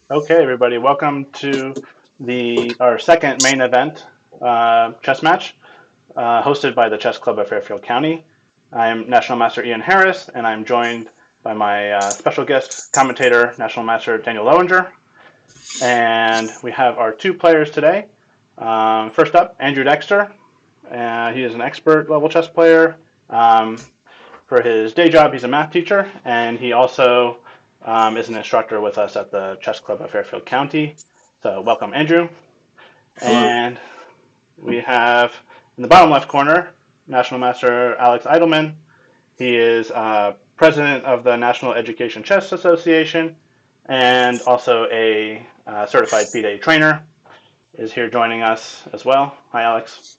Okay, everybody, welcome to our second main event chess match, hosted by the Chess Club of Fairfield County. I'm National Master Ian Harris, and I'm joined by my special guest commentator, National Master Daniel Lowinger. And we have our two players today. First up, Andrew Dexter. He is an expert level chess player. For his day job, he's a math teacher, and he also is an instructor with us at the Chess Club of Fairfield County. So welcome, Andrew. Hello. And we have in the bottom left corner, National Master Alex Eydelman. He is president of the National Education Chess Association and also a certified FIDE trainer. Is here joining us as well. Hi, Alex.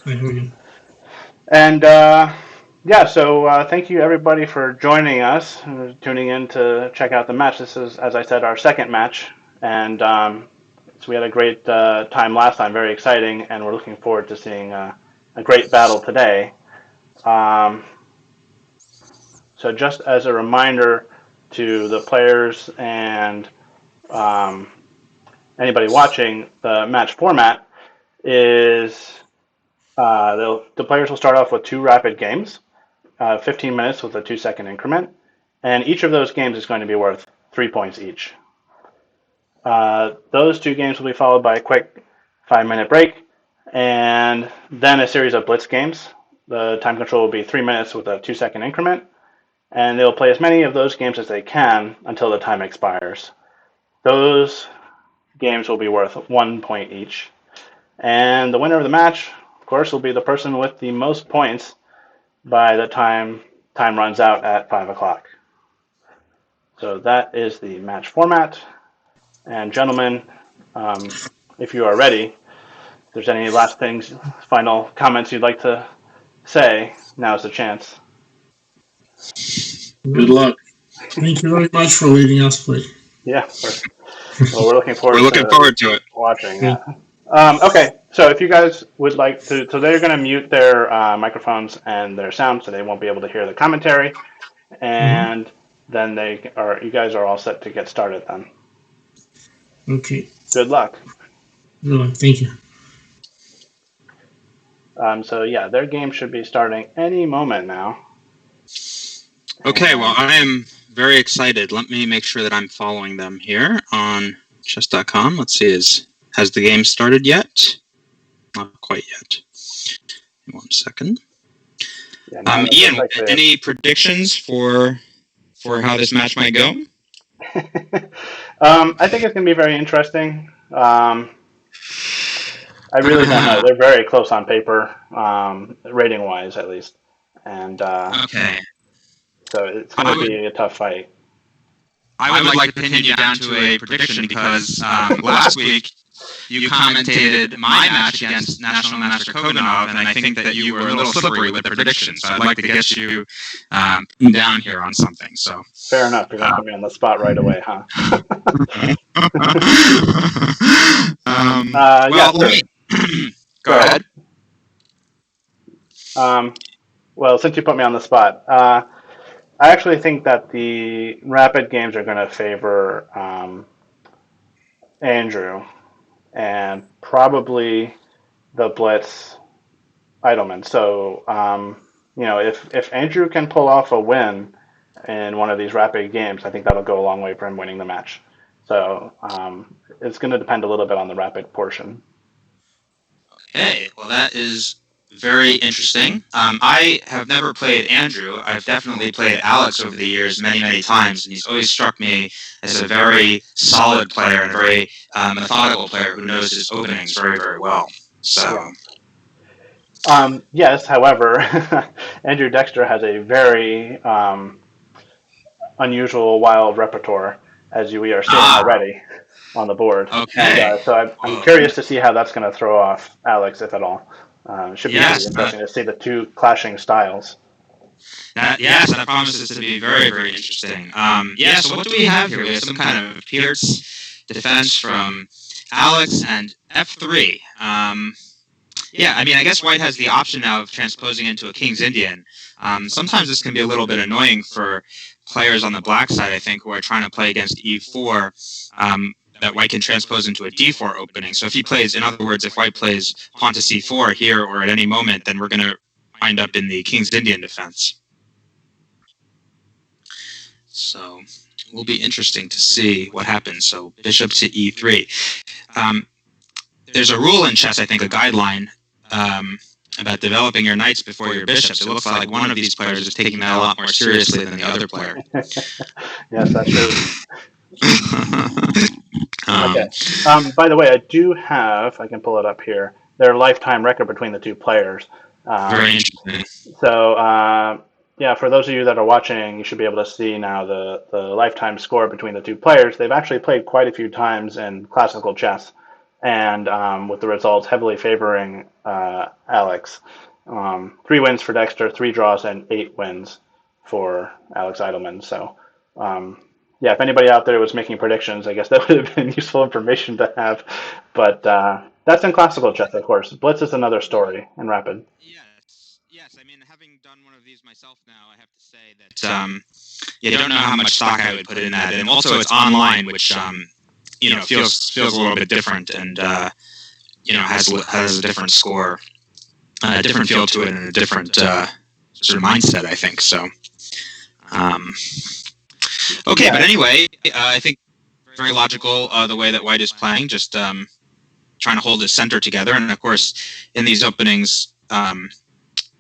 Hi, how are you? And so thank you everybody for joining us, tuning in to check out the match. This is, as I said, our second match, and so we had a great time last time, very exciting, and we're looking forward to seeing a great battle today. So just as a reminder to the players and anybody watching, the match format is the players will start off with two rapid games. 15 minutes with a 2-second increment, and each of those games is going to be worth 3 points each. Those two games will be followed by a quick 5-minute break, and then a series of blitz games. The time control will be 3 minutes with a 2-second increment, and they'll play as many of those games as they can until the time expires. Those games will be worth 1 point each, and the winner of the match, of course, will be the person with the most points by the time runs out at 5 o'clock. So that is the match format. And gentlemen, if you are ready, if there's any last things, final comments you'd like to say, now's the chance. Good luck. Thank you very much for leading us, play. Yeah, we're looking forward. To it. Watching. Yeah. Okay, so if you guys would like to, so they're going to mute their microphones and their sound, so they won't be able to hear the commentary, and then you guys are all set to get started then. Okay. Good luck. Good luck. Thank you. So yeah, their game should be starting any moment now. Okay, well, I am very excited. Let me make sure that I'm following them here on chess.com. Let's see, has the game started yet? Not quite yet. 1 second. Yeah, Ian, any predictions for how this match might go? I think it's going to be very interesting. I really don't know. They're very close on paper, rating-wise at least. And okay. So it's going to be a tough fight. I would like to pin you down to a prediction because last week you commentated my match against National Master Koganov, and I think that you were a little slippery with the predictions. So I'd like to get you pinned down here on something. So fair enough. You're going to put me on the spot right away, huh? Go ahead. Well, since you put me on the spot, I actually think that the rapid games are going to favor Andrew, and probably the blitz Eydelman. So, if Andrew can pull off a win in one of these rapid games, I think that'll go a long way for him winning the match. So it's going to depend a little bit on the rapid portion. Okay, well, that is very interesting. I have never played Andrew. I've definitely played Alex over the years many, many times, and he's always struck me as a very solid player and a very methodical player who knows his openings very, very well. So, yes, however, Andrew Dexter has a very unusual, wild repertoire, as we are seeing already on the board. Okay. And, so I'm curious to see how that's going to throw off Alex, if at all. Should be really interesting to see the two clashing styles. Yes, that promises to be very, very interesting. So what do we have here? We have some kind of Pierce defense from Alex and F3. Yeah, I mean, I guess white has the option now of transposing into a King's Indian. Sometimes this can be a little bit annoying for players on the black side, I think, who are trying to play against e4, that white can transpose into a d4 opening. So if he plays, in other words, if white plays pawn to c4 here or at any moment, then we're going to wind up in the King's Indian defense. So it will be interesting to see what happens. So bishop to e3. There's a rule in chess, I think, a guideline about developing your knights before your bishops. It looks like one of these players is taking that a lot more seriously than the other player. Yes, that's true. Okay. By the way, I do have, I can pull it up here, their lifetime record between the two players. Very interesting. So, yeah, for those of you that are watching, you should be able to see now the lifetime score between the two players. They've actually played quite a few times in classical chess, and with the results heavily favoring Alex. 3 wins for Dexter, 3 draws, and 8 wins for Alex Eydelman. So, yeah, if anybody out there was making predictions, I guess that would have been useful information to have. But that's in classical chess, of course. Blitz is another story in Rapid. Yes. I mean, having done one of these myself now, I have to say that you don't know how much stock I would put in that, and also it's online, which feels a little bit different, and has a different score, a different feel to it, and a different sort of mindset, I think. So, okay, yeah. But anyway, I think very logical the way that white is playing, just trying to hold his center together, and of course, in these openings.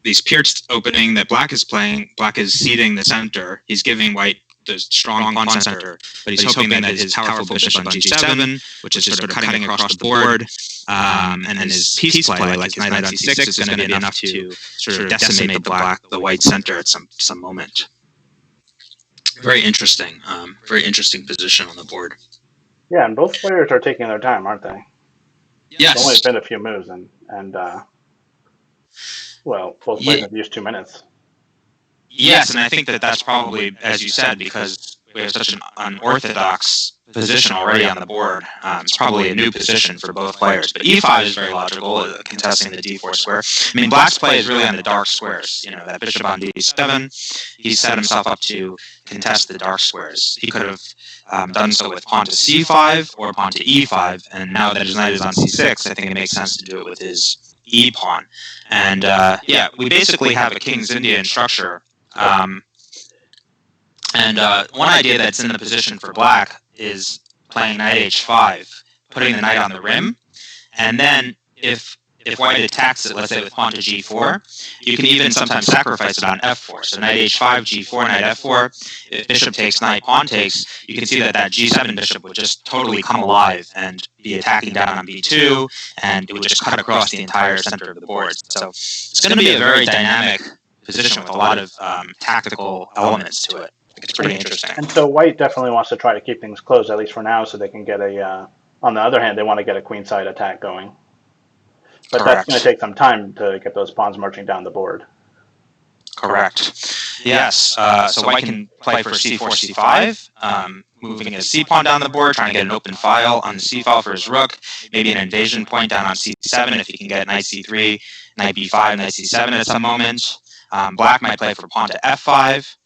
These pierced opening that black is playing, black is ceding the center. He's giving white the strong pawn center, but he's hoping that his powerful bishop on g7, which is sort of cutting across the board, and then his piece play, like his knight on c6, is going to be enough to sort of decimate the white center at some moment. Very interesting position on the board. Yeah, and both players are taking their time, aren't they? Yes. It's only been a few moves, and well, both players have used 2 minutes. Yes, and I think that's probably, as you said, because we have such an unorthodox position already on the board. It's probably a new position for both players. But e5 is very logical, contesting the d4 square. I mean, black's play is really on the dark squares. That bishop on d7, he set himself up to contest the dark squares. He could have done so with pawn to c5 or pawn to e5, and now that his knight is on c6, I think it makes sense to do it with his e-pawn. And we basically have a King's Indian structure. And one idea that's in the position for black is playing knight h5, putting the knight on the rim, and then if white attacks it, let's say with pawn to g4, you can even sometimes sacrifice it on f4. So knight h5, g4, knight f4. If bishop takes, knight, pawn takes, you can see that g7 bishop would just totally come alive and be attacking down on b2, and it would just cut across the entire center of the board. So it's going to be a very dynamic position with a lot of tactical elements to it. I think it's pretty interesting. And so white definitely wants to try to keep things closed, at least for now, so they can get on the other hand, they want to get a queenside attack going. But Correct. That's going to take some time to get those pawns marching down the board. Correct. Yes. So white can play for c4, c5, moving his c-pawn down the board, trying to get an open file on the c-file for his rook, maybe an invasion point down on c7 if he can get knight c3, knight b5, knight c7 at some moment. Black might play for pawn to f5.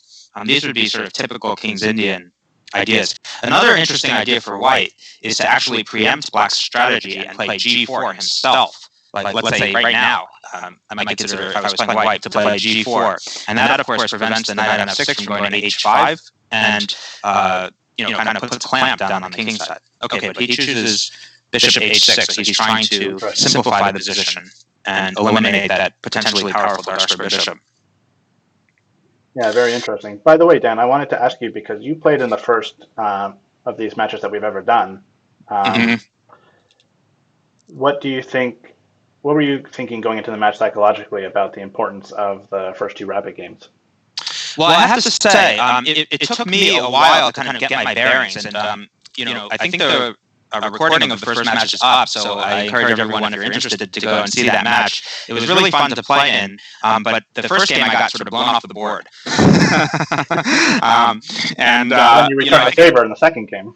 These would be sort of typical King's Indian ideas. Another interesting idea for white is to actually preempt black's strategy and play g4 himself. Like let's say right now, I might consider, if I was playing white, to play g4. And that, of course, prevents the knight on f6 from going to h5 and, kind of puts a clamp down on the king's side. Okay, but he chooses bishop h6. He's trying to simplify the position and eliminate that potentially powerful dark square bishop. Yeah, very interesting. By the way, Dan, I wanted to ask you, because you played in the first of these matches that we've ever done. What do you think? What were you thinking going into the match psychologically about the importance of the first 2 Rapid games? Well, I have to say, it took me a while to kind of get my bearings, and I think the recording of the first match is up, so I encourage everyone, if you're interested, to go and see that match. It was really fun to play in, but the first game I got sort of blown off the board. And you returned the favor in the second game.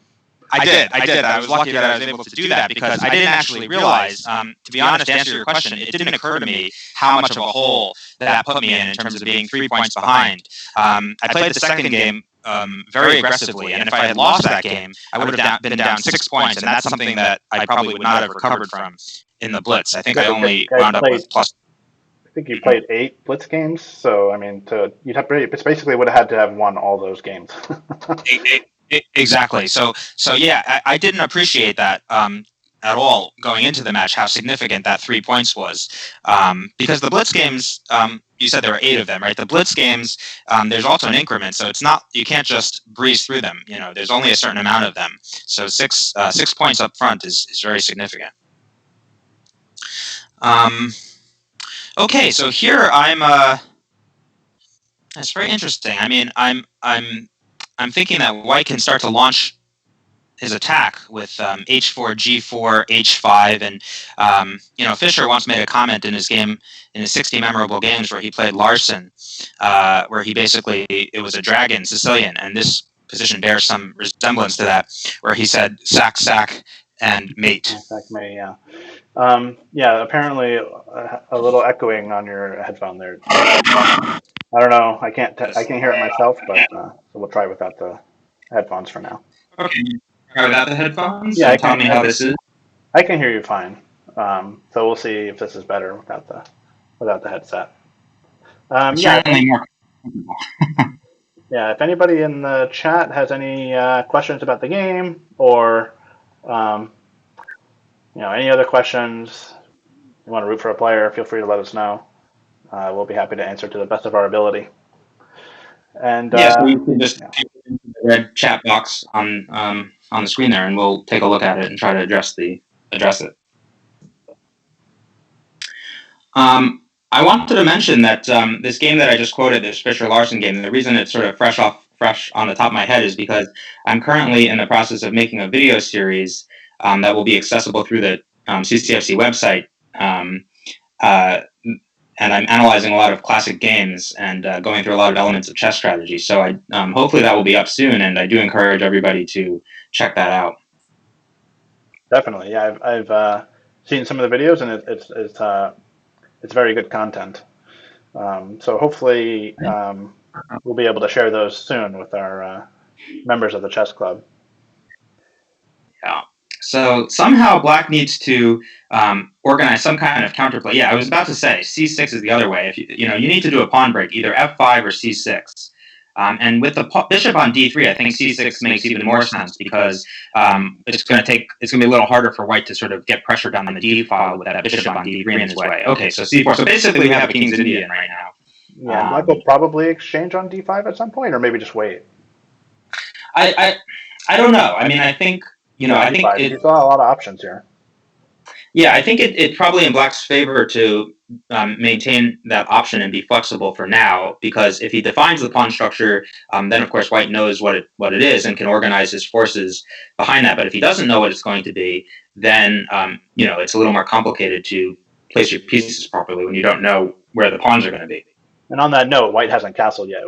I did. I was lucky that I was able to do that because I didn't actually realize, to be honest, to answer your question, it didn't occur to me how much of a hole that put me in terms of being 3 points behind. I played the second game very aggressively, and if I had lost that game, I would have been down 6 points, and that's something that I probably would not have recovered from in the blitz. I think I only wound up with plus. I think you played 8 blitz games, so I mean, it's basically would have had to have won all those games. Exactly. So yeah, I didn't appreciate that at all going into the match, how significant that 3 points was, because the blitz games, you said there were 8 of them, right? The blitz games, there's also an increment, so it's not, you can't just breeze through them. You know, there's only a certain amount of them. So 6 points up front is very significant. Okay, so here it's very interesting. I mean, I'm thinking that White can start to launch his attack with H4, G4, H5, and Fischer once made a comment in his 60 memorable games where he played Larson, where it was a dragon Sicilian, and this position bears some resemblance to that, where he said sack, and mate. Sack, mate, yeah. Yeah, apparently a little echoing on your headphone there. I don't know. I can't hear it myself, but so we'll try without the headphones for now. Okay. Without the headphones? Yeah, tell me how this is. I can hear you fine. So we'll see if this is better without the headset. Certainly more. Yeah, if anybody in the chat has any questions about the game or any other questions, you want to root for a player, feel free to let us know. We'll be happy to answer to the best of our ability. And so you can just type into the red chat box on the screen there, and we'll take a look at it and try to address it. I wanted to mention that this game that I just quoted, this Fischer-Larsen game, the reason it's sort of fresh on the top of my head is because I'm currently in the process of making a video series that will be accessible through the CCFC website. And I'm analyzing a lot of classic games and going through a lot of elements of chess strategy. So hopefully that will be up soon, and I do encourage everybody to check that out. Definitely, yeah. I've seen some of the videos, and it's very good content. So hopefully we'll be able to share those soon with our members of the chess club. Yeah. So somehow Black needs to organize some kind of counterplay. Yeah, I was about to say C6 is the other way. If you need to do a pawn break, either F5 or C6. And with the bishop on D3, I think C6 makes even more sense because it's going to be a little harder for White to sort of get pressure down on the D file with that bishop on D3 in his way. Okay, so C4. So basically, we have a King's Indian right now. Yeah, Black will probably exchange on D5 at some point, or maybe just wait. I don't know. I mean, I think. I think there's a lot of options here. Yeah, I think it's probably in Black's favor to maintain that option and be flexible for now, because if he defines the pawn structure, then of course White knows what it is and can organize his forces behind that. But if he doesn't know what it's going to be, then it's a little more complicated to place your pieces properly when you don't know where the pawns are going to be. And on that note, White hasn't castled yet,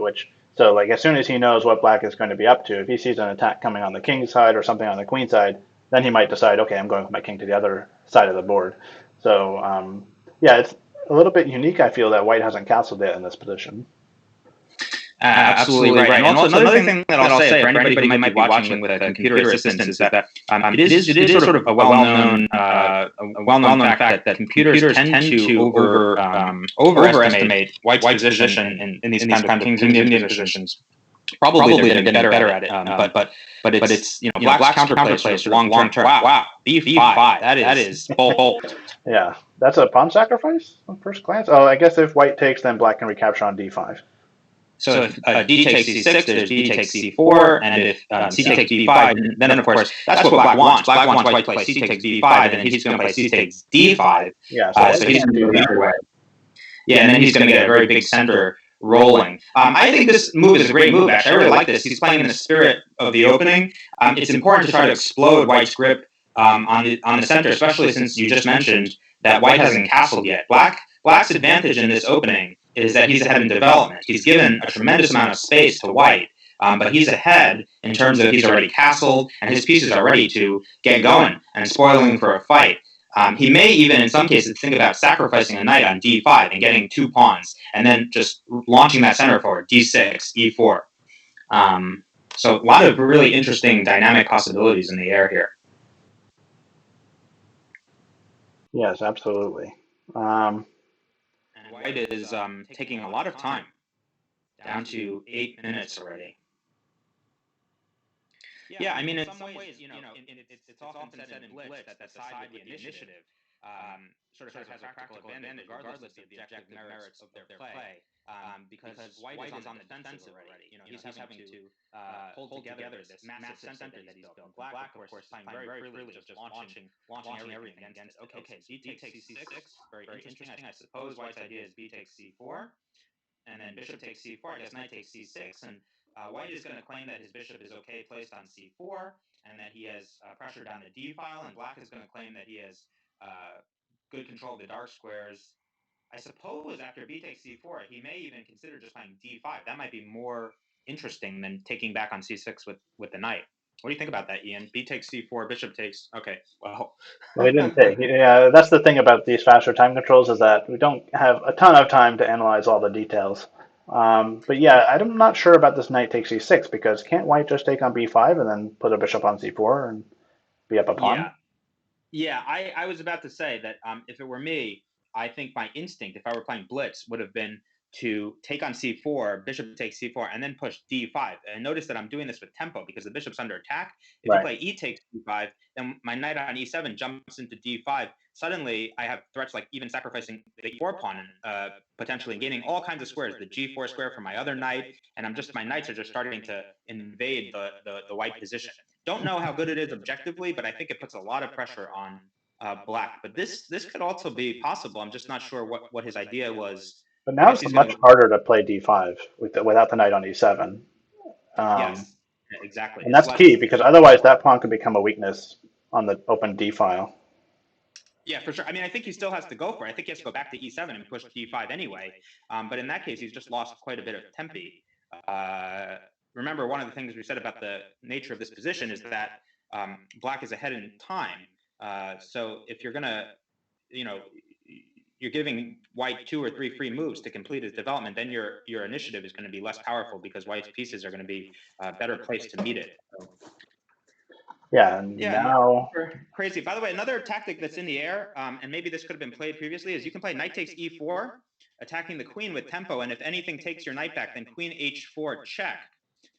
So, as soon as he knows what Black is going to be up to, if he sees an attack coming on the king's side or something on the queen's side, then he might decide, okay, I'm going with my king to the other side of the board. So, it's a little bit unique, I feel, that White hasn't castled yet in this position. Absolutely right. And also another thing that I'll say for anybody who might be watching with a computer assistant is that it is sort of a well-known fact that computers tend to overestimate White's position in these kind of King's Indian positions. Probably they're getting better at it, but it's Black's counterplay is long term. Wow, B5. That is bold. Yeah, that's a pawn sacrifice on first glance. Oh, I guess if White takes, then Black can recapture on D5. So if D takes C6, there's D takes C4, and if C takes B5, then of course that's what Black wants. Black wants White to play C takes B5, and then he's going to play C takes D5. Yeah, so he's going to go the other way. Yeah, and then he's going to get a very big center rolling. I think this move is a great move, actually. I really like this. He's playing in the spirit of the opening. It's important to try to explode White's grip on the center, especially since you just mentioned that White hasn't castled yet. Black's advantage in this opening is that he's ahead in development. He's given a tremendous amount of space to White, but he's ahead in terms of he's already castled, and his pieces are ready to get going and spoiling for a fight. He may even, in some cases, think about sacrificing a knight on d5 and getting 2 pawns, and then just launching that center forward, d6, e4. So a lot of really interesting dynamic possibilities in the air here. Yes, absolutely. And white is taking a lot of time, down to 8 minutes already. Yeah, I mean, in some ways, it's often said in blitz that the side with the initiative sort of has a practical advantage regardless of the objective merits of their play, because white is on the defensive already. He's having to hold together this massive center that he's built. And black, of course, playing very freely, just launching everything against it. Okay, so b takes c6, very interesting. I suppose white's idea is b takes c4, and then bishop takes c4. I guess knight takes c6, and white is going to claim that his bishop is okay placed on c4, and that he has pressure down the d file, and black is going to claim that he has good control of the dark squares. I suppose after b takes c4, he may even consider just playing d5. That might be more interesting than taking back on c6 with the knight. What do you think about that, Ian? B takes c4, bishop takes. Okay, well. Well, he didn't take. Yeah, that's the thing about these faster time controls is that we don't have a ton of time to analyze all the details. But yeah, I'm not sure about this knight takes c6 because can't white just take on b5 and then put a bishop on c4 and be up a pawn? Yeah. I was about to say that if it were me, I think my instinct, if I were playing blitz, would have been to take on c4, bishop takes c4, and then push d5. And notice that I'm doing this with tempo because the bishop's under attack. If you play e takes d5, then my knight on e7 jumps into d5. Suddenly, I have threats like even sacrificing the e4 pawn, potentially gaining all kinds of squares, the g4 square for my other knight, and my knights are just starting to invade the white position. Don't know how good it is objectively, but I think it puts a lot of pressure on black. But this could also be possible. I'm just not sure what his idea was. But now it's much harder to play d5 without the knight on e7. Yes, exactly. And that's key because otherwise that pawn could become a weakness on the open d file. Yeah, for sure. I mean, I think he still has to go for it. I think he has to go back to e7 and push d5 anyway. But in that case, he's just lost quite a bit of tempi. Remember, one of the things we said about the nature of this position is that black is ahead in time. So if you're going to, you're giving white 2 or 3 free moves to complete his development, then your initiative is going to be less powerful because white's pieces are going to be better placed to meet it. So, now crazy. By the way, another tactic that's in the air, and maybe this could have been played previously, is you can play knight takes e4, attacking the queen with tempo, and if anything takes your knight back, then queen h4 check,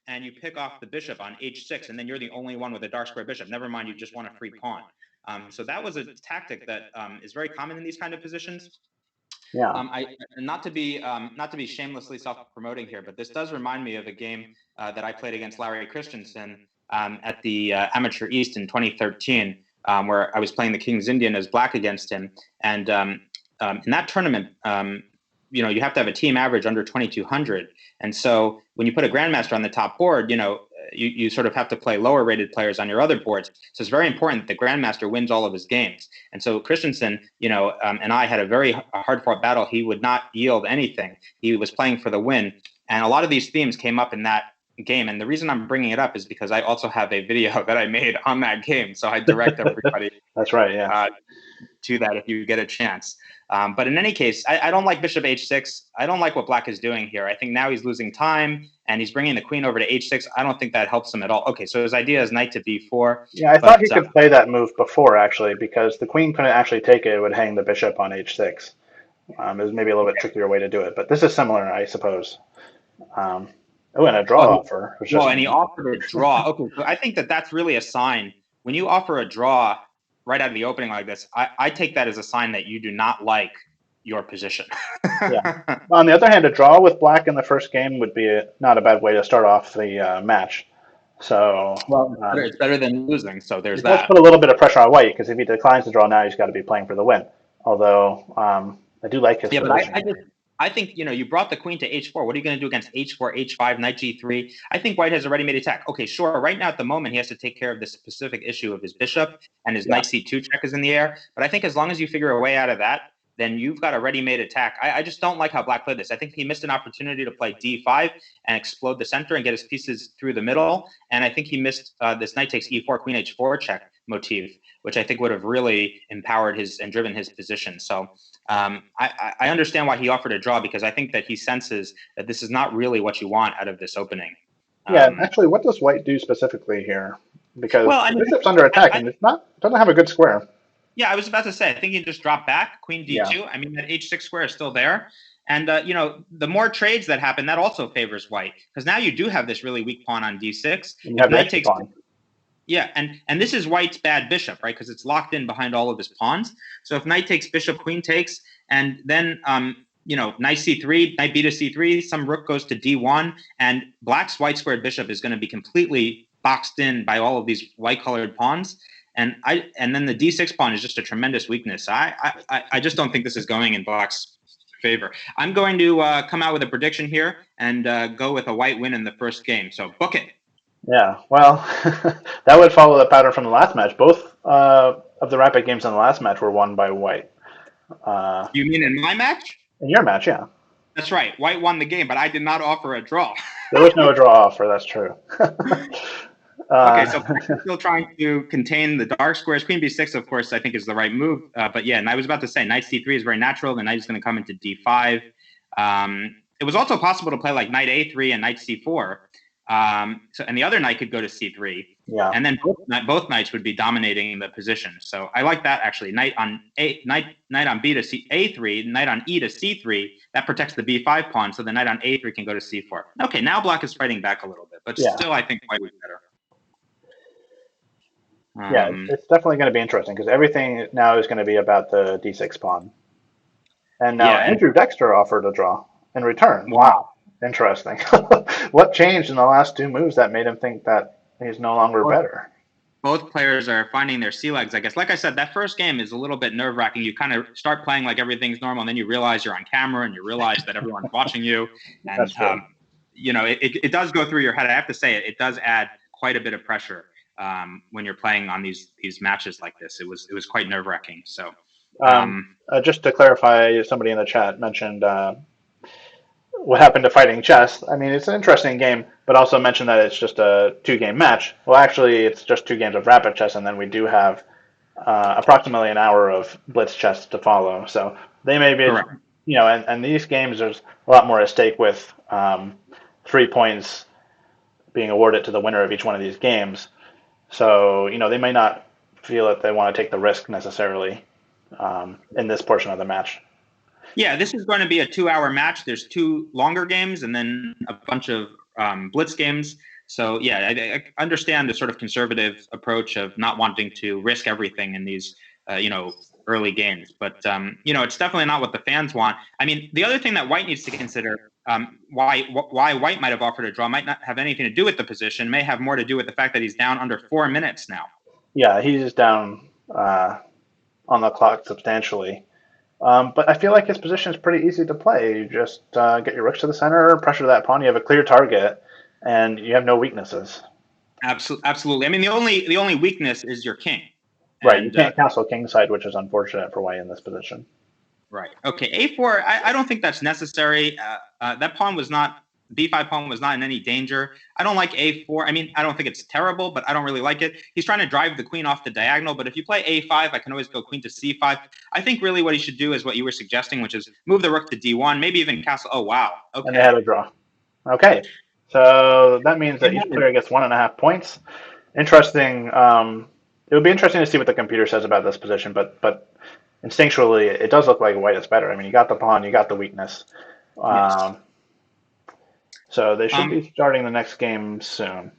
and you pick off the bishop on h6, and then you're the only one with a dark square bishop. Never mind, you just want a free pawn. So that was a tactic that is very common in these kind of positions. Yeah. Not to be shamelessly self-promoting here, but this does remind me of a game that I played against Larry Christensen at the Amateur East in 2013, where I was playing the King's Indian as black against him. And in that tournament, you have to have a team average under 2,200. And so when you put a grandmaster on the top board, you sort of have to play lower rated players on your other boards. So it's very important that the grandmaster wins all of his games. And so Christensen, and I had a very hard fought battle. He would not yield anything. He was playing for the win. And a lot of these themes came up in that game. And the reason I'm bringing it up is because I also have a video that I made on that game. So I direct everybody That's right, yeah. To that if you get a chance. But in any case, I don't like bishop h6. I don't like what black is doing here. I think now he's losing time and he's bringing the queen over to h6. I don't think that helps him at all. Okay, so his idea is knight to b4. Yeah, I thought he could play that move before, actually, because the queen couldn't actually take it. It would hang the bishop on h6. It was maybe a little bit trickier way to do it, but this is similar, I suppose. And a draw offer. And he offered a draw. Okay, so I think that that's really a sign. When you offer a draw right out of the opening like this, I take that as a sign that you do not like your position. Yeah. On the other hand, a draw with black in the first game would be not a bad way to start off the match. So it's better than losing. So there's that. Let's put a little bit of pressure on white because if he declines to draw now, he's got to be playing for the win. Although I do like his position. But I think, you brought the queen to h4. What are you going to do against h4, h5, knight g3? I think white has a ready-made attack. Okay, sure. Right now at the moment, he has to take care of this specific issue of his bishop and his knight c2 check is in the air. But I think as long as you figure a way out of that, then you've got a ready-made attack. I just don't like how Black played this. I think he missed an opportunity to play d5 and explode the center and get his pieces through the middle. And I think he missed this knight takes e4, queen h4 check motif, which I think would have really empowered his and driven his position. So I understand why he offered a draw, because I think that he senses that this is not really what you want out of this opening. Yeah, actually, what does white do specifically here? Because Well, I the mean, bishop's under attack, and doesn't have a good square. Yeah, I was about to say, I think you just drop back, queen d2. Yeah. I mean, that h6 square is still there. And, the more trades that happen, that also favors white. Because now you do have this really weak pawn on d6. And you have knight the takes pawn. Yeah, and this is white's bad bishop, right? Because it's locked in behind all of his pawns. So if knight takes, bishop, queen takes, and then knight c3, knight b to c3, some rook goes to d1, and black's white squared bishop is going to be completely boxed in by all of these white colored pawns. And then the d6 pawn is just a tremendous weakness. I just don't think this is going in black's favor. I'm going to come out with a prediction here and go with a white win in the first game. So book it. Yeah, well, that would follow the pattern from the last match. Both of the rapid games in the last match were won by white. You mean in my match? In your match, yeah. That's right. White won the game, but I did not offer a draw. There was no draw offer, that's true. Okay, so still trying to contain the dark squares. Queen b6, of course, I think is the right move. But yeah, and I was about to say knight c3 is very natural. The knight is going to come into d5. It was also possible to play like knight a3 and knight c4. And the other knight could go to c3. Yeah. And then both knights would be dominating the position. So I like that actually. Knight on b to a3, knight on e to c3. That protects the b5 pawn. So the knight on a3 can go to c4. Okay, now black is fighting back a little bit, but still I think white was better. Yeah, it's definitely going to be interesting because everything now is going to be about the d6 pawn. And now Andrew Dexter offered a draw in return. Wow, interesting. What changed in the last two moves that made him think that he's no longer better? Both players are finding their sea legs, I guess. Like I said, that first game is a little bit nerve-wracking. You kind of start playing like everything's normal, and then you realize you're on camera, and you realize that everyone's watching you. And, That's true. It does go through your head. I have to say, it does add quite a bit of pressure when you're playing on these matches like this. It was quite nerve-wracking. So, just to clarify, somebody in the chat mentioned what happened to fighting chess. I mean, it's an interesting game, but also mentioned that it's just a 2-game match. Well, actually, it's just 2 games of rapid chess, and then we do have approximately an hour of blitz chess to follow. So they may be, correct. And these games, there's a lot more at stake with 3 points being awarded to the winner of each one of these games. So, they may not feel that they want to take the risk necessarily in this portion of the match. Yeah, this is going to be a 2-hour match. There's 2 longer games and then a bunch of blitz games. So, yeah, I understand the sort of conservative approach of not wanting to risk everything in these, early games. But, it's definitely not what the fans want. I mean, the other thing that white needs to consider, why white might have offered a draw might not have anything to do with the position, may have more to do with the fact that he's down under 4 minutes now. Yeah, he's down on the clock substantially. But I feel like his position is pretty easy to play. You just get your rooks to the center, pressure that pawn. You have a clear target, and you have no weaknesses. Absolutely. I mean, the only weakness is your king. Right. And, you can't castle kingside, which is unfortunate for white in this position. Right. Okay. A4. I don't think that's necessary. That pawn was not. B5 pawn was not in any danger. I don't like A4. I mean, I don't think it's terrible, but I don't really like it. He's trying to drive the queen off the diagonal, but if you play A5, I can always go queen to C5. I think really what he should do is what you were suggesting, which is move the rook to D1, maybe even castle. Oh, wow. Okay. And they had a draw. Okay. So that means that each player gets 1.5 points. Interesting. It would be interesting to see what the computer says about this position, but instinctually, it does look like white is better. I mean, you got the pawn, you got the weakness. Yes. So they should be starting the next game soon.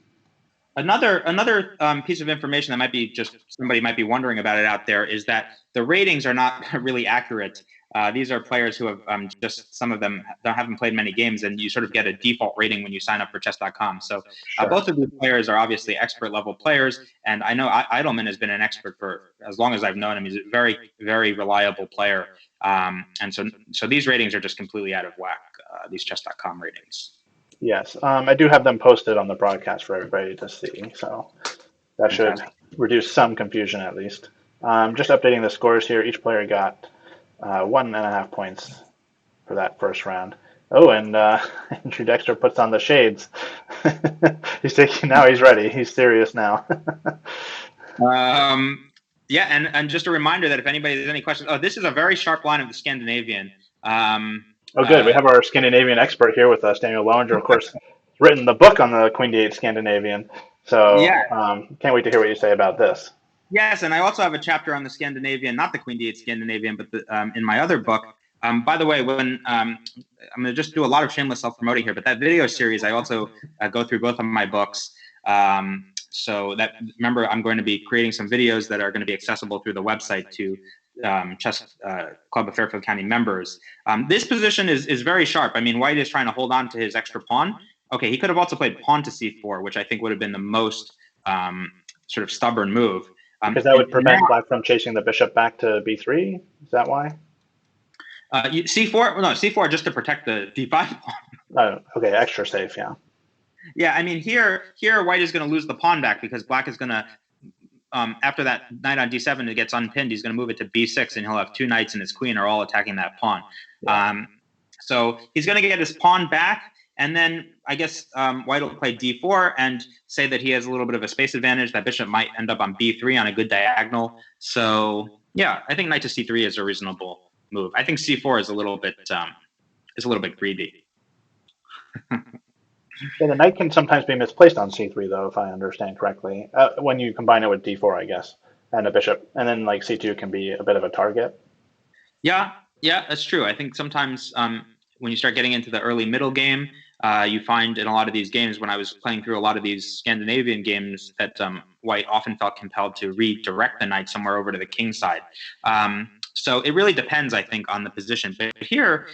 Another piece of information that might be just somebody might be wondering about it out there is that the ratings are not really accurate. These are players who have just some of them haven't played many games, and you sort of get a default rating when you sign up for chess.com. So both of these players are obviously expert level players, and I know Eydelman has been an expert for as long as I've known him. He's a very, very reliable player, and so these ratings are just completely out of whack. These chess.com ratings. Yes, I do have them posted on the broadcast for everybody to see, so that should reduce some confusion at least. Just updating the scores here. Each player got 1.5 points for that first round. Oh, and Andrew Dexter puts on the shades. He's ready. He's serious now. Yeah, and just a reminder that if anybody has any questions, this is a very sharp line of the Scandinavian. Oh, good. We have our Scandinavian expert here with us, Daniel Lowinger, of course, written the book on the Queen D8 Scandinavian. So Yeah. Can't wait to hear what you say about this. Yes, and I also have a chapter on the Scandinavian, not the Queen D8 Scandinavian, but in my other book. By the way, when I'm going to just do a lot of shameless self-promoting here, but that video series, I also go through both of my books. So that, remember, I'm going to be creating some videos that are going to be accessible through the website to Chess Club of Fairfield County members. This position is very sharp. I mean, White is trying to hold on to his extra pawn. Okay, he could have also played pawn to c4, which I think would have been the most sort of stubborn move. Because that would prevent Black from chasing the bishop back to b3? Is that why? C4? No, C4 just to protect the d5 pawn. Oh, okay, extra safe, yeah. Yeah, I mean, here White is going to lose the pawn back because Black is going to, after that knight on d7, it gets unpinned, he's going to move it to b6, and he'll have two knights and his queen are all attacking that pawn. Yeah. So he's going to get his pawn back, and then I guess White will play d4 and say that he has a little bit of a space advantage. That bishop might end up on b3 on a good diagonal. So yeah, I think knight to c3 is a reasonable move. I think c4 is a little bit greedy. Yeah, the knight can sometimes be misplaced on c3, though, if I understand correctly, when you combine it with d4, I guess, and a bishop. And then like c2 can be a bit of a target. Yeah, that's true. I think sometimes when you start getting into the early middle game, you find in a lot of these games, when I was playing through a lot of these Scandinavian games, that White often felt compelled to redirect the knight somewhere over to the king side. So it really depends, I think, on the position. But here,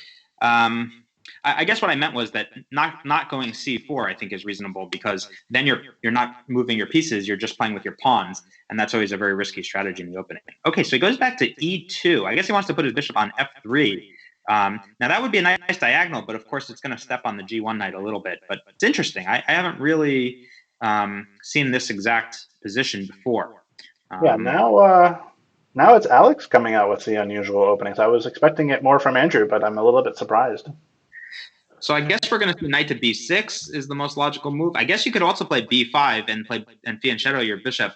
I guess what I meant was that not going c4, I think, is reasonable, because then you're not moving your pieces, you're just playing with your pawns, and that's always a very risky strategy in the opening. Okay, so he goes back to e2. I guess he wants to put his bishop on f3. Now that would be a nice diagonal, but of course it's going to step on the g1 knight a little bit. But it's interesting. I haven't really seen this exact position before. Yeah, now it's Alex coming out with the unusual openings. I was expecting it more from Andrew, but I'm a little bit surprised. So I guess we're going to see knight to b6 is the most logical move. I guess you could also play b5 and fianchetto your bishop.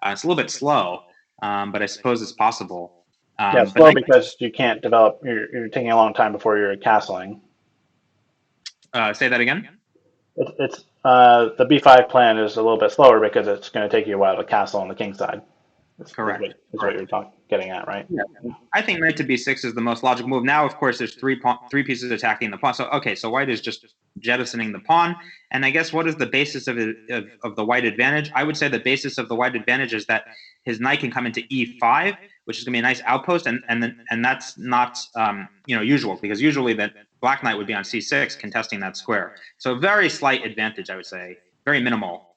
It's a little bit slow, but I suppose it's possible. Yeah, slow because you can't develop. You're taking a long time before you're castling. Say that again. It's the b5 plan is a little bit slower because it's going to take you a while to castle on the king side. Correct. Is what you're getting at, right? Yeah. I think knight to b6 is the most logical move. Now, of course, there's three pieces attacking the pawn. So okay, so White is just jettisoning the pawn. And I guess what is the basis of the White advantage? I would say the basis of the White advantage is that his knight can come into e5, which is going to be a nice outpost, and that's not usual, because usually that Black knight would be on c6 contesting that square. So very slight advantage, I would say, very minimal,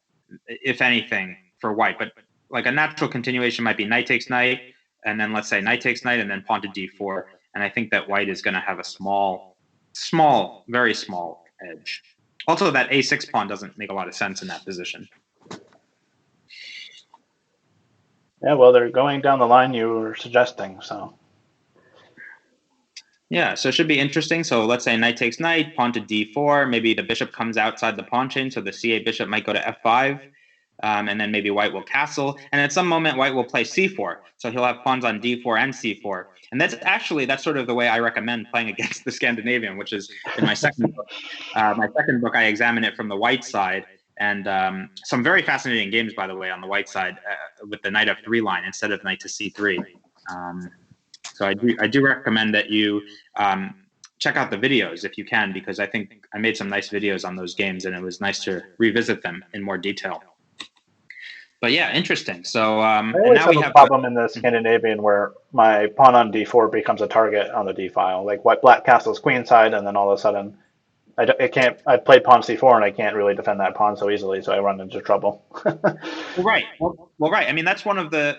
if anything, for White. But like a natural continuation might be knight takes knight, and then let's say knight takes knight, and then pawn to d4. And I think that White is going to have a small, very small edge. Also, that a6 pawn doesn't make a lot of sense in that position. Yeah, well, they're going down the line you were suggesting, so. Yeah, so it should be interesting. So let's say knight takes knight, pawn to d4. Maybe the bishop comes outside the pawn chain, so the c8 bishop might go to f5. And then maybe White will castle. And at some moment, White will play c4. So he'll have pawns on d4 and c4. And that's sort of the way I recommend playing against the Scandinavian, which is in my second book. My second book, I examine it from the White side. And some very fascinating games, by the way, on the White side with the knight f3 line instead of knight to c3. So I do recommend that you check out the videos if you can, because I think I made some nice videos on those games, and it was nice to revisit them in more detail. But yeah, interesting. So I always have a problem in the Scandinavian where my pawn on d4 becomes a target on the d file. Like Black castles queen side, and then all of a sudden, I played pawn c4 and I can't really defend that pawn so easily, so I run into trouble. Right. Well, right. I mean, that's one of the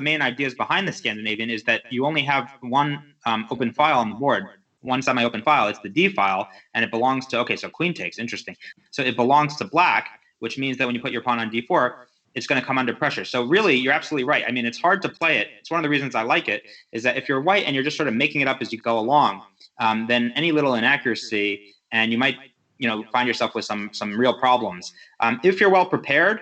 main ideas behind the Scandinavian, is that you only have one open file on the board, one semi-open file. It's the d file, and it belongs to, okay, so queen takes, interesting. So it belongs to Black, which means that when you put your pawn on d4, it's going to come under pressure. So really, you're absolutely right. I mean, it's hard to play it. It's one of the reasons I like it, is that if you're white and you're just sort of making it up as you go along, then any little inaccuracy, and you might, find yourself with some real problems. If you're well prepared,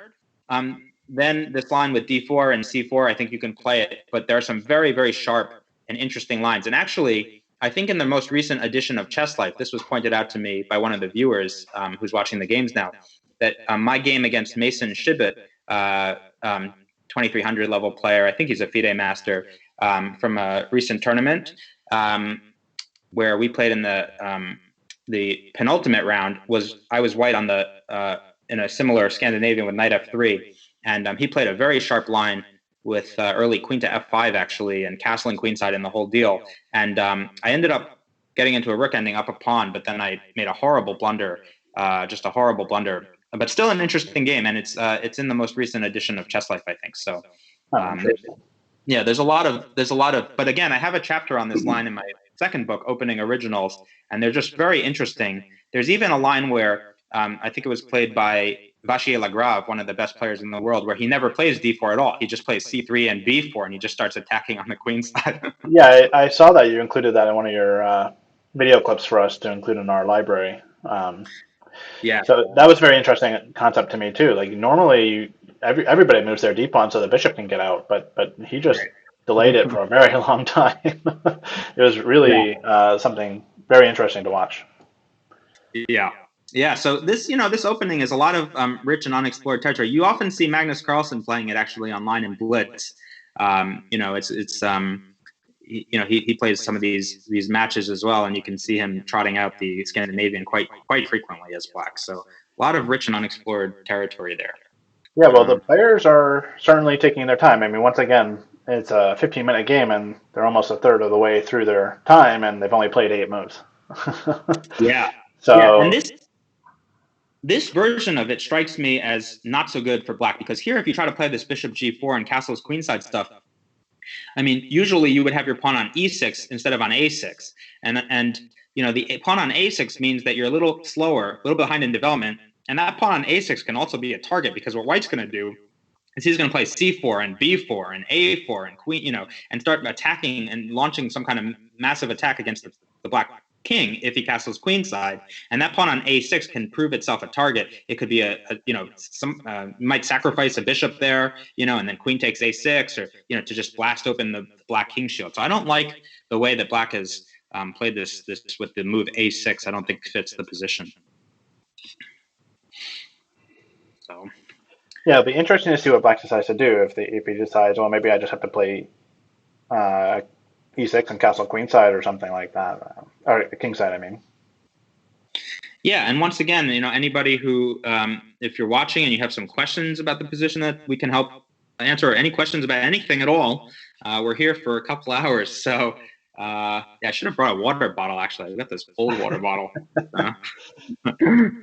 then this line with D4 and C4, I think you can play it. But there are some very, very sharp and interesting lines. And actually, I think in the most recent edition of Chess Life, this was pointed out to me by one of the viewers who's watching the games now, that my game against Mason Shibit, 2300 level player, I think he's a FIDE master, from a recent tournament where we played in the penultimate round, I was white on in a similar Scandinavian with knight f3, and he played a very sharp line with early queen to f5 actually, and castling queenside and the whole deal. And I ended up getting into a rook ending up a pawn, but then I made a horrible blunder, just a horrible blunder. But still an interesting game, and it's in the most recent edition of Chess Life, I think. So, yeah, there's a lot of. But again, I have a chapter on this line in my second book, Opening Originals, and they're just very interesting. There's even a line where I think it was played by Vachier Lagrave, one of the best players in the world, where he never plays d4 at all. He just plays c3 and b4, and he just starts attacking on the queen side. Yeah, I saw that you included that in one of your video clips for us to include in our library. Yeah. So that was a very interesting concept to me too. Like normally, everybody moves their d pawn so the bishop can get out, but he just delayed it for a very long time. It was really something very interesting to watch. Yeah. So this opening is a lot of rich and unexplored territory. You often see Magnus Carlsen playing it actually online in Blitz. He plays some of these matches as well, and you can see him trotting out the Scandinavian quite frequently as black. So a lot of rich and unexplored territory there. Yeah, well, the players are certainly taking their time. I mean, once again, it's a 15-minute game, and they're almost a third of the way through their time, and they've only played 8 moves. Yeah. So, yeah, and this version of it strikes me as not so good for black, because here, if you try to play this bishop g4 and castles queenside stuff, I mean, usually you would have your pawn on e6 instead of on a6, and the pawn on a6 means that you're a little slower, a little behind in development, and that pawn on a6 can also be a target, because what white's going to do is he's going to play c4 and b4 and a4 and queen, and start attacking and launching some kind of massive attack against the black king if he castles queenside, and that pawn on a6 can prove itself a target. It could be you might sacrifice a bishop there, and then queen takes a6, or to just blast open the black king shield. So I don't like the way that black has played this with the move a6. I don't think fits the position. So yeah, it'll be interesting to see what black decides to do if he decides, well, maybe I just have to play e6 and castle queenside or something like that, or kingside, I mean. Yeah, and once again, anybody who, if you're watching and you have some questions about the position that we can help answer, or any questions about anything at all, we're here for a couple hours. So, I should have brought a water bottle, actually. I've got this old water bottle. I'm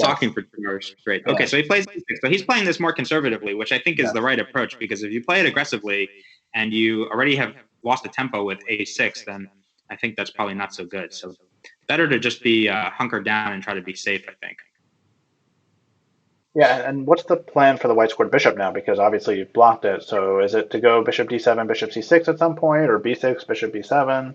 talking for 2 hours straight. Okay, so he plays e6. So he's playing this more conservatively, which I think is the right approach, because if you play it aggressively and you already have lost the tempo with a6, then I think that's probably not so good. So better to just be hunkered down and try to be safe, I think. Yeah, and what's the plan for the white squared bishop now? Because obviously you've blocked it. So is it to go bishop d7, bishop c6 at some point, or b6, bishop b7?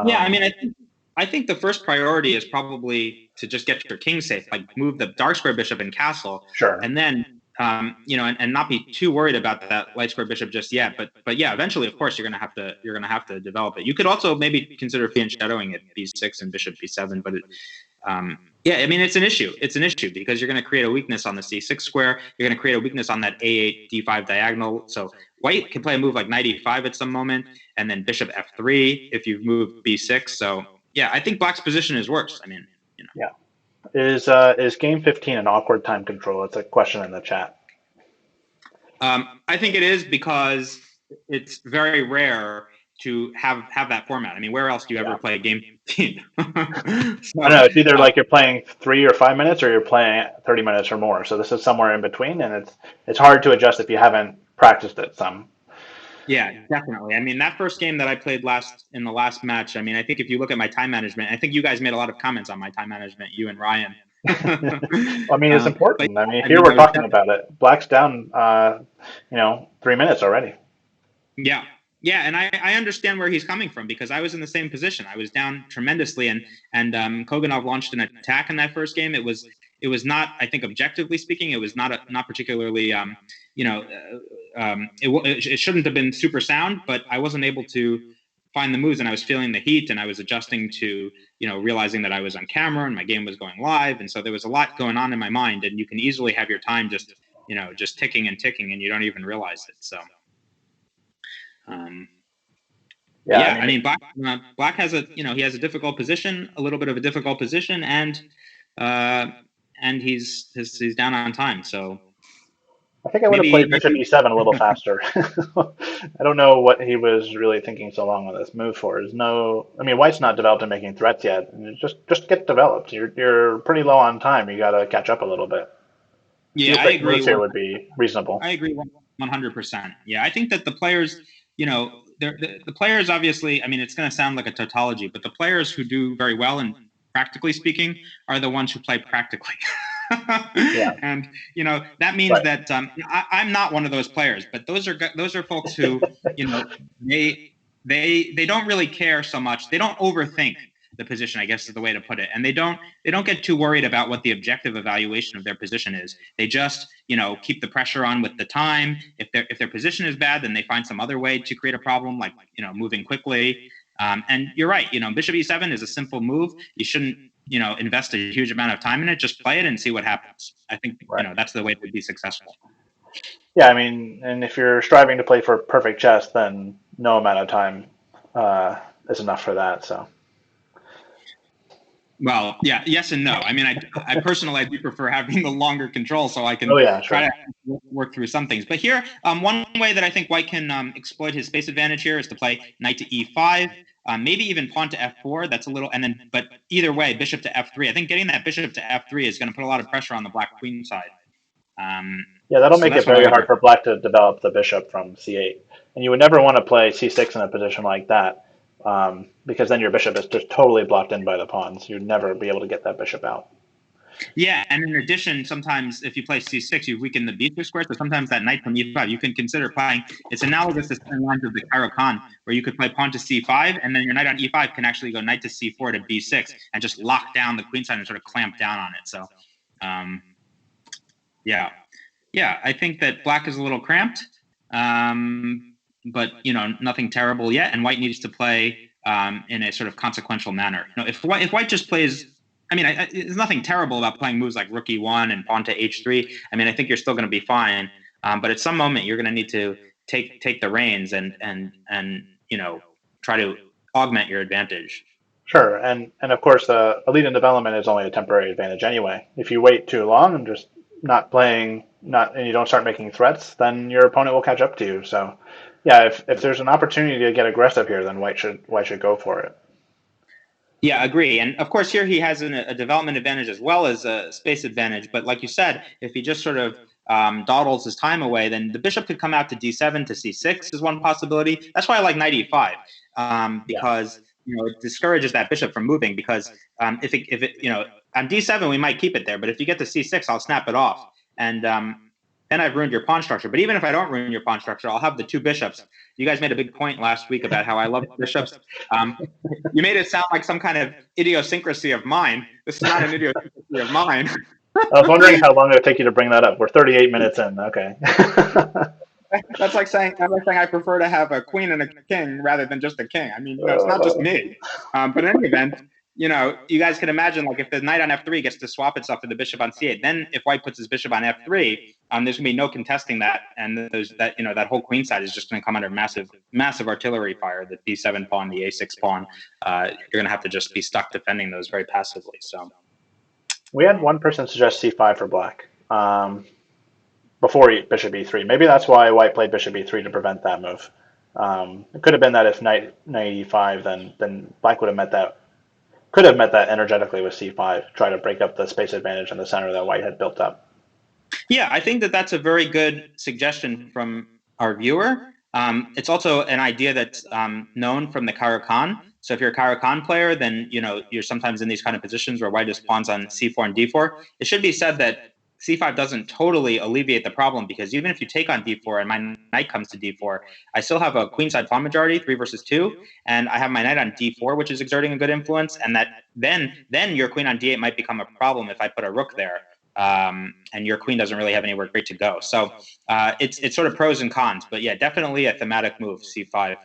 Yeah, I mean, I think the first priority is probably to just get your king safe, like move the dark square bishop and castle. Sure. And then and not be too worried about that light square bishop just yet. But yeah, eventually, of course, you're gonna have to develop it. You could also maybe consider fianchettoing shadowing at b6 and bishop b7, but I mean, it's an issue. It's an issue because you're going to create a weakness on the c6 square. You're going to create a weakness on that a8 d5 diagonal. So white can play a move like knight e5 at some moment, and then bishop f3 if you've moved b6. So yeah, I think black's position is worse. I mean, Yeah. Is game 15 an awkward time control? It's a question in the chat. I think it is, because it's very rare to have that format. I mean, where else do you ever play a game 15? I don't know. It's either like you're playing 3 or 5 minutes, or you're playing 30 minutes or more. So this is somewhere in between, and it's hard to adjust if you haven't practiced it some. Yeah, definitely. I mean, that first game that I played in the last match, I mean, I think if you look at my time management, I think you guys made a lot of comments on my time management, you and Ryan. I mean, it's But important. I mean, I here mean, we're talking about it. Black's down, 3 minutes already. yeah. Yeah, and I understand where he's coming from because I was in the same position. I was down tremendously, and Koganov launched an attack in that first game. It was not, I think, objectively speaking, it was not particularly it shouldn't have been super sound, but I wasn't able to find the moves, and I was feeling the heat, and I was adjusting to realizing that I was on camera and my game was going live, and so there was a lot going on in my mind, and you can easily have your time just ticking and ticking, and you don't even realize it. So. But Yeah, yeah, I mean, Black has he has a difficult position, a little bit of a difficult position, and he's down on time. So I think I would have played Bishop maybe E7 a little faster. I don't know what he was really thinking so long on this move for. White's not developed in making threats yet. Just get developed. You're pretty low on time. You got to catch up a little bit. Few I quick agree. moves here would be reasonable. I agree 100%. Yeah, I think that the players, the players obviously, I mean, it's going to sound like a tautology, but the players who do very well and practically speaking are the ones who play practically. Yeah. And that means Right. that I'm not one of those players, but those are folks who they don't really care so much. They don't overthink the position, I guess is the way to put it, and they don't get too worried about what the objective evaluation of their position is. They just keep the pressure on with the time. If their position is bad, then they find some other way to create a problem, like moving quickly. And you're right. Bishop E7 is a simple move. You shouldn't invest a huge amount of time in it. Just play it and see what happens. I think Right. that's the way to be successful. Yeah, I mean, and if you're striving to play for perfect chess, then no amount of time is enough for that. So. Well, yeah, yes and no. I mean, I personally do prefer having the longer control so I can try to work through some things. But here, one way that I think White can exploit his space advantage here is to play knight to E5, maybe even pawn to F4. That's a little, but either way, bishop to F3. I think getting that bishop to F3 is going to put a lot of pressure on the black queen side. Yeah, that'll make it very hard for black to develop the bishop from C8. And you would never want to play C6 in a position like that. Because then your bishop is just totally blocked in by the pawns. You'd never be able to get that bishop out. Yeah, and in addition, sometimes if you play c6, you weaken the b6 square. So sometimes that knight from e5, you can consider playing. It's analogous to the lines of the Caro-Kann, where you could play pawn to c5, and then your knight on e5 can actually go knight to c4 to b6 and just lock down the queen side and sort of clamp down on it. So, yeah, I think that black is a little cramped. But nothing terrible yet, and White needs to play in a sort of consequential manner. If White just plays, I mean, there's nothing terrible about playing moves like rook e1 and pawn to h3. I mean, I think you're still going to be fine, but at some moment you're going to need to take the reins and try to augment your advantage. Sure, and of course, a lead in development is only a temporary advantage anyway. If you wait too long and just not playing, and you don't start making threats, then your opponent will catch up to you. So. Yeah, if there's an opportunity to get aggressive here, then White should go for it. Yeah, agree. And of course, here he has a development advantage as well as a space advantage. But like you said, if he just sort of dawdles his time away, then the bishop could come out to d7 to c6 is one possibility. That's why I like knight e5 because it discourages that bishop from moving. Because if it on d7 we might keep it there, but if you get to c6, I'll snap it off and. Then I've ruined your pawn structure. But even if I don't ruin your pawn structure, I'll have the two bishops. You guys made a big point last week about how I love bishops. You made it sound like some kind of idiosyncrasy of mine. This is not an idiosyncrasy of mine. I was wondering how long it would take you to bring that up. We're 38 minutes in. Okay. That's like saying I prefer to have a queen and a king rather than just a king. I mean, it's not just me. But in any event, you guys can imagine, like, if the knight on f3 gets to swap itself to the bishop on c8, then if White puts his bishop on f3, there's gonna be no contesting that, and that whole queen side is just gonna come under massive artillery fire. The d7 pawn, the a6 pawn, you're gonna have to just be stuck defending those very passively. So, we had one person suggest c5 for black before bishop e3. Maybe that's why White played bishop e3 to prevent that move. It could have been that if knight e5, then black would have met that. Could have met that energetically with c5, try to break up the space advantage in the center that White had built up. Yeah, I think that that's a very good suggestion from our viewer. It's also an idea that's known from the Caro-Kann, So if you're a Caro-Kann player, then you're sometimes in these kind of positions where white is pawns on c4 and d4. It should be said that c5 doesn't totally alleviate the problem, because even if you take on d4 and my knight comes to d4, I still have a queenside pawn majority, 3 versus 2, and I have my knight on d4, which is exerting a good influence, and that then your queen on d8 might become a problem if I put a rook there, and your queen doesn't really have anywhere great to go. So it's sort of pros and cons, but yeah, definitely a thematic move, c5.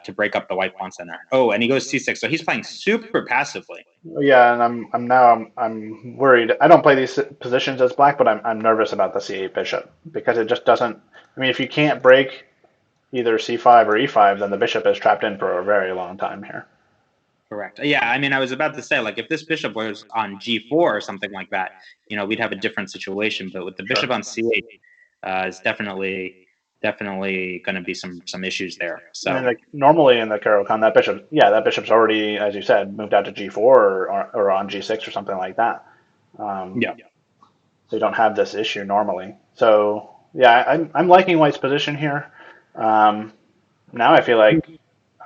To break up the white pawn center. Oh, and he goes c6, so he's playing super passively. Yeah, and I'm worried. I don't play these positions as black, but I'm nervous about the c8 bishop, because it just doesn't. I mean, if you can't break either c5 or e5, then the bishop is trapped in for a very long time here. Correct. Yeah, I mean, I was about to say, like, if this bishop was on g4 or something like that, we'd have a different situation. But with the bishop on c8, it's definitely going to be some issues there. So I mean, like, normally in the Caro-Kann, that bishop's already, as you said, moved out to g4 or on g6 or something like that. yeah. So you don't have this issue normally. So yeah, I'm liking white's position here. Now I feel like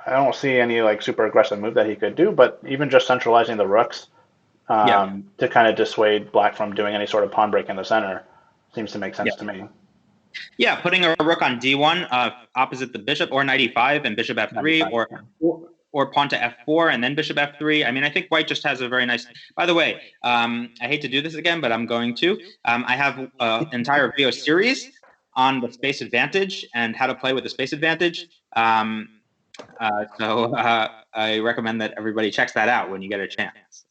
I don't see any like super aggressive move that he could do, but even just centralizing the rooks to kind of dissuade black from doing any sort of pawn break in the center seems to make sense to me. Yeah, putting a rook on d1 opposite the bishop, or knight e5 and bishop f3, or pawn to f4 and then bishop f3. I mean, I think white just has a very nice. By the way, I hate to do this again, but I'm going to. I have an entire video series on the space advantage and how to play with the space advantage. So I recommend that everybody checks that out when you get a chance.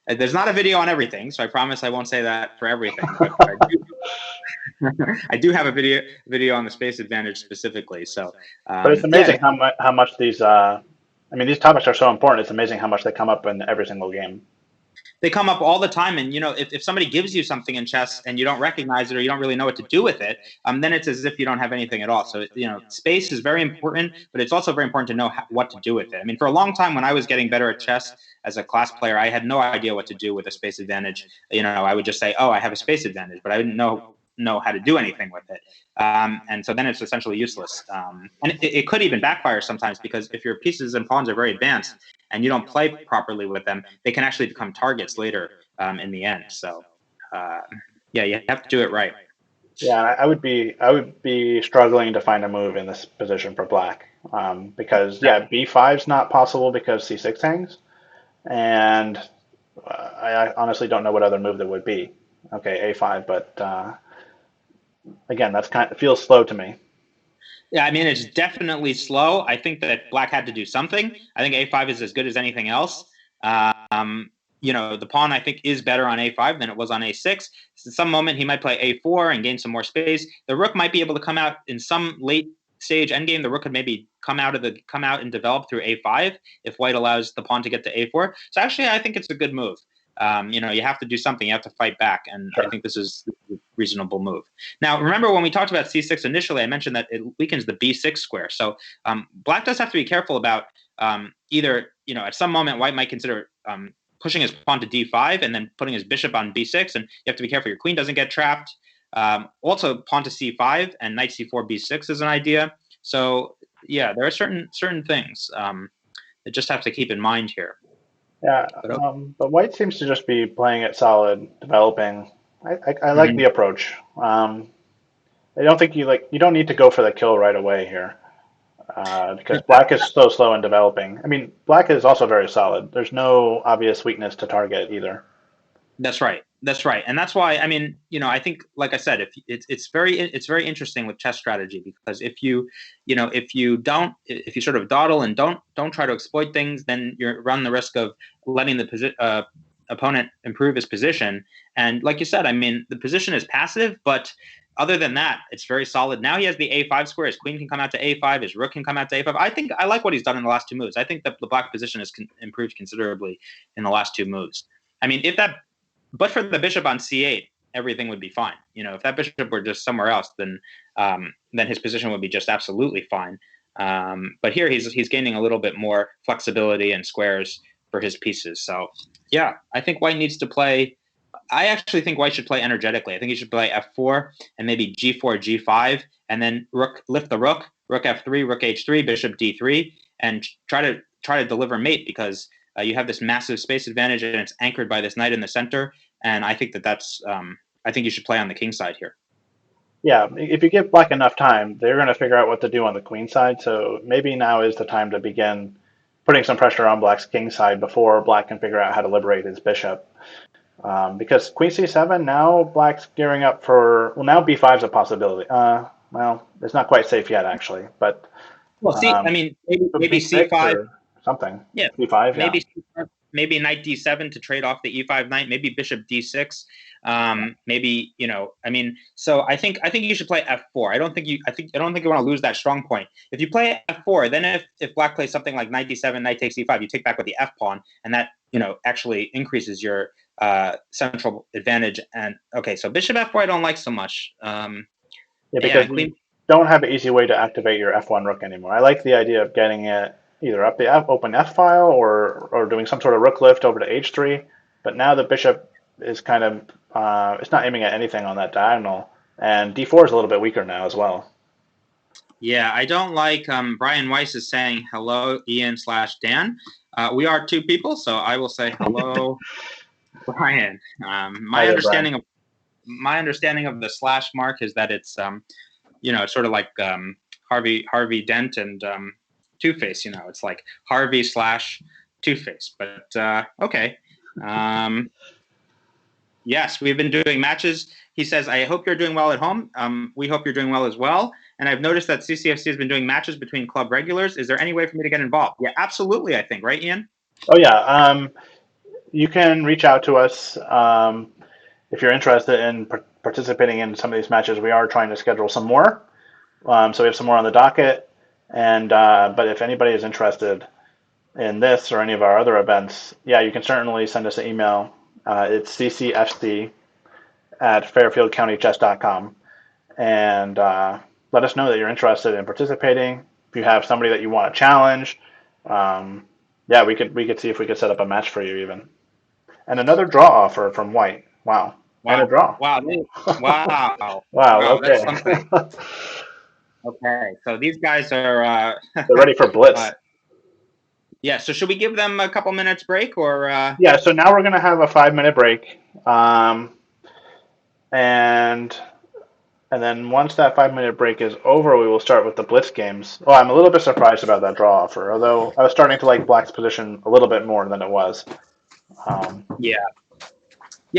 There's not a video on everything, so I promise I won't say that for everything. But I do have a video on the space advantage specifically. So, but it's amazing how much these. These topics are so important. It's amazing how much they come up in every single game. They come up all the time, and if somebody gives you something in chess and you don't recognize it, or you don't really know what to do with it, then it's as if you don't have anything at all. So space is very important, but it's also very important to know what to do with it. I mean, for a long time when I was getting better at chess as a class player, I had no idea what to do with a space advantage. I would just say, oh, I have a space advantage, but I didn't know how to do anything with it. And so then it's essentially useless. And it could even backfire sometimes, because if your pieces and pawns are very advanced and you don't play properly with them, they can actually become targets later in the end. So you have to do it right. Yeah, I would be struggling to find a move in this position for black, because b5 is not possible because c6 hangs, and I honestly don't know what other move there would be. Okay, a5, but again, feels slow to me. Yeah, I mean, it's definitely slow. I think that black had to do something. I think a5 is as good as anything else. The pawn, I think, is better on a5 than it was on a6. So at some moment, he might play a4 and gain some more space. The rook might be able to come out in some late stage endgame. The rook could maybe come out and develop through a5 if white allows the pawn to get to a4. So actually, I think it's a good move. You have to do something. You have to fight back, and sure. I think this is a reasonable move. Now, remember when we talked about c6 initially, I mentioned that it weakens the b6 square. So black does have to be careful about either, at some moment, white might consider pushing his pawn to d5 and then putting his bishop on b6, and you have to be careful your queen doesn't get trapped. Also, pawn to c5 and knight c4 b6 is an idea. So, yeah, there are certain things that just have to keep in mind here. Yeah, but white seems to just be playing it solid, developing. I like the approach. I don't think you don't need to go for the kill right away here, because black is so slow in developing. I mean, black is also very solid. There's no obvious weakness to target either. That's right. And that's why, I mean, I think, like I said, if it's very interesting with chess strategy, because if you sort of dawdle and don't try to exploit things, then you run the risk of letting the opponent improve his position. And like you said, I mean, the position is passive, but other than that, it's very solid. Now he has the a5 square. His queen can come out to a5. His rook can come out to a5. I think I like what he's done in the last two moves. I think that the black position has improved considerably in the last two moves. I mean, but for the bishop on c8, everything would be fine. If that bishop were just somewhere else, then his position would be just absolutely fine. But here he's gaining a little bit more flexibility and squares for his pieces. So yeah, I think white needs to play. I actually think white should play energetically. I think he should play f4 and maybe g4, g5, and then lift the rook f3, rook h3, bishop d3, and try to deliver mate, because you have this massive space advantage and it's anchored by this knight in the center. And I think that's I think you should play on the king side here. Yeah, if you give black enough time, they're going to figure out what to do on the queen side. So maybe now is the time to begin putting some pressure on black's king side before black can figure out how to liberate his bishop. Because queen c7, now black's gearing up for, well, now b5 is a possibility. Well, it's not quite safe yet, actually, but Well, I mean, maybe b6 c5. or something. Yeah, b5, maybe maybe knight d7 to trade off the e5 knight. Maybe bishop d6. Maybe, I mean, so I think you should play f4. I don't think you want to lose that strong point. If you play f4, then if black plays something like knight d7, knight takes e5, you take back with the f pawn, and that actually increases your central advantage. And okay, so bishop f4 I don't like so much. Because you don't have an easy way to activate your f1 rook anymore. I like the idea of getting it either up the open f file or doing some sort of rook lift over to h3. But now the bishop is kind of it's not aiming at anything on that diagonal, and d4 is a little bit weaker now as well. Yeah, I don't like. Brian Weiss is saying hello, Ian/Dan. We are two people, so I will say hello, Brian. My understanding of the slash mark is that it's it's sort of like Harvey Dent and Two-Face. It's like Harvey / Two-Face. But okay. Yes, we've been doing matches. He says, I hope you're doing well at home. We hope you're doing well as well. And I've noticed that CCFC has been doing matches between club regulars. Is there any way for me to get involved? Yeah, absolutely, I think. Right, Ian? Oh, yeah. You can reach out to us if you're interested in participating in some of these matches. We are trying to schedule some more. So we have some more on the docket. And but if anybody is interested in this or any of our other events, yeah, you can certainly send us an email. It's ccfc@fairfieldcountychess.com, and let us know that you're interested in participating. If you have somebody that you want to challenge, yeah, we could see if we could set up a match for you even. And another draw offer from White. Wow. And a draw. Wow. Wow. Wow, Okay. that's something. Okay, so these guys are they're ready for blitz. Yeah, so should we give them a couple minutes break or? Yeah, so now we're gonna have a 5-minute break, and then once that 5-minute break is over, we will start with the blitz games. Oh, I'm a little bit surprised about that draw offer, although I was starting to like black's position a little bit more than it was. Yeah,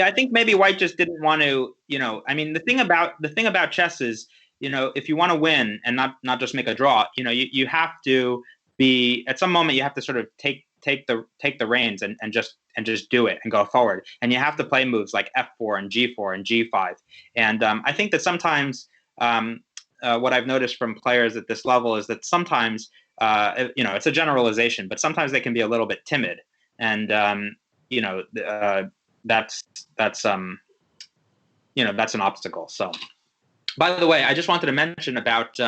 I think maybe white just didn't want to. I mean, the thing about chess is, if you want to win and not just make a draw, you have to be, at some moment you have to sort of take the reins and just do it and go forward. And you have to play moves like f4 and g4 and g5. And I think that sometimes what I've noticed from players at this level is that sometimes it's a generalization, but sometimes they can be a little bit timid. And that's an obstacle. So, by the way, I just wanted to mention about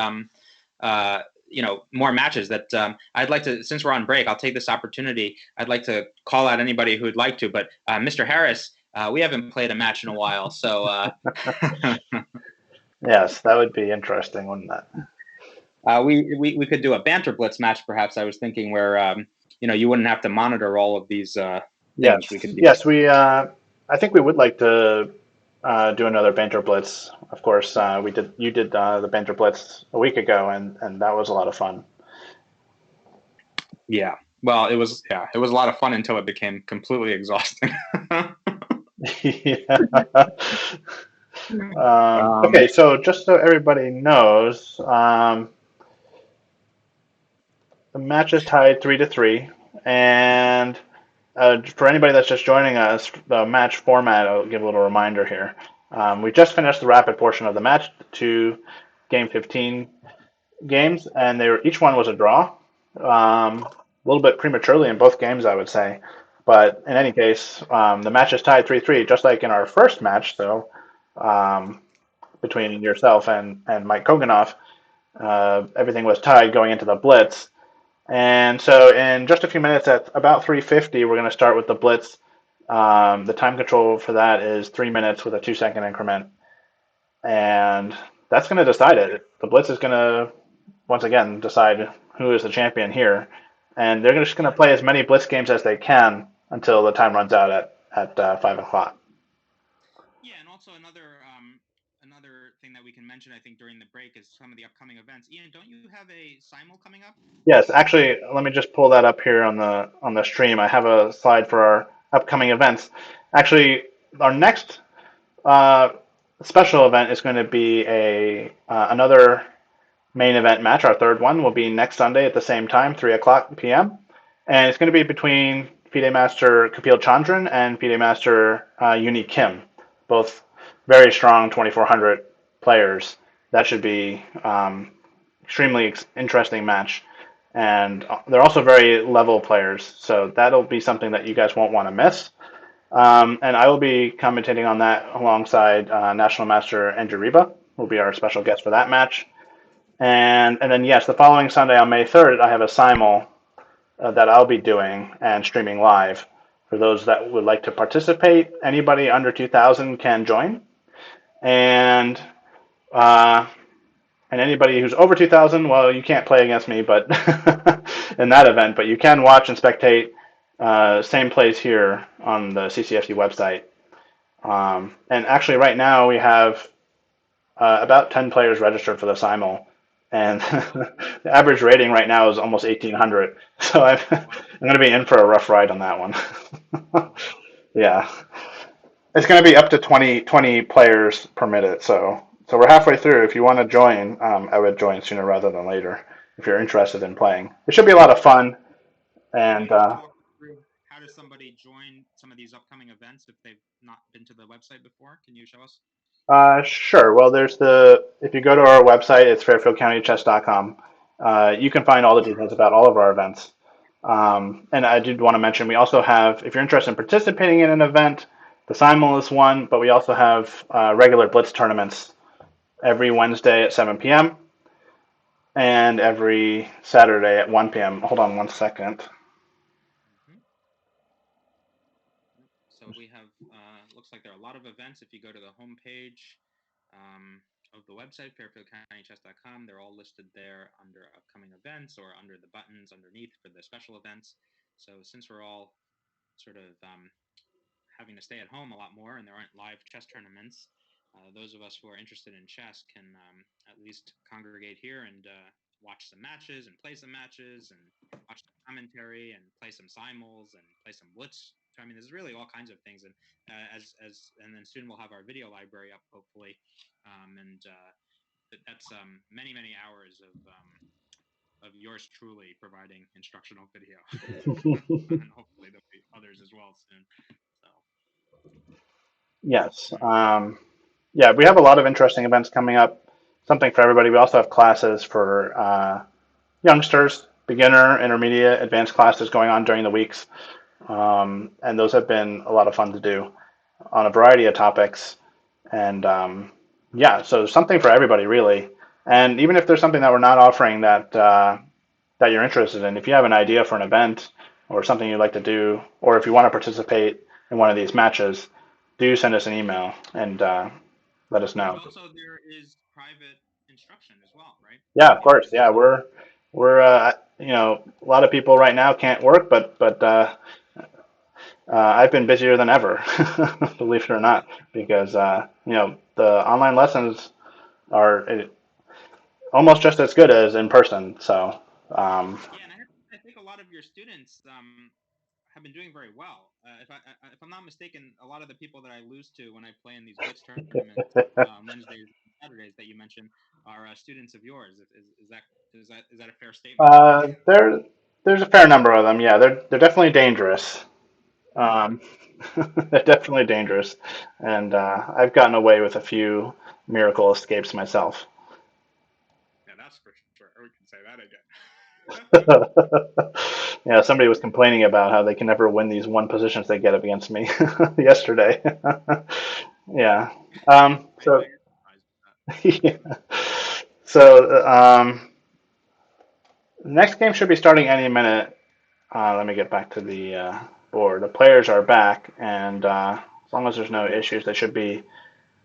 more matches that I'd like to, since we're on break, I'll take this opportunity. I'd like to call out anybody who'd like to, but Mr. Harris, we haven't played a match in a while, so yes, that would be interesting, wouldn't that? We could do a banter blitz match, perhaps. I was thinking where you wouldn't have to monitor all of these things. Yes, we could do. Yes, I think we would like to do another banter blitz. Of course, you did the banter blitz a week ago, and that was a lot of fun. Yeah, well, it was a lot of fun until it became completely exhausting. Yeah. Okay, so just so everybody knows, the match is tied 3-3, and for anybody that's just joining us, the match format, I'll give a little reminder here. We just finished the rapid portion of the match, 2 game 15 games, and each one was a draw. A little bit prematurely in both games, I would say. But in any case, the match is tied 3-3, just like in our first match, though, between yourself and Mike Koganoff. Everything was tied going into the blitz. And so in just a few minutes, at about 3:50, we're going to start with the blitz. The time control for that is 3 minutes with a 2-second increment. And that's going to decide it. The blitz is going to once again decide who is the champion here, and they're just going to play as many blitz games as they can until the time runs out at 5 o'clock. Yeah, and also another thing that we can mention, I think, during the break is some of the upcoming events. Ian, don't you have a simul coming up? Yes, actually, let me just pull that up here on the stream. I have a slide for our upcoming events. Actually, our next uh, special event is going to be a another main event match. Our third one will be next Sunday at the same time, 3 o'clock p.m. And it's going to be between FIDE Master Kapil Chandran and FIDE Master Uni Kim, both very strong 2400 players. That should be extremely interesting match. And they're also very level players, so that'll be something that you guys won't want to miss. And I will be commentating on that alongside National Master Andrew Reba, who will be our special guest for that match. And then yes, the following Sunday on May 3rd, I have a simul that I'll be doing and streaming live. For those that would like to participate, anybody under 2,000 can join, and uh, and anybody who's over 2,000, well, you can't play against me, but in that event, but you can watch and spectate. Same place here on the CCFC website. And actually, right now we have about 10 players registered for the simul, and the average rating right now is almost 1,800. So I'm going to be in for a rough ride on that one. Yeah, it's going to be up to 20 players permitted. So we're halfway through. If you want to join, I would join sooner rather than later if you're interested in playing. It should be a lot of fun. And How does somebody join some of these upcoming events if they've not been to the website before? Can you show us? Sure. Well, if you go to our website, it's fairfieldcountychess.com. You can find all the details about all of our events. And I did want to mention we also have, if you're interested in participating in an event, the Simul is one, but we also have regular Blitz tournaments every Wednesday at 7 p.m. and every Saturday at 1 p.m. Hold on one second. So we have, looks like there are a lot of events. If you go to the homepage of the website, fairfieldcountychess.com, they're all listed there under upcoming events or under the buttons underneath for the special events. So since we're all sort of having to stay at home a lot more and there aren't live chess tournaments, those of us who are interested in chess can at least congregate here and watch some matches and play some matches and watch some commentary and play some simuls and play some blitz. I mean, there's really all kinds of things, and and then soon we'll have our video library up, hopefully, and that's many hours of yours truly providing instructional video, and hopefully there'll be others as well soon. So. Yes. Yeah, we have a lot of interesting events coming up. Something for everybody. We also have classes for youngsters, beginner, intermediate, advanced classes going on during the weeks. And those have been a lot of fun to do on a variety of topics. And yeah, so something for everybody, really. And even if there's something that we're not offering that you're interested in, if you have an idea for an event or something you'd like to do, or if you want to participate in one of these matches, do send us an email and let us know. And also, there is private instruction as well, right? Yeah, of course. Yeah, we're a lot of people right now can't work, but I've been busier than ever, believe it or not, because the online lessons are almost just as good as in person. So yeah, and I think a lot of your students have been doing very well. If I'm not mistaken, a lot of the people that I lose to when I play in these blitz tournaments Wednesdays and Saturdays that you mentioned are students of yours. Is that a fair statement? There's a fair number of them. Yeah, they're definitely dangerous. Um, they're definitely dangerous, and I've gotten away with a few miracle escapes myself. Yeah, that's for sure. We can say that again. Yeah, somebody was complaining about how they can never win these one positions they get up against me yesterday. Yeah. So yeah. So next game should be starting any minute. Let me get back to the board. The players are back, and as long as there's no issues, they should be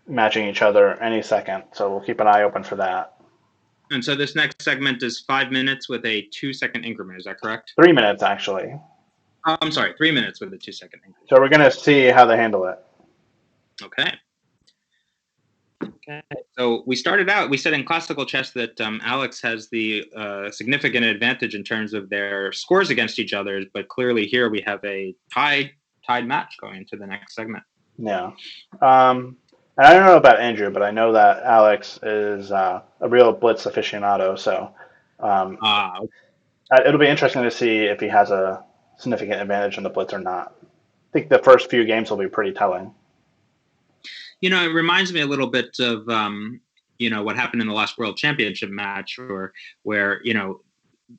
matching each other any second. So we'll keep an eye open for that. And so this next segment is 5 minutes with a 2-second increment. Is that correct? 3 minutes, actually. I'm sorry, 3 minutes with a 2-second increment. So we're going to see how they handle it. Okay. So we started out, we said in classical chess that Alex has the significant advantage in terms of their scores against each other, but clearly here we have a tied match going into the next segment. Yeah. And I don't know about Andrew, but I know that Alex is a real blitz aficionado, so it'll be interesting to see if he has a significant advantage in the blitz or not. I think the first few games will be pretty telling. You know, it reminds me a little bit of, what happened in the last World Championship match, where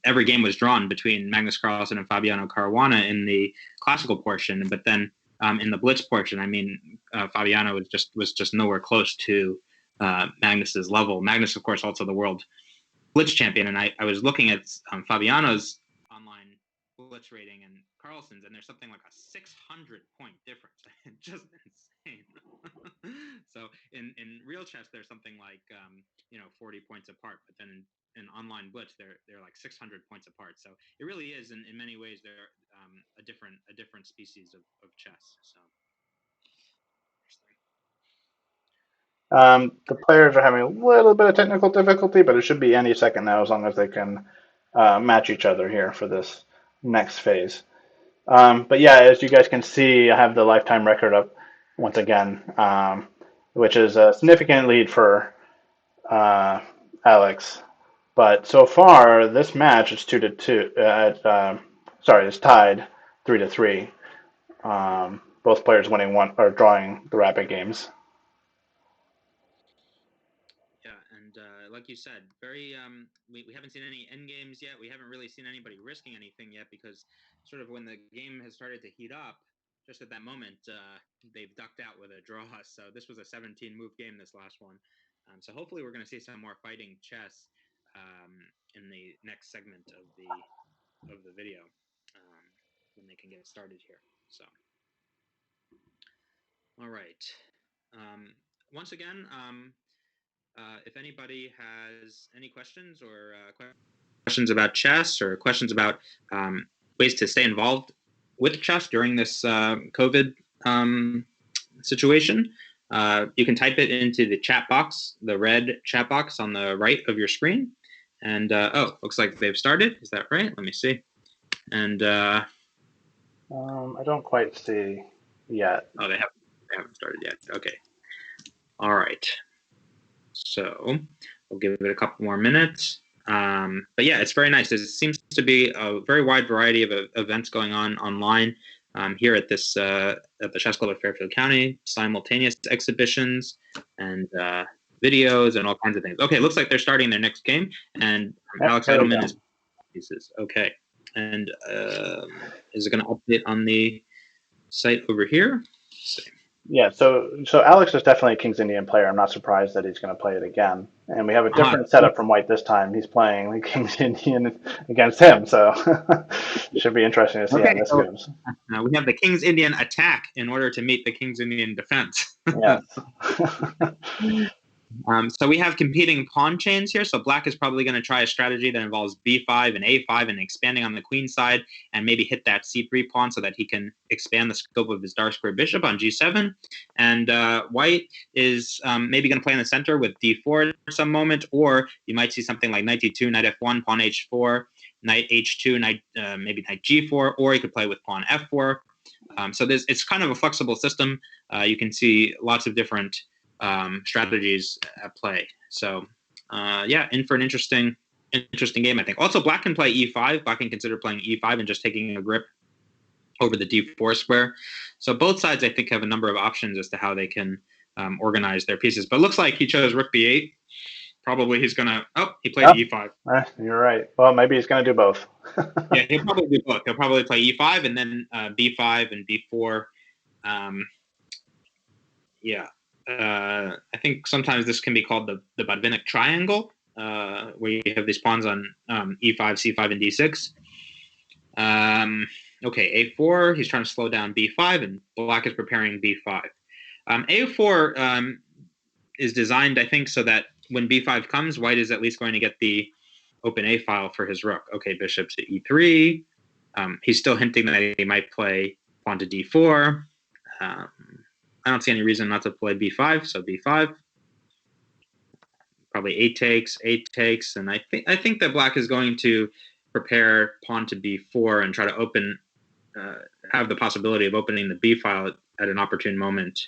every game was drawn between Magnus Carlsen and Fabiano Caruana in the classical portion, but then in the blitz portion, I mean, Fabiano was just nowhere close to Magnus's level. Magnus, of course, also the world blitz champion, and I was looking at Fabiano's online blitz rating and Carlsen's, and there's something like a 600-point difference. Just insane. So in real chess, there's something like 40 points apart, but then in online blitz, they're like 600 points apart. So it really is, in many ways, they're a different species of chess. So. The players are having a little bit of technical difficulty, but it should be any second now as long as they can match each other here for this next phase. But yeah, as you guys can see, I have the lifetime record up once again, which is a significant lead for Alex. But so far, this match is 2-2. It's tied 3-3. Both players winning one or drawing the rapid games. Like you said, very we haven't seen any end games yet. We haven't really seen anybody risking anything yet, because sort of when the game has started to heat up, just at that moment, they've ducked out with a draw. So this was a 17-move game, this last one. So hopefully we're going to see some more fighting chess in the next segment of the video when they can get started here. So, all right. Once again. If anybody has any questions or questions about chess or questions about ways to stay involved with chess during this COVID situation, you can type it into the chat box, the red chat box on the right of your screen. And looks like they've started. Is that right? Let me see. And I don't quite see yet. Oh, they haven't started yet. Okay. All right. So we'll give it a couple more minutes. But yeah, it's very nice. There seems to be a very wide variety of events going on online here at this at the Chess Club of Fairfield County. Simultaneous exhibitions and videos and all kinds of things. Okay, looks like they're starting their next game, and Alex Eydelman is pieces. Okay, and is it going to update on the site over here? Let's see. Yeah, so Alex is definitely a King's Indian player. I'm not surprised that he's going to play it again. And we have a different setup from White this time. He's playing the King's Indian against him, so it should be interesting to see how this goes. We have the King's Indian attack in order to meet the King's Indian defense. Yes. So we have competing pawn chains here. So black is probably going to try a strategy that involves b5 and a5 and expanding on the queen side and maybe hit that c3 pawn so that he can expand the scope of his dark square bishop on g7. And white is maybe going to play in the center with d4 at some moment, or you might see something like knight d2, knight f1, pawn h4, knight h2, maybe knight g4, or you could play with pawn f4. So it's kind of a flexible system. You can see lots of different strategies at play. So in for an interesting game, I think. Also, black can play e5. Black can consider playing e5 and just taking a grip over the d4 square. So both sides, I think, have a number of options as to how they can organize their pieces. But it looks like he chose rook b8. Probably he's going to... Oh, he played e5. You're right. Well, maybe he's going to do both. Yeah, he'll probably do both. He'll probably play e5 and then b5 and b4. I think sometimes this can be called the Botvinnik triangle, where you have these pawns on e5, c5, and d6. A4, he's trying to slow down b5, and black is preparing b5. A4 is designed, I think, so that when b5 comes, white is at least going to get the open a file for his rook. Okay, bishop to e3. He's still hinting that he might play pawn to d4. I don't see any reason not to play b5, so b5. Probably a takes, and I think that black is going to prepare pawn to b4 and try to open, have the possibility of opening the b file at an opportune moment.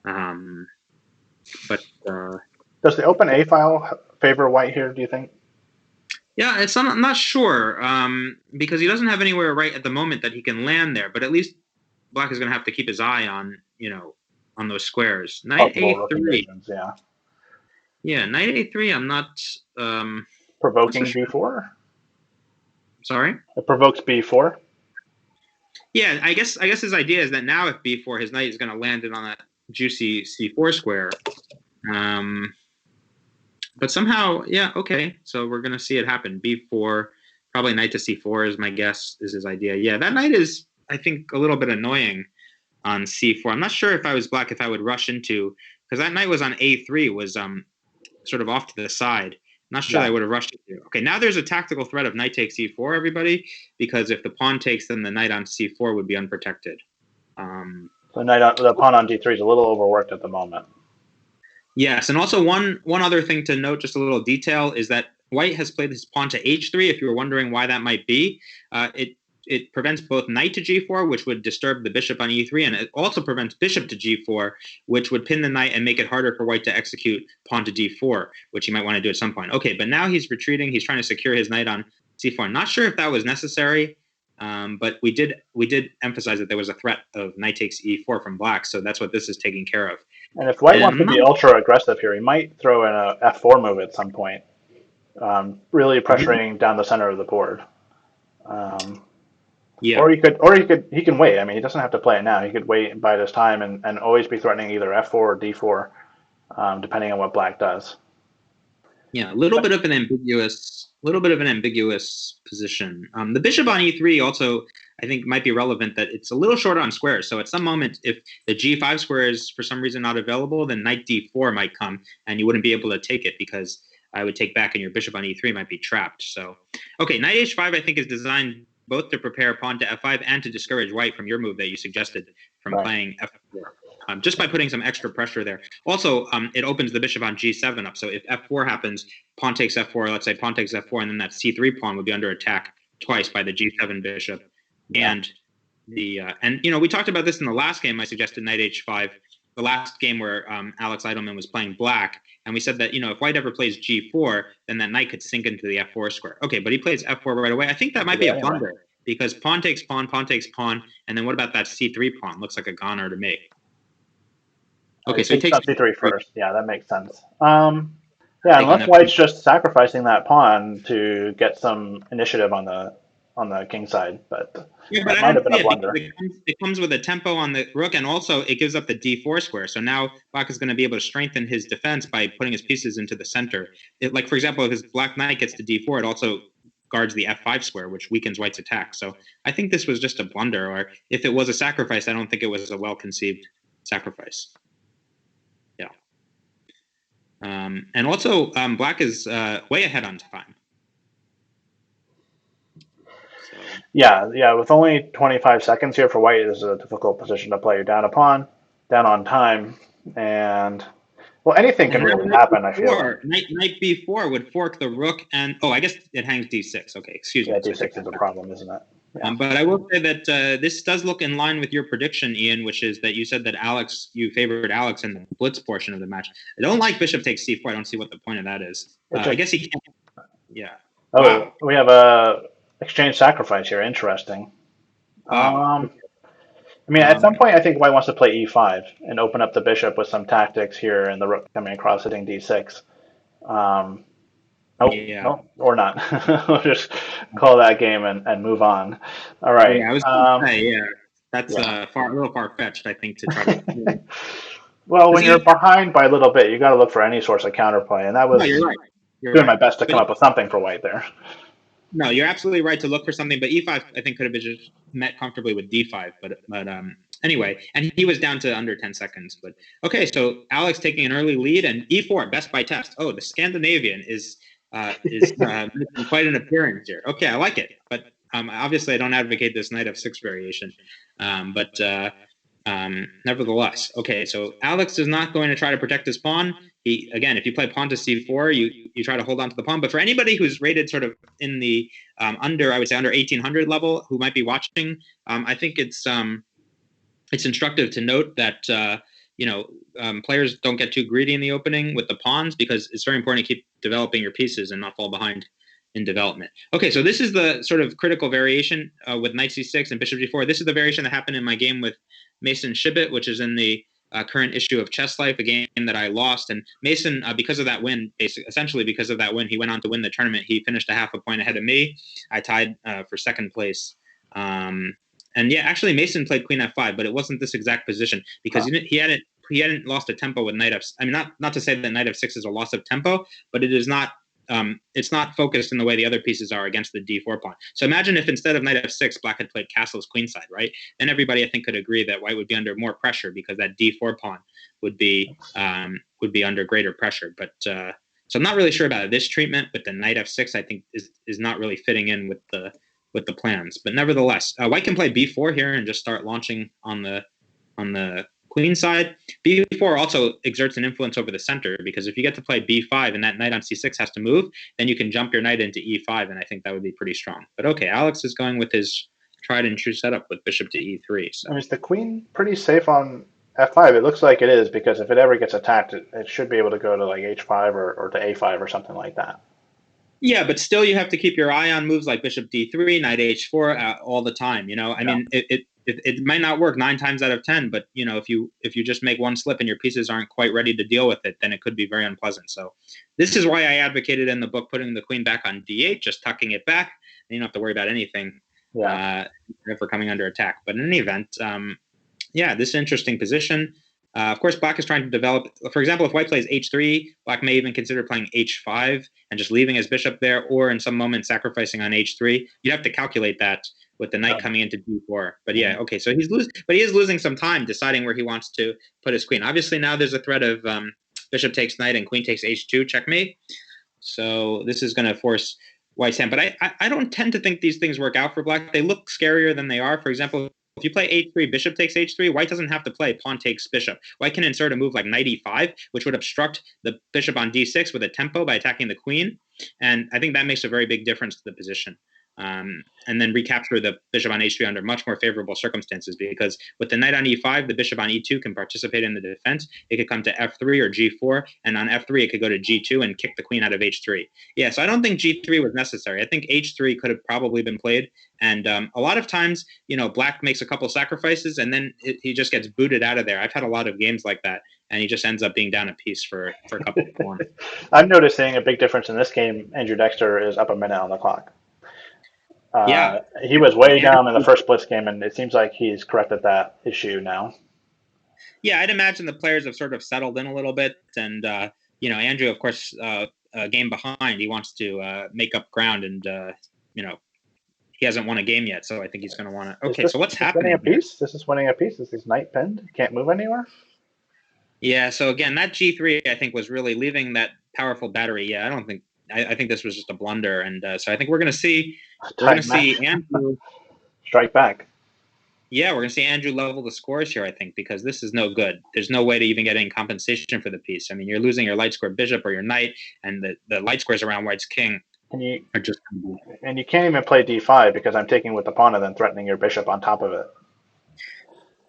But does the open A file favor white here, do you think? Yeah, I'm not sure, because he doesn't have anywhere right at the moment that he can land there. But at least black is going to have to keep his eye on, on those squares. Knight a3. Yeah. Yeah, knight a3. I'm not provoking b4. Sorry. It provokes b4. Yeah, I guess his idea is that now if b4, his knight is going to land it on that juicy c4 square. But somehow, yeah, okay. So we're going to see it happen. b4, probably knight to c4 is my guess, is his idea. Yeah, that knight is, I think, a little bit annoying on c4. I'm not sure if I was black if I would rush into, because that knight was on a3, was sort of off to the side. Not sure that I would have rushed into. Okay, now there's a tactical threat of knight takes c4, everybody, because if the pawn takes, then the knight on c4 would be unprotected. The pawn on d3 is a little overworked at the moment. Yes, and also one other thing to note, just a little detail, is that white has played his pawn to h3. If you were wondering why that might be, it prevents both knight to g4, which would disturb the bishop on e3, and it also prevents bishop to g4, which would pin the knight and make it harder for white to execute pawn to d4, which he might want to do at some point. Okay, but now he's retreating. He's trying to secure his knight on c4. I'm not sure if that was necessary, but we did emphasize that there was a threat of knight takes e4 from black, so that's what this is taking care of. And if white wants to be ultra aggressive here, he might throw in a f4 move at some point, really pressuring down the center of the board. Yeah. Or he can wait. I mean, he doesn't have to play it now. He could wait and bide his time and always be threatening either f4 or d4, depending on what black does. Yeah, a little bit of an ambiguous position. The bishop on e3 also, I think, might be relevant that it's a little short on squares. So at some moment, if the g5 square is for some reason not available, then knight d4 might come, and you wouldn't be able to take it because I would take back, and your bishop on e3 might be trapped. So, okay, knight h5 I think is designed both to prepare pawn to f5 and to discourage white from your move that you suggested from playing f4. Just by putting some extra pressure there. Also, it opens the bishop on g7 up. So if f4 happens, pawn takes f4, let's say pawn takes f4, and then that c3 pawn would be under attack twice by the g7 bishop. Yeah. And we talked about this in the last game. I suggested knight h5, the last game where Alex Eydelman was playing black, and we said that if white ever plays g4, then that knight could sink into the f4 square. Okay, but he plays f4 right away. I think that might be a blunder because pawn takes pawn, and then what about that c3 pawn? Looks like a goner to me. Okay, so he takes c3 first. Yeah, that makes sense. Unless white's just sacrificing that pawn to get some initiative on the king side, but that might have been a blunder. It comes with a tempo on the rook, and also it gives up the d4 square. So now black is going to be able to strengthen his defense by putting his pieces into the center. Like, for example, if his black knight gets to d4, it also guards the f5 square, which weakens white's attack. So I think this was just a blunder, or if it was a sacrifice, I don't think it was a well-conceived sacrifice. Yeah. And also, black is way ahead on time. Yeah. With only 25 seconds here for white, it is a difficult position to play. You're down a pawn, down on time, and anything can really happen. I feel knight b4 would fork the rook, and I guess it hangs d6. Okay, excuse me. Yeah, d6 is a problem, isn't it? Yeah. But I will say that this does look in line with your prediction, Ian, which is that you said that you favored Alex in the blitz portion of the match. I don't like bishop takes c4. I don't see what the point of that is. I guess he can't. Yeah. Wow. We have a exchange sacrifice here. Interesting. At some point, I think white wants to play e5 and open up the bishop with some tactics here, and the rook coming across hitting d6. No, or not. We'll just call that game and move on. All right. Yeah, I was going to say, that's a little far-fetched, I think, to try to. Well, when you're behind by a little bit, you got to look for any source of counterplay, and that was doing my best to come up with something for white there. No, you're absolutely right to look for something, but e5 I think could have been just met comfortably with d5, but Anyway, and he was down to under 10 seconds. But okay, so Alex taking an early lead, and e4 best by test. Oh, the Scandinavian is making quite an appearance here. Okay, I like it, but obviously I don't advocate this knight f6 variation. But nevertheless, okay, so Alex is not going to try to protect his pawn. Again, if you play pawn to c4, you try to hold on to the pawn. But for anybody who's rated sort of in the I would say under 1800 level, who might be watching, I think it's instructive to note that players don't get too greedy in the opening with the pawns, because it's very important to keep developing your pieces and not fall behind in development. Okay, so this is the sort of critical variation with knight c6 and bishop g4. This is the variation that happened in my game with Mason Shibit, which is in the current issue of Chess Life, a game that I lost. And Mason, because of that win, essentially because of that win, he went on to win the tournament. He finished a half a point ahead of me. I tied for second place. And yeah, actually Mason played queen f5, but it wasn't this exact position, because he hadn't lost a tempo with knight f. I mean, not to say that knight f6 is a loss of tempo, but it is not. It's not focused in the way the other pieces are against the d4 pawn. So imagine if instead of knight f6, black had played castles queenside, right? Then everybody, I think, could agree that white would be under more pressure, because that d4 pawn would be under greater pressure. But so I'm not really sure about this treatment, but the knight f6, I think, is not really fitting in with the plans. But nevertheless, white can play b4 here and just start launching on the queen side. b4 also exerts an influence over the center, because if you get to play b5 and that knight on c6 has to move, then you can jump your knight into e5, and I think that would be pretty strong. But okay, Alex is going with his tried and true setup with bishop to e3. So. I mean, is the queen pretty safe on f5? It looks like it is, because if it ever gets attacked, it should be able to go to like h5 or to a5 or something like that. Yeah, but still you have to keep your eye on moves like bishop d3, knight h4 all the time. I mean, it might not work 9 times out of 10, but if you just make one slip and your pieces aren't quite ready to deal with it, then it could be very unpleasant. So this is why I advocated in the book putting the queen back on d8, just tucking it back, and you don't have to worry about anything if we're coming under attack. But in any event, this is an interesting position. Of course, black is trying to develop. For example, if white plays h3, black may even consider playing h5 and just leaving his bishop there, or in some moment sacrificing on h3. You'd have to calculate that with the knight coming into d4. But yeah, okay, so he is losing some time deciding where he wants to put his queen. Obviously, now there's a threat of bishop takes knight and queen takes h2, checkmate. So this is going to force white's hand. But I don't tend to think these things work out for black. They look scarier than they are. For example, if you play h3, bishop takes h3, white doesn't have to play pawn takes bishop. White can insert a move like knight e5, which would obstruct the bishop on d6 with a tempo by attacking the queen. And I think that makes a very big difference to the position. And then recapture the bishop on h3 under much more favorable circumstances, because with the knight on e5, the bishop on e2 can participate in the defense. It could come to f3 or g4, and on f3 it could go to g2 and kick the queen out of h3. Yeah, so I don't think g3 was necessary. I think h3 could have probably been played, and a lot of times, black makes a couple sacrifices and then he just gets booted out of there. I've had a lot of games like that, and he just ends up being down a piece for a couple of pawns. I'm noticing a big difference in this game. Andrew Dexter is up a minute on the clock. He was way down in the first blitz game, and it seems like he's corrected that issue now. Yeah, I'd imagine the players have sort of settled in a little bit, and Andrew, of course, a game behind. He wants to make up ground, and he hasn't won a game yet, so I think he's going to want to. Okay, so what's happening? This is winning a piece. This is knight pinned. Can't move anywhere. Yeah. So again, that g3 I think was really leaving that powerful battery. Yeah, I think this was just a blunder, and so I think we're going to see Andrew strike back. Yeah, we're going to see Andrew level the scores here, I think, because this is no good. There's no way to even get any compensation for the piece. I mean, you're losing your light square bishop or your knight, and the light squares around white's king are just. And you can't even play d5 because I'm taking with the pawn and then threatening your bishop on top of it.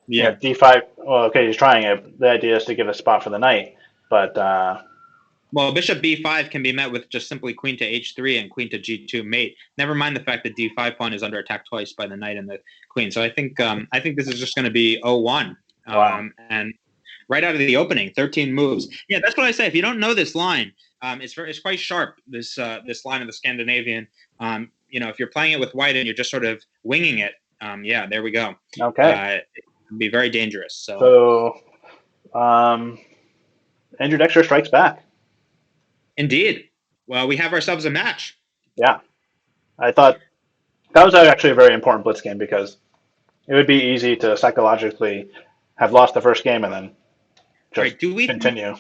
Yeah, d5. Well, okay, he's trying it. The idea is to give a spot for the knight, but. Well, bishop b5 can be met with just simply queen to h3 and queen to g2 mate. Never mind the fact that d5 pawn is under attack twice by the knight and the queen. So I think this is just going to be 0-1. Wow. And right out of the opening, 13 moves. Yeah, that's what I say. If you don't know this line, it's quite sharp. This line of the Scandinavian. If you're playing it with white and you're just sort of winging it, there we go. Okay. It can be very dangerous. So Andrew Dexter strikes back. Indeed. Well, we have ourselves a match. Yeah. I thought that was actually a very important blitz game because It would be easy to psychologically have lost the first game and then just Right? continue.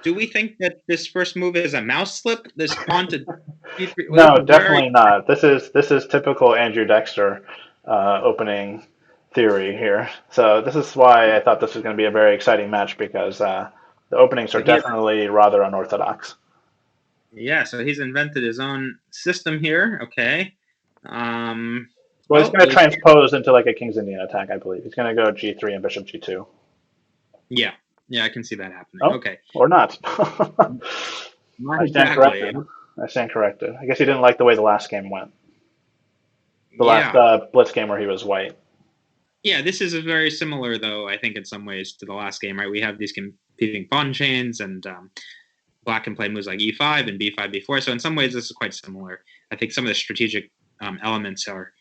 Do we think that this first move is a mouse slip? This pawn to d3? Well, this No, is very definitely not. This is typical Andrew Dexter opening theory here. So this is why I thought this was going to be a very exciting match because the openings are so he is, definitely rather unorthodox. yeah. So he's invented his own system here. Okay. Well, he's Well, going to transpose into like a King's Indian attack, I believe. He's going to go G3 and Bishop G2. yeah, yeah. I can see that happening. Oh, Okay. or not. Not I stand exactly. corrected. I stand corrected. I guess he didn't like the way the last game went. The last Yeah. Blitz game where he was white. Yeah, this is very similar, though, I think, in some ways to the last game, right? We have these competing pawn chains, and black can play moves like e5 and b5, b4. So in some ways, this is quite similar. I think some of the strategic elements are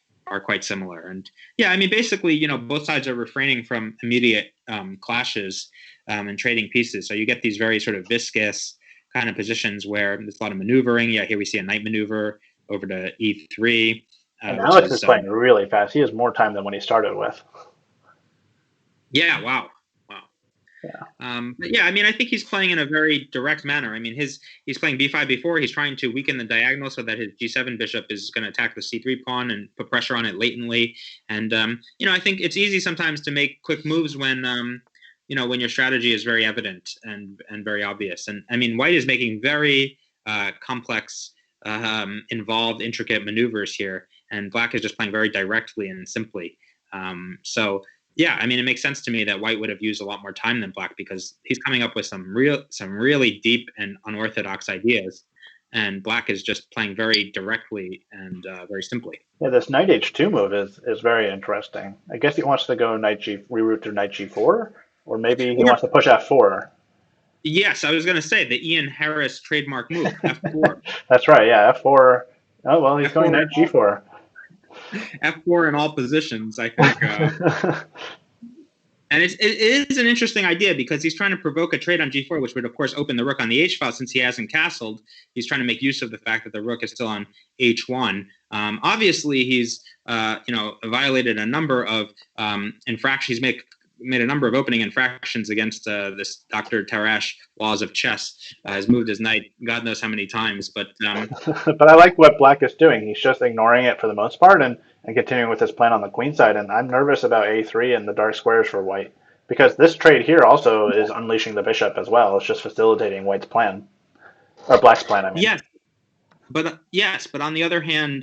quite similar. And yeah, I mean, basically, both sides are refraining from immediate clashes and trading pieces. So you get these very sort of viscous kind of positions where there's a lot of maneuvering. Yeah, here we see a knight maneuver over to e3. And Which Alex is is playing really fast. He has more time than when he started with. yeah, wow. Yeah. But yeah, I mean, I think he's playing in a very direct manner. I mean, he's playing b5, b4. He's trying to weaken the diagonal so that his g7 bishop is going to attack the c3 pawn and put pressure on it latently. And I think it's easy sometimes to make quick moves when when your strategy is very evident and very obvious. And I mean, white is making very complex, involved, intricate maneuvers here, and black is just playing very directly and simply. So yeah, I mean, it makes sense to me that white would have used a lot more time than black because he's coming up with some really deep and unorthodox ideas, and black is just playing very directly and very simply. Yeah, this knight h2 move is very interesting. I guess he wants to go reroute through knight g4, or maybe he Or wants to push f4. yes, I was going to say the Ian Harris trademark move, f4. That's right. Yeah, f4. Oh well, he's going f4, knight g4. f4 in all positions. I think. And it is an interesting idea because he's trying to provoke a trade on g4, which would, of course, open the rook on the h file since he hasn't castled. He's trying to make use of the fact that the rook is still on h1. Obviously, he's violated a number of infractions. He's made a number of opening infractions against this Dr. Tarash laws of chess. Has moved his knight God knows how many times. But but I like what black is doing. He's just ignoring it for the most part and continuing with his plan on the queen side. And I'm nervous about a3 and the dark squares for white because this trade here also is unleashing the bishop as well. It's just facilitating white's plan, or black's plan, I mean. Yes, but on the other hand,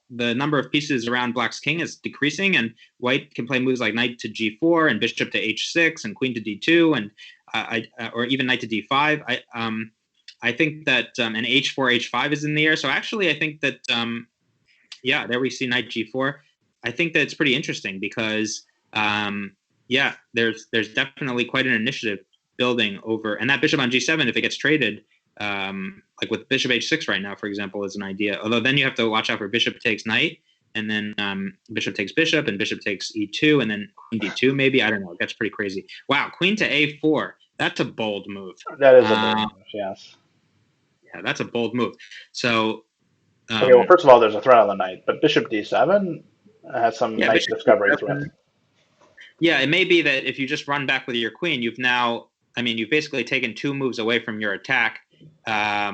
the number of pieces around black's king is decreasing, and white can play moves like knight to g4 and bishop to h6 and queen to d2 and or even knight to d5. I think that and h4 h5 is in the air. So actually, I think that there we see knight g4. I think that it's pretty interesting because there's definitely quite an initiative building over, and that bishop on g7, if it gets traded, like with bishop h6 right now, for example, is an idea. Although then you have to watch out for bishop takes knight, and then bishop takes bishop, and bishop takes e2, and then queen d2 maybe. I don't know. That's pretty crazy. Wow, queen to a4. That's a bold move. That is a bold move, yes. Yeah, that's a bold move. So okay, well, first of all, there's a threat on the knight, but bishop d7 has some nice discovery threat. Yeah, it may be that if you just run back with your queen, you've basically taken two moves away from your attack. I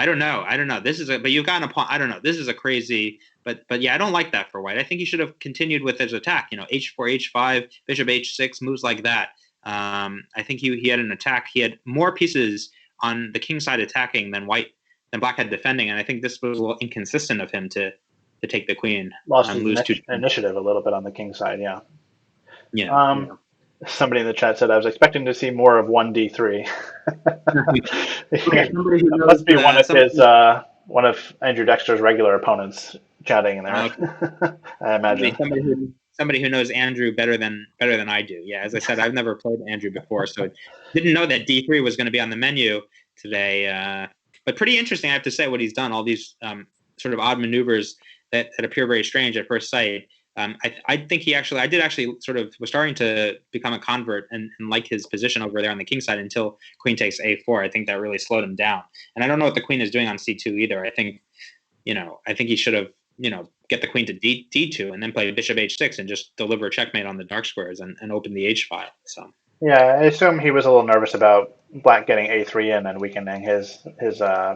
don't know. But you've gotten a pawn. I don't know. This is a crazy, but yeah, I don't like that for white. I think he should have continued with his attack. H4, h5, bishop h6, moves like that. I think he had an attack. He had more pieces on the king side attacking than black had defending, and I think this was a little inconsistent of him to take the queen. Lost his initiative a little bit on the king side, yeah. Yeah. Somebody in the chat said I was expecting to see more of 1d3. It must be one of Andrew Dexter's regular opponents chatting in there. I imagine somebody who knows Andrew better than I do. Yeah, as I said, I've never played Andrew before, so didn't know that d3 was going to be on the menu today. But pretty interesting, I have to say, what he's done. All these sort of odd maneuvers that appear very strange at first sight. I think I did actually sort of was starting to become a convert and like his position over there on the king side until queen takes a4. I think that really slowed him down. And I don't know what the queen is doing on c2 either. I think he should have, get the queen to D2 and then play bishop H6 and just deliver a checkmate on the dark squares and open the H file. So Yeah, I assume he was a little nervous about Black getting A3 in and weakening his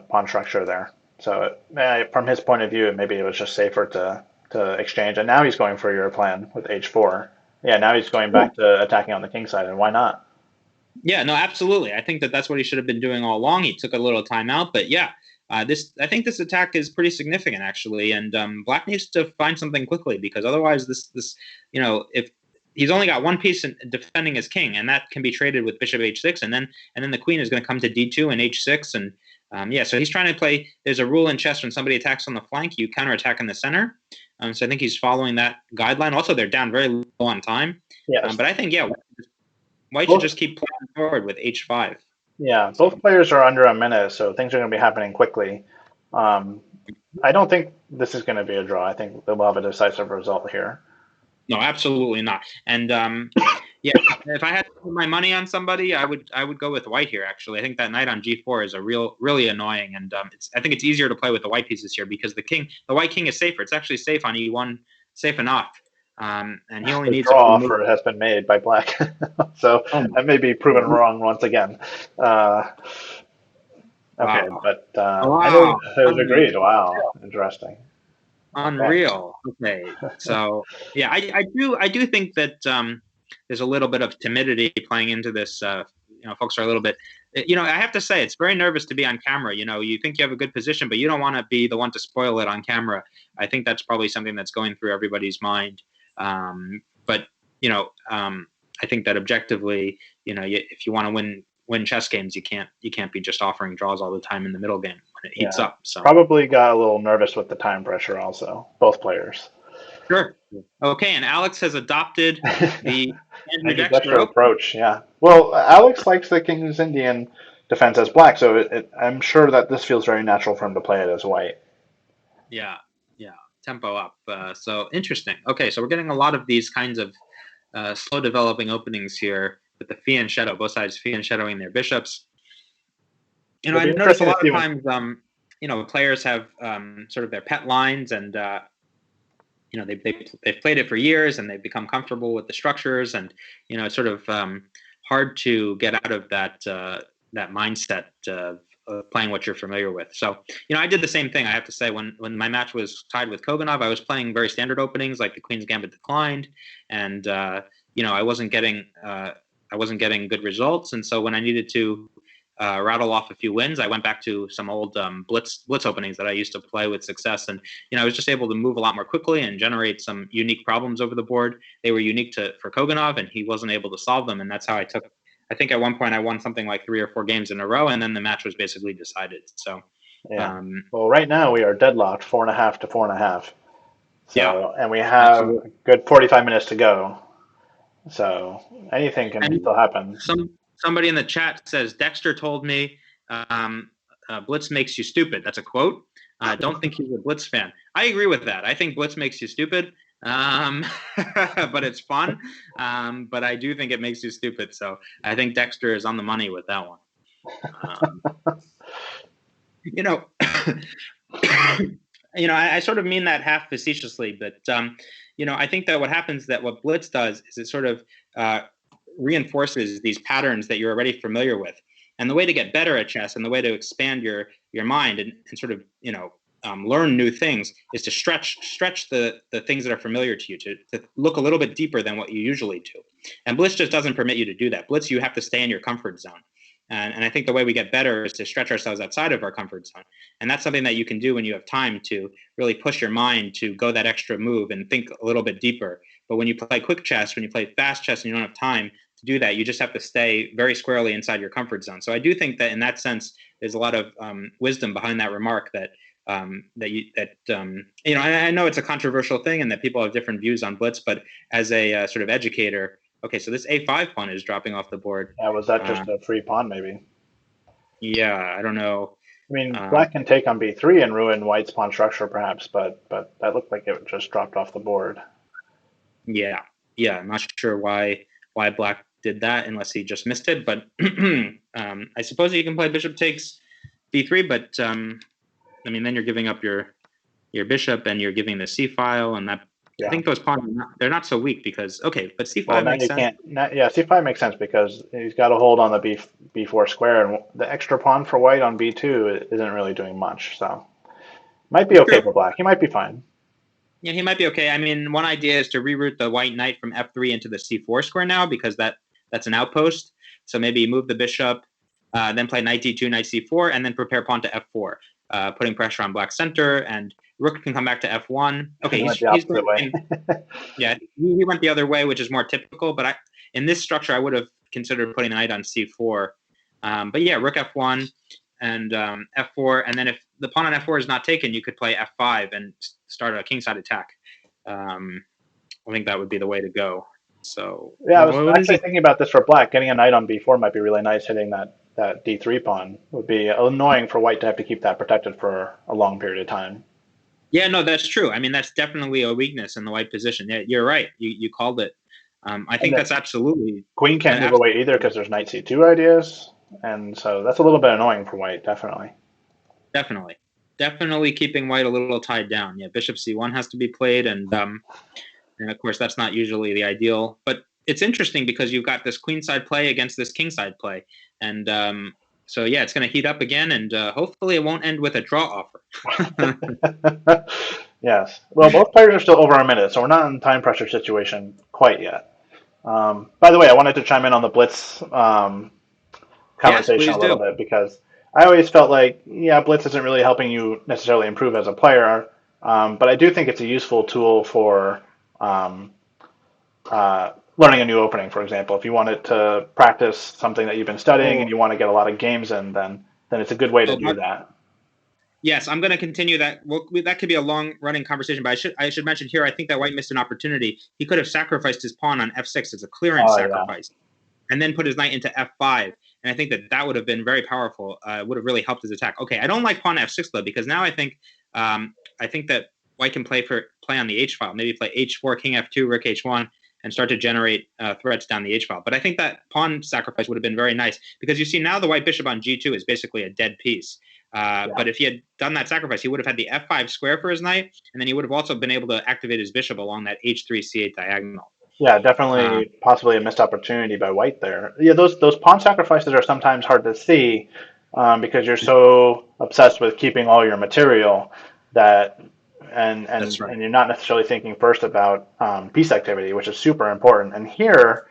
pawn structure there. So from his point of view, maybe it was just safer to exchange. And now he's going for your plan with H4. Yeah, now he's going back to attacking on the king side, and why not? Yeah, no, absolutely. I think that's what he should have been doing all along. He took a little time out, but yeah, I think this attack is pretty significant actually, and Black needs to find something quickly because otherwise, this if he's only got one piece in defending his king, and that can be traded with bishop H6, and then the queen is going to come to D2 and H6, and so he's trying to play. There's a rule in chess when somebody attacks on the flank, you counterattack in the center. So I think he's following that guideline. Also, they're down very low on time. Yes. But I think White should just keep playing forward with H5. Yeah, both players are under a minute, so things are going to be happening quickly. I don't think this is going to be a draw. I think they'll have a decisive result here. No, absolutely not. And if I had to put my money on somebody, I would go with White here. Actually, I think that knight on G4 is really annoying, and I think it's easier to play with the white pieces here because the white king is safer. It's actually safe on E1, safe enough. And he only needs draw offer has been made by Black, so that may be proven wrong once again. Okay, wow. But I know it was agreed. Wow, interesting. Unreal. Okay, so yeah, I do think that there's a little bit of timidity playing into this. Folks are a little bit. I have to say, it's very nervous to be on camera. You think you have a good position, but you don't want to be the one to spoil it on camera. I think that's probably something that's going through everybody's mind. But I think that objectively, if you want to win chess games, you can't be just offering draws all the time in the middle game when it heats up. So probably got a little nervous with the time pressure also, both players. Sure. Okay, and Alex has adopted the Andrew Dexter approach. Yeah. Well, Alex likes the King's Indian defense as Black, so I'm sure that this feels very natural for him to play it as White. Yeah. Tempo up. So interesting. Okay, so we're getting a lot of these kinds of slow developing openings here with the Phi and Shadow, both sides Phi and shadowing their bishops. I noticed a lot of times, players have sort of their pet lines, and they've played it for years, and they've become comfortable with the structures, and it's sort of hard to get out of that mindset of playing what you're familiar with. So, I did the same thing. I have to say, when my match was tied with Koganov, I was playing very standard openings like the Queen's Gambit declined, and I wasn't getting good results. And so when I needed to rattle off a few wins, I went back to some old blitz openings that I used to play with success, and I was just able to move a lot more quickly and generate some unique problems over the board. They were unique for Koganov, and he wasn't able to solve them, and that's how I think at one point I won something like 3 or 4 games in a row, and then the match was basically decided. So, well, right now we are deadlocked 4.5 to 4.5. So, and we have absolutely. a good 45 minutes to go. So anything can still happen. Somebody in the chat says Dexter told me Blitz makes you stupid. That's a quote. I don't think he's a Blitz fan. I agree with that. I think Blitz makes you stupid. But it's fun. But I do think it makes you stupid. So I think Dexter is on the money with that one. I sort of mean that half facetiously, but I think that what happens, that what Blitz does is it sort of reinforces these patterns that you're already familiar with. And the way to get better at chess, and the way to expand your mind and sort of learn new things, is to stretch the things that are familiar to you, to look a little bit deeper than what you usually do. And Blitz just doesn't permit you to do that. Blitz, you have to stay in your comfort zone. And I think the way we get better is to stretch ourselves outside of our comfort zone. And that's something that you can do when you have time to really push your mind to go that extra move and think a little bit deeper. But when you play quick chess, when you play fast chess and you don't have time to do that, you just have to stay very squarely inside your comfort zone. So I do think that in that sense, there's a lot of wisdom behind that remark, that I know it's a controversial thing and that people have different views on Blitz, but as a sort of educator, okay, so this A5 pawn is dropping off the board. Yeah, was that just a free pawn maybe? Yeah, I don't know. I mean, Black can take on B3 and ruin White's pawn structure perhaps, but that looked like it just dropped off the board. Yeah, I'm not sure why Black did that unless he just missed it, but I suppose you can play bishop takes B3, but then you're giving up your your bishop and you're giving the c file, and that I think those pawns they're not so weak because but c5 Well, now makes you sense. can't. Yeah, c5 makes sense because he's got a hold on the b4 square, and the extra pawn for white on b2 isn't really doing much. So might be okay for black. He might be fine. Yeah, he might be okay. I mean, one idea is to reroute the white knight from f3 into the c4 square now because that's an outpost. So maybe move the bishop, then play knight d2, knight c4, and then prepare pawn to f4, putting pressure on black center, and rook can come back to f1. Okay, He went the opposite way. Yeah, he went the other way, which is more typical. But in this structure, I would have considered putting the knight on c4. But yeah, rook f1 and f4, and then if the pawn on f4 is not taken, you could play f5 and start a kingside attack. I think that would be the way to go. So yeah, I was actually thinking about this for black. Getting a knight on b4 might be really nice. Hitting that d3 pawn would be annoying for white to have to keep that protected for a long period of time. Yeah, no, that's true. I mean, that's definitely a weakness in the white position. Yeah, you're right. You called it. I think that's absolutely. Queen can't move away either because there's knight c2 ideas, and so that's a little bit annoying for white, definitely. Definitely keeping white a little tied down. Yeah, bishop c1 has to be played, and of course that's not usually the ideal. But it's interesting because you've got this queenside play against this kingside play, and so yeah, it's going to heat up again, and hopefully it won't end with a draw offer. Yes. Well, both players are still over a minute, so we're not in a time pressure situation quite yet. By the way, I wanted to chime in on the blitz conversation a little bit because I always felt like, yeah, blitz isn't really helping you necessarily improve as a player, but I do think it's a useful tool for learning a new opening, for example. If you wanted to practice something that you've been studying and you want to get a lot of games in, then it's a good way to do that. Yes, I'm going to continue that. Well, that could be a long-running conversation, but I should mention here, I think that white missed an opportunity. He could have sacrificed his pawn on f6 as a clearance sacrifice, and then put his knight into f5. And I think that would have been very powerful. Would have really helped his attack. Okay, I don't like pawn f6 though, because now I think that white can play on the h file. Maybe play h4, king f2, rook h1, and start to generate threats down the h file. But I think that pawn sacrifice would have been very nice because you see now the white bishop on g2 is basically a dead piece. But if he had done that sacrifice, he would have had the f5 square for his knight, and then he would have also been able to activate his bishop along that h3 c8 diagonal. Yeah, definitely, possibly a missed opportunity by white there. Yeah, those pawn sacrifices are sometimes hard to see because you're so obsessed with keeping all your material that, and you're not necessarily thinking first about piece activity, which is super important. And here,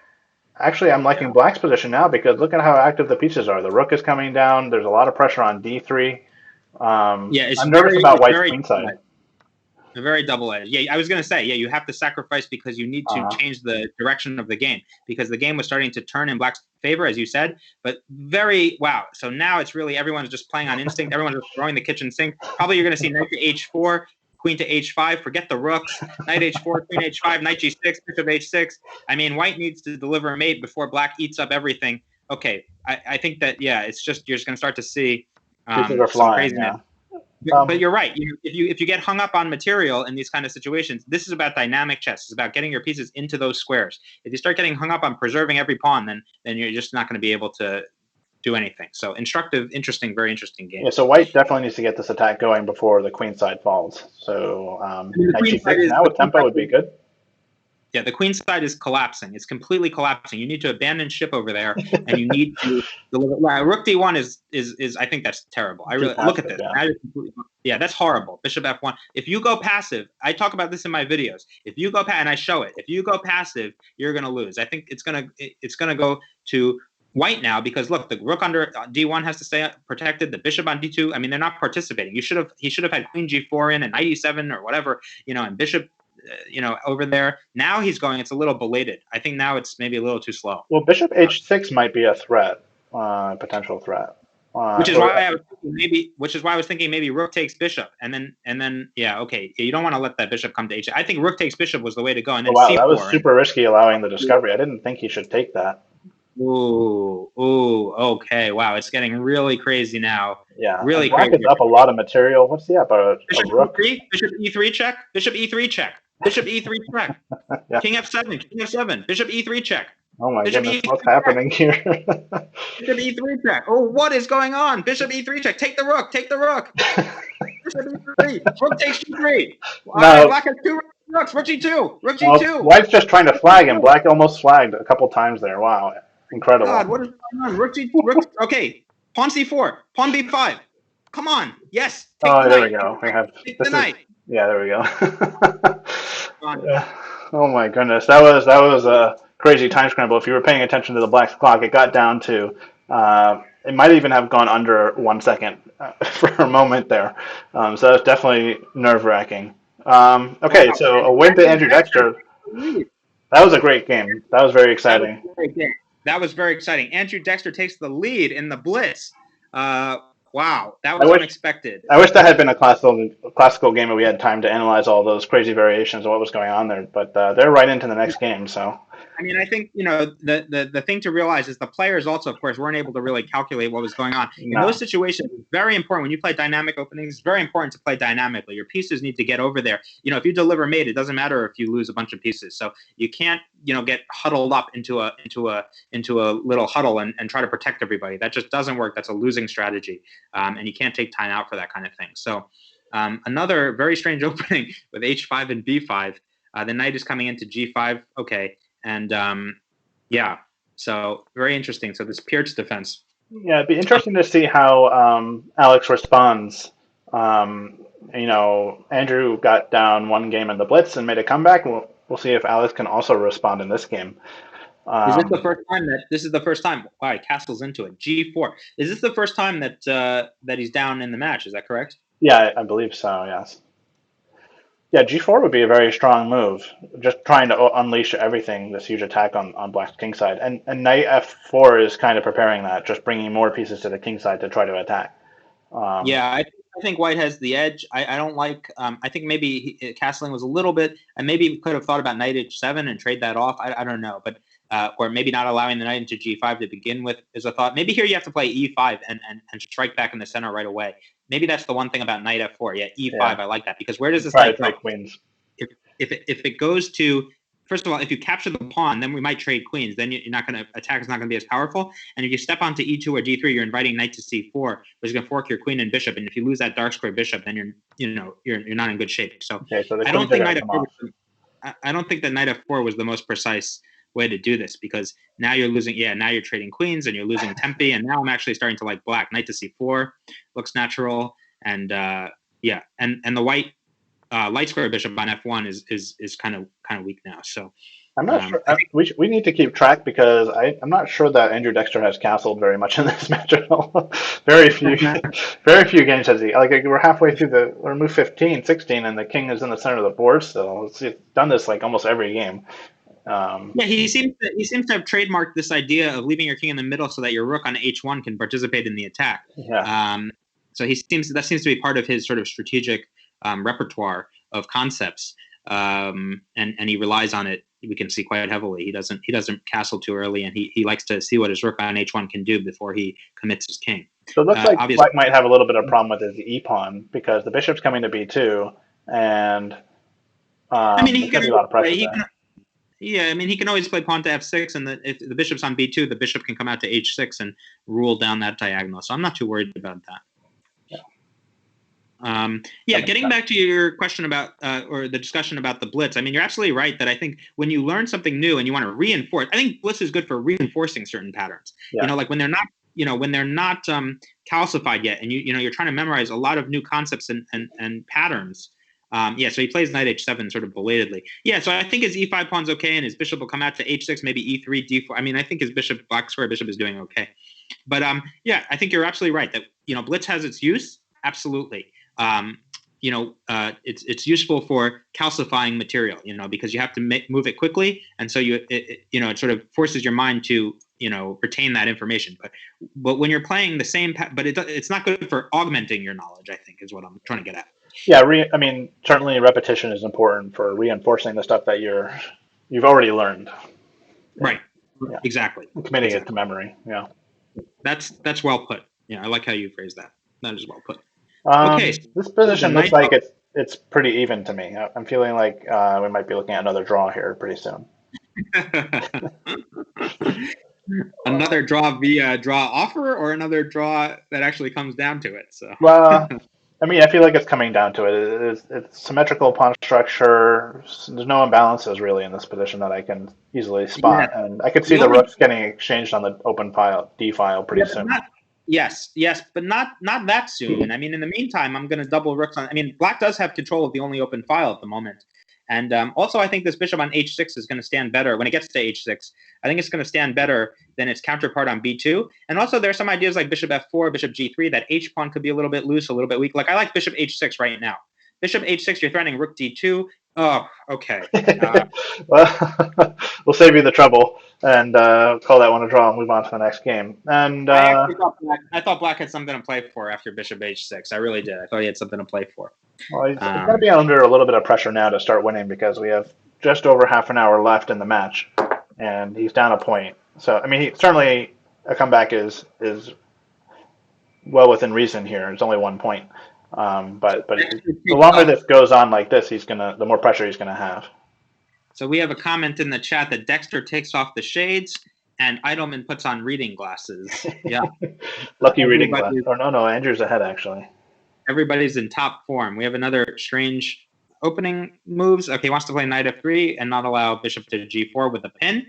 actually, I'm liking black's position now because look at how active the pieces are. The rook is coming down. There's a lot of pressure on d3. I'm nervous about white's queenside. A very double-edged. Yeah, I was going to say, you have to sacrifice because you need to change the direction of the game because the game was starting to turn in black's favor, as you said. But so now it's really everyone's just playing on instinct. Everyone's just throwing the kitchen sink. Probably you're going to see knight to h4, queen to h5. Forget the rooks. Knight h4, queen h5, knight g6, bishop h6. I mean, white needs to deliver a mate before black eats up everything. Okay, I think that it's just you're just going to start to see some craziness. But you're right. If you get hung up on material in these kind of situations, this is about dynamic chess. It's about getting your pieces into those squares. If you start getting hung up on preserving every pawn, then you're just not going to be able to do anything. So instructive, interesting, very interesting game. Yeah. So white definitely needs to get this attack going before the queen side falls. So knight g6 now with tempo would be good. Yeah, the queen side is collapsing. It's completely collapsing. You need to abandon ship over there, and you need to deliver. Rook d1 is I think that's terrible. I really look at this. Yeah, that's horrible. Bishop f1. If you go passive, I talk about this in my videos. If you go and I show it. If you go passive, you're going to lose. I think it's going to go to white now because look, the rook under d1 has to stay protected. The bishop on d2. I mean, they're not participating. He should have had queen g4 in and knight e7 or whatever. And bishop. Over there. Now he's going, it's a little belated. I think now it's maybe a little too slow. Well, bishop h6 might be a threat, potential threat. Which is why I was thinking maybe rook takes bishop, and then you don't want to let that bishop come to h6. I think rook takes bishop was the way to go. And then c4, that was super risky allowing the discovery. I didn't think he should take that. Ooh, okay, wow, it's getting really crazy now. Yeah, really black crazy. Is up a lot of material. What's he up? A rook? Bishop e3 check. Bishop e3 check. Bishop e3 check. Yeah. King f7. King f7. Bishop e3 check. Oh my goodness, what's happening here? Bishop e3 check. Oh, what is going on? Bishop e3 check. Take the rook. Take the rook. Bishop E3. Rook takes G3. All No. right, black has 2 rooks. Rook G2. Rook G2. White's just trying to flag him. Black almost flagged a couple times there. Wow, incredible. God, what is going on? Rook okay. Pawn C4. Pawn B5. Come on. Yes. Take the There we knight. go. We have Take the knight. Yeah, there we go. Oh my goodness, that was a crazy time scramble. If you were paying attention to the black's clock, it got down to it might even have gone under 1 second for a moment there. So that's definitely nerve wracking. Okay, so a win to Andrew Dexter. That was a great game. That was very exciting. That was very exciting. Andrew Dexter takes the lead in the blitz. Wow, that was unexpected. I wish that had been a classical game and we had time to analyze all those crazy variations of what was going on there. But they're right into the next game, so. I mean, I think, the thing to realize is the players also, of course, weren't able to really calculate what was going on. In those situations, it's very important. When you play dynamic openings, it's very important to play dynamically. Your pieces need to get over there. If you deliver mate, it doesn't matter if you lose a bunch of pieces. So you can't, get huddled up into a little huddle and try to protect everybody. That just doesn't work. That's a losing strategy. And you can't take time out for that kind of thing. So another very strange opening with H5 and B5. The knight is coming into G5. Okay. And so very interesting. So this Peert's defense. Yeah, it'd be interesting to see how Alex responds. Andrew got down one game in the blitz and made a comeback. We'll see if Alex can also respond in this game. Is this the first time this is the first time? All right, castles into it. G4. Is this the first time that he's down in the match? Is that correct? Yeah, I believe so. Yes. Yeah, G4 would be a very strong move. Just trying to unleash everything, this huge attack on Black's king side. And Knight F4 is kind of preparing that, just bringing more pieces to the king side to try to attack. I think White has the edge. I don't like. I think maybe castling was a little bit, and maybe we could have thought about Knight H7 and trade that off. I don't know, but or maybe not allowing the knight into G5 to begin with is a thought. Maybe here you have to play E5 and strike back in the center right away. Maybe that's the one thing about Knight F4. Yeah, E5. Yeah. I like that because where does this knight go? Queens. If it goes to, first of all, if you capture the pawn, then we might trade queens. Then you're not going to attack is not going to be as powerful. And if you step onto E2 or D3, you're inviting knight to C4, which is going to fork your queen and bishop. And if you lose that dark square bishop, then you're not in good shape. So, I don't think Knight F4. I don't think that Knight F4 was the most precise way to do this because now you're losing. Yeah, now you're trading queens and you're losing tempi. And now I'm actually starting to like black. Knight to C4 looks natural. And and the white light square bishop on F1 is kind of weak now. So I'm not sure. We need to keep track because I'm not sure that Andrew Dexter has castled very much in this match at all. Very few games has he. Like we're halfway through we're move 15, 16, and the king is in the center of the board still. He's done this like almost every game. He seems to have trademarked this idea of leaving your king in the middle so that your rook on H1 can participate in the attack. Yeah. So that seems to be part of his sort of strategic repertoire of concepts, and he relies on it. We can see quite heavily. He doesn't castle too early, and he likes to see what his rook on H1 can do before he commits his king. So it looks like Black might have a little bit of problem with his E pawn because the bishop's coming to B2, and he can. A lot of pressure there. He can always play pawn to F6, and if the bishop's on B2, the bishop can come out to H6 and rule down that diagonal. So I'm not too worried about that. Getting back to your question about or the discussion about the blitz, I mean, you're absolutely right that I think when you learn something new and you want to reinforce, I think blitz is good for reinforcing certain patterns. Yeah. Like when they're not, calcified yet, and you're trying to memorize a lot of new concepts and patterns. So he plays knight H7 sort of belatedly. Yeah, so I think his E5 pawn's okay, and his bishop will come out to H6, maybe E3, D4. I mean, I think his black square bishop is doing okay. But I think you're absolutely right that blitz has its use, absolutely. It's useful for calcifying material, because you have to move it quickly, and so it sort of forces your mind to retain that information. But when you're playing the same, but it's not good for augmenting your knowledge. I think is what I'm trying to get at. Yeah, certainly repetition is important for reinforcing the stuff that you've already learned. Right. Yeah. Exactly. Committing it to memory. Yeah. That's well put. Yeah, I like how you phrase that. That is well put. Okay. This position looks like it's pretty even to me. I'm feeling like we might be looking at another draw here pretty soon. Another draw via draw offer, or another draw that actually comes down to it. So. Well, I mean, I feel like it's coming down to it. It's symmetrical pawn structure. There's no imbalances really in this position that I can easily Yeah. spot, and I could see The the only rooks getting exchanged on the open file D file pretty Yeah, but soon. yes, but not that soon. I mean, in the meantime, I'm going to double rooks on. I mean, black does have control of the only open file at the moment, and also I think this bishop on h6 is going to stand better when it gets to h6. I think it's going to stand better than its counterpart on b2. And also, there are some ideas like bishop f4, bishop g3 that h pawn could be a little bit loose, a little bit weak. Like I like bishop h6 right now. Bishop h6, you're threatening rook d2. Oh, okay. Well, we'll save you the trouble and call that one a draw and move on to the next game. And I actually thought black had something to play for after bishop h6. I really did. I thought he had something to play for. well, he's going to be under a little bit of pressure now to start winning because we have just over half an hour left in the match, and he's down a point. So, I mean, certainly a comeback is well within reason here. It's only 1 point, but the longer this goes on like this, the more pressure he's gonna have. So we have a comment in the chat that Dexter takes off the shades and Eydelman puts on reading glasses. Yeah, Lucky reading glasses. Or no, Andrew's ahead actually. Everybody's in top form. We have another strange opening moves. Okay, he wants to play knight f3 and not allow bishop to g4 with a pin.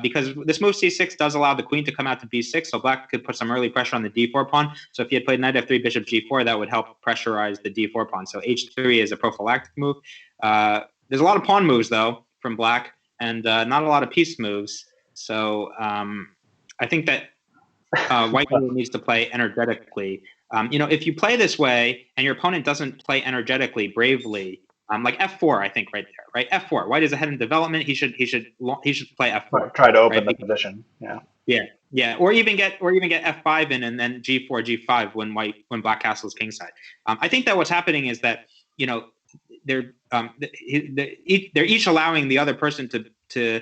Because this move c6 does allow the queen to come out to b6, so black could put some early pressure on the d4 pawn. So if he had played knight f3, bishop g4, that would help pressurize the d4 pawn. So h3 is a prophylactic move. There's a lot of pawn moves, though, from black, and not a lot of piece moves. So I think that white needs to play energetically. If you play this way and your opponent doesn't play energetically, bravely, like f4, I think right there, right? f4. White is ahead in development. He should play f4. Try to open the position. Yeah. Or even get f5 in and then g4, g5 when black castles kingside. I think that what's happening is that they're each allowing the other person to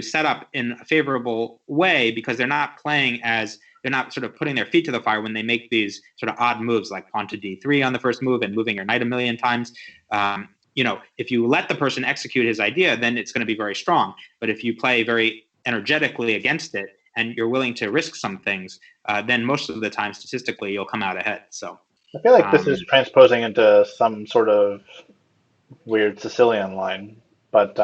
set up in a favorable way because they're not sort of putting their feet to the fire when they make these sort of odd moves like pawn to d3 on the first move and moving your knight a million times. If you let the person execute his idea, then it's going to be very strong. But if you play very energetically against it and you're willing to risk some things, then most of the time, statistically, you'll come out ahead. So I feel like this is transposing into some sort of weird Sicilian line, but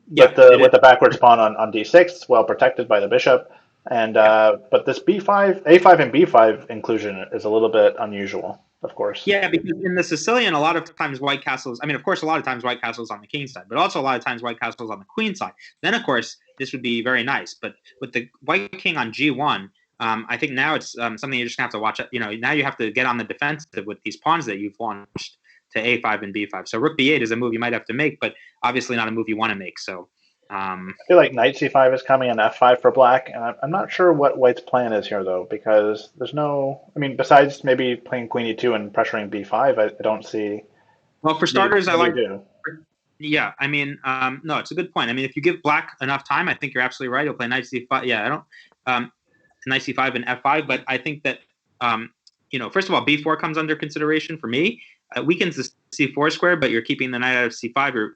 with the backwards pawn on d6, it's well protected by the bishop. And but this a5 and b5 inclusion is a little bit unusual, of course. Yeah, because in the Sicilian, a lot of times white castles. I mean, of course, a lot of times white castles on the king side, but also a lot of times white castles on the queen side. Then, of course, this would be very nice. But with the white king on g1, I think now it's something you're just gonna have to watch. Now you have to get on the defensive with these pawns that you've launched to a5 and b5. So rook b8 is a move you might have to make, but obviously not a move you want to make. So. I feel like knight c5 is coming and f5 for black, and I'm not sure what white's plan is here, though, because there's besides maybe playing queen e2 and pressuring b5, I don't see. Well, for starters, I like. Do. Yeah, I mean, no, it's a good point. I mean, if you give black enough time, I think you're absolutely right. He'll play knight c5. Yeah, I don't knight c5 and f5, but I think that first of all, b4 comes under consideration for me. It weakens the c4 square, but you're keeping the knight out of c5,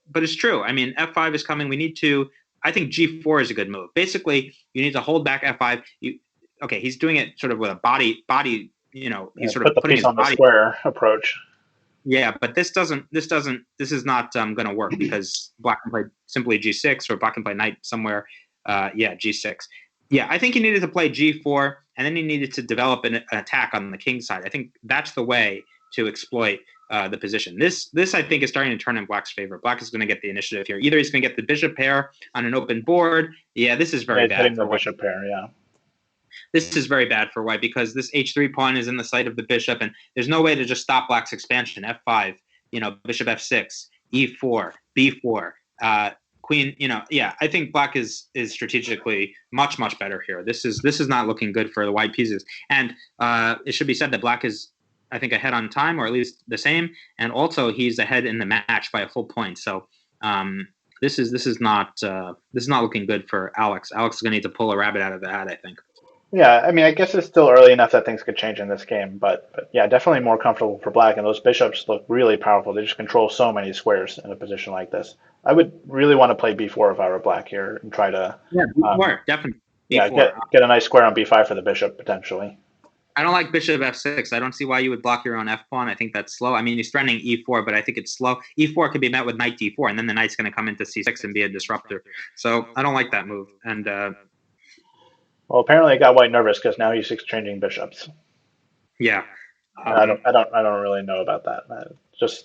but it's true. I mean, f5 is coming. We need to. I think g4 is a good move. Basically, you need to hold back f5. He's doing it sort of with a body. He's sort of putting his on the body square approach. Yeah, but this is not going to work because black can play simply g6 or black can play knight somewhere. G6. Yeah, I think he needed to play g4 and then he needed to develop an attack on the king side. I think that's the way to exploit the position. This I think is starting to turn in black's favor. Black is going to get the initiative here. Either he's going to get the bishop pair on an open board. Yeah, this is very bad. The bishop pair, yeah. This is very bad for white because this h3 pawn is in the sight of the bishop, and there's no way to just stop black's expansion. f5, bishop f6, e4, b4, queen. I think black is strategically much better here. This is not looking good for the white pieces, and it should be said that black is, I think, ahead on time, or at least the same, and also he's ahead in the match by a full point. So this is not looking good for Alex. Alex is going to need to pull a rabbit out of the hat, I think. Yeah, I mean, I guess it's still early enough that things could change in this game, but yeah, definitely more comfortable for black, and those bishops look really powerful. They just control so many squares in a position like this. I would really want to play b4 if I were black here and try to b4, definitely. B4. Yeah, get a nice square on b5 for the bishop potentially. I don't like bishop f6. I don't see why you would block your own f pawn. I think that's slow. I mean, he's threatening e4, but I think it's slow. E4 could be met with knight d4, and then the knight's going to come into c6 and be a disruptor. So I don't like that move. And Well, apparently it got White nervous because now he's exchanging bishops. yeah, I don't really know about that.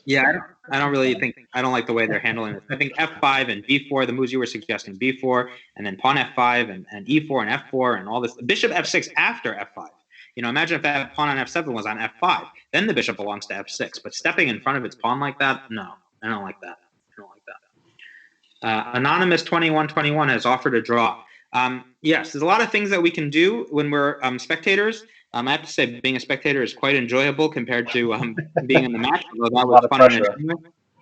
Yeah, I don't really think I don't like the way they're handling this. I think f5 and b4, the moves you were suggesting, b4 and then pawn f5 and e4 and f4 and all this. Bishop f6 after f5. Imagine if that pawn on f7 was on f5, then the bishop belongs to f6. But stepping in front of its pawn like that, no, I don't like that. Anonymous 2121 has offered a draw. Yes, there's a lot of things that we can do when we're spectators. I have to say, being a spectator is quite enjoyable compared to being in the match. Although that was fun.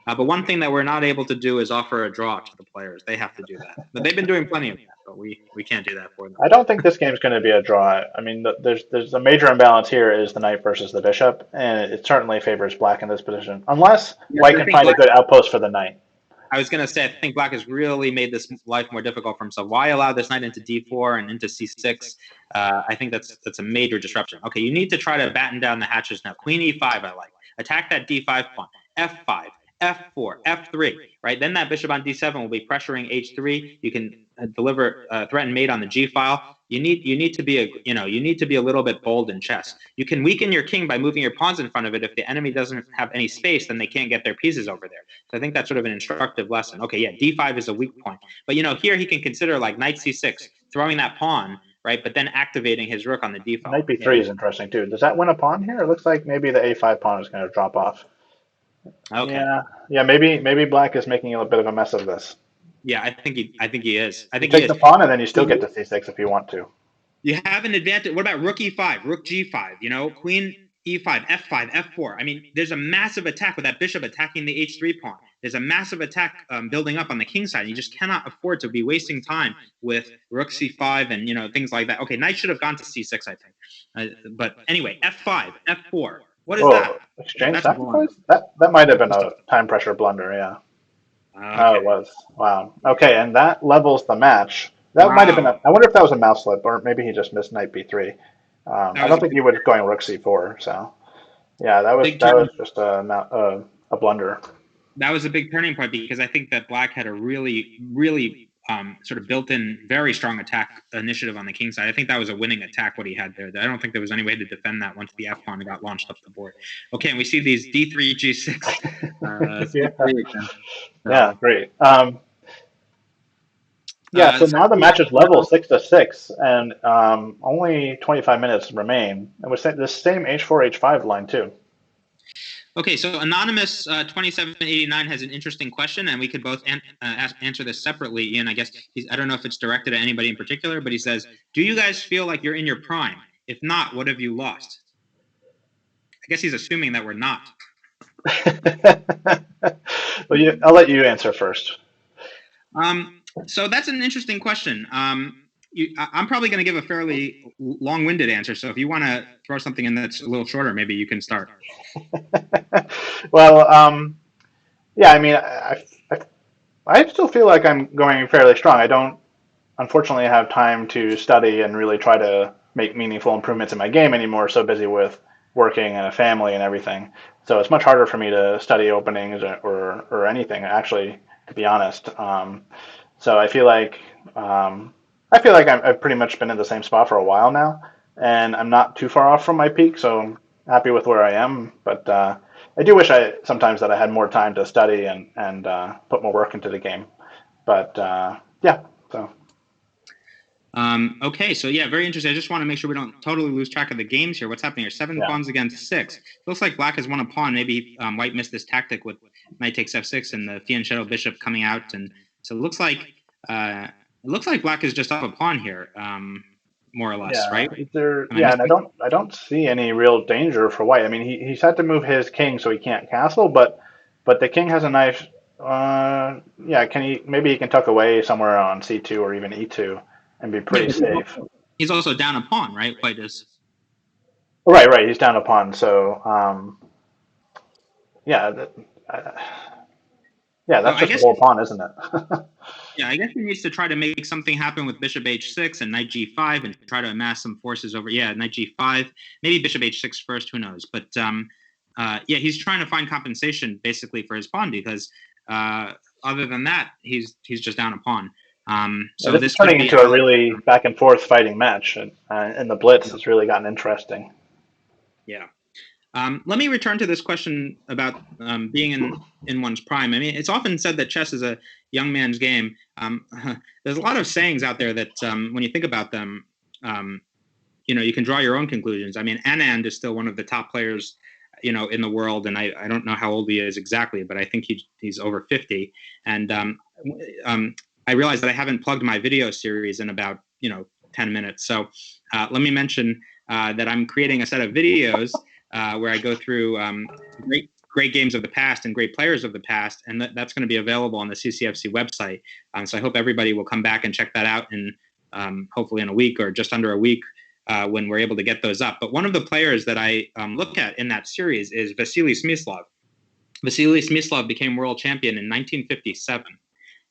But one thing that we're not able to do is offer a draw to the players. They have to do that. But they've been doing plenty of that, but we can't do that for them. I don't think this game's going to be a draw. I mean, there's a major imbalance here is the knight versus the bishop, and it certainly favors black in this position, unless White can find a good outpost for the knight. I was going to say, I think black has really made this life more difficult for himself. Why allow this knight into d4 and into c6? I think that's a major disruption. Okay, you need to try to batten down the hatches now. Queen e5, I like. Attack that d5 pawn. f5, f4, f3, right? Then that bishop on d7 will be pressuring h3. You can deliver threatened mate on the g file. You need to be a little bit bold in chess. You can weaken your king by moving your pawns in front of it. If the enemy doesn't have any space, then they can't get their pieces over there. So I think that's sort of an instructive lesson. Okay, yeah, d5 is a weak point, but here he can consider like knight c6, throwing that pawn, right? But then activating his rook on the d file. Knight b3 is interesting too. Does that win a pawn here? It looks like maybe the a5 pawn is going to drop off. Okay. Yeah. Maybe black is making a bit of a mess of this. Yeah, I think he is. I think you take the pawn, and then you still get to c6 if you want to. You have an advantage. What about rook e5, rook g5? Queen e5, f5, f4. I mean, there's a massive attack with that bishop attacking the h3 pawn. There's a massive attack building up on the king side. You just cannot afford to be wasting time with rook c5 and things like that. Okay, knight should have gone to c6, I think. But anyway, f5, f4. What is that? Exchange sacrifice? That might have been a time pressure blunder, yeah. Okay. Oh, it was. Wow. Okay, and that levels the match. That might have been I wonder if that was a mouse slip, or maybe he just missed knight b3. I don't think he was going rook c4, so yeah, that was just a blunder. That was a big turning point because I think that black had a really, really sort of built-in, very strong attack initiative on the king side. I think that was a winning attack, what he had there. I don't think there was any way to defend that once the f-pawn got launched up the board. Okay, and we see these d3, g6. Yeah, great. So now the match is level 6-6, and only 25 minutes remain. And we're saying the same h4, h5 line too. Okay, so Anonymous 2789 has an interesting question, and we could both answer this separately. Ian, I guess I don't know if it's directed at anybody in particular, but he says, "Do you guys feel like you're in your prime? If not, what have you lost?" I guess he's assuming that we're not. Well, I'll let you answer first. So that's an interesting question. I'm probably going to give a fairly long-winded answer. So if you want to throw something in that's a little shorter, maybe you can start. Well, yeah, I mean, I still feel like I'm going fairly strong. I don't, unfortunately, have time to study and really try to make meaningful improvements in my game anymore. So busy with working and a family and everything. So it's much harder for me to study openings or anything, actually, to be honest. So I feel like I've pretty much been in the same spot for a while now, and I'm not too far off from my peak. So I'm happy with where I am, but I do wish sometimes that I had more time to study and put more work into the game. But yeah, so. Okay, so yeah, very interesting. I just want to make sure we don't totally lose track of the games here. What's happening here? 7 pawns against 6. It looks like black has won a pawn. Maybe white missed this tactic with knight takes f6 and the fianchetto bishop coming out, and so it looks like black is just up a pawn here, more or less, right? And I don't see any real danger for white. I mean, he's had to move his king so he can't castle, but the king has a nice. Maybe he can tuck away somewhere on c2 or even e2 and be pretty safe. He's also down a pawn, right? White is. Right. He's down a pawn, so that's just a whole pawn, isn't it? Yeah, I guess he needs to try to make something happen with bishop h6 and knight g5 and try to amass some forces over. Yeah, knight g5, maybe bishop h6 first. Who knows? But yeah, he's trying to find compensation basically for his pawn because other than that, he's just down a pawn. So This is this could turning be into a Alex. really back and forth fighting match, and the blitz has really gotten interesting. Yeah. Let me return to this question about being in one's prime. I mean, it's often said that chess is a young man's game. There's a lot of sayings out there that when you think about them, you can draw your own conclusions. I mean, Anand is still one of the top players, in the world, and I don't know how old he is exactly, but I think he's over 50. And I realized that I haven't plugged my video series in about 10 minutes. So let me mention that I'm creating a set of videos where I go through great games of the past and great players of the past, and that's going to be available on the CCFC website. So I hope everybody will come back and check that out in hopefully in a week or just under a week when we're able to get those up. But one of the players that I look at in that series is Vasily Smyslov. Vasily Smyslov became world champion in 1957,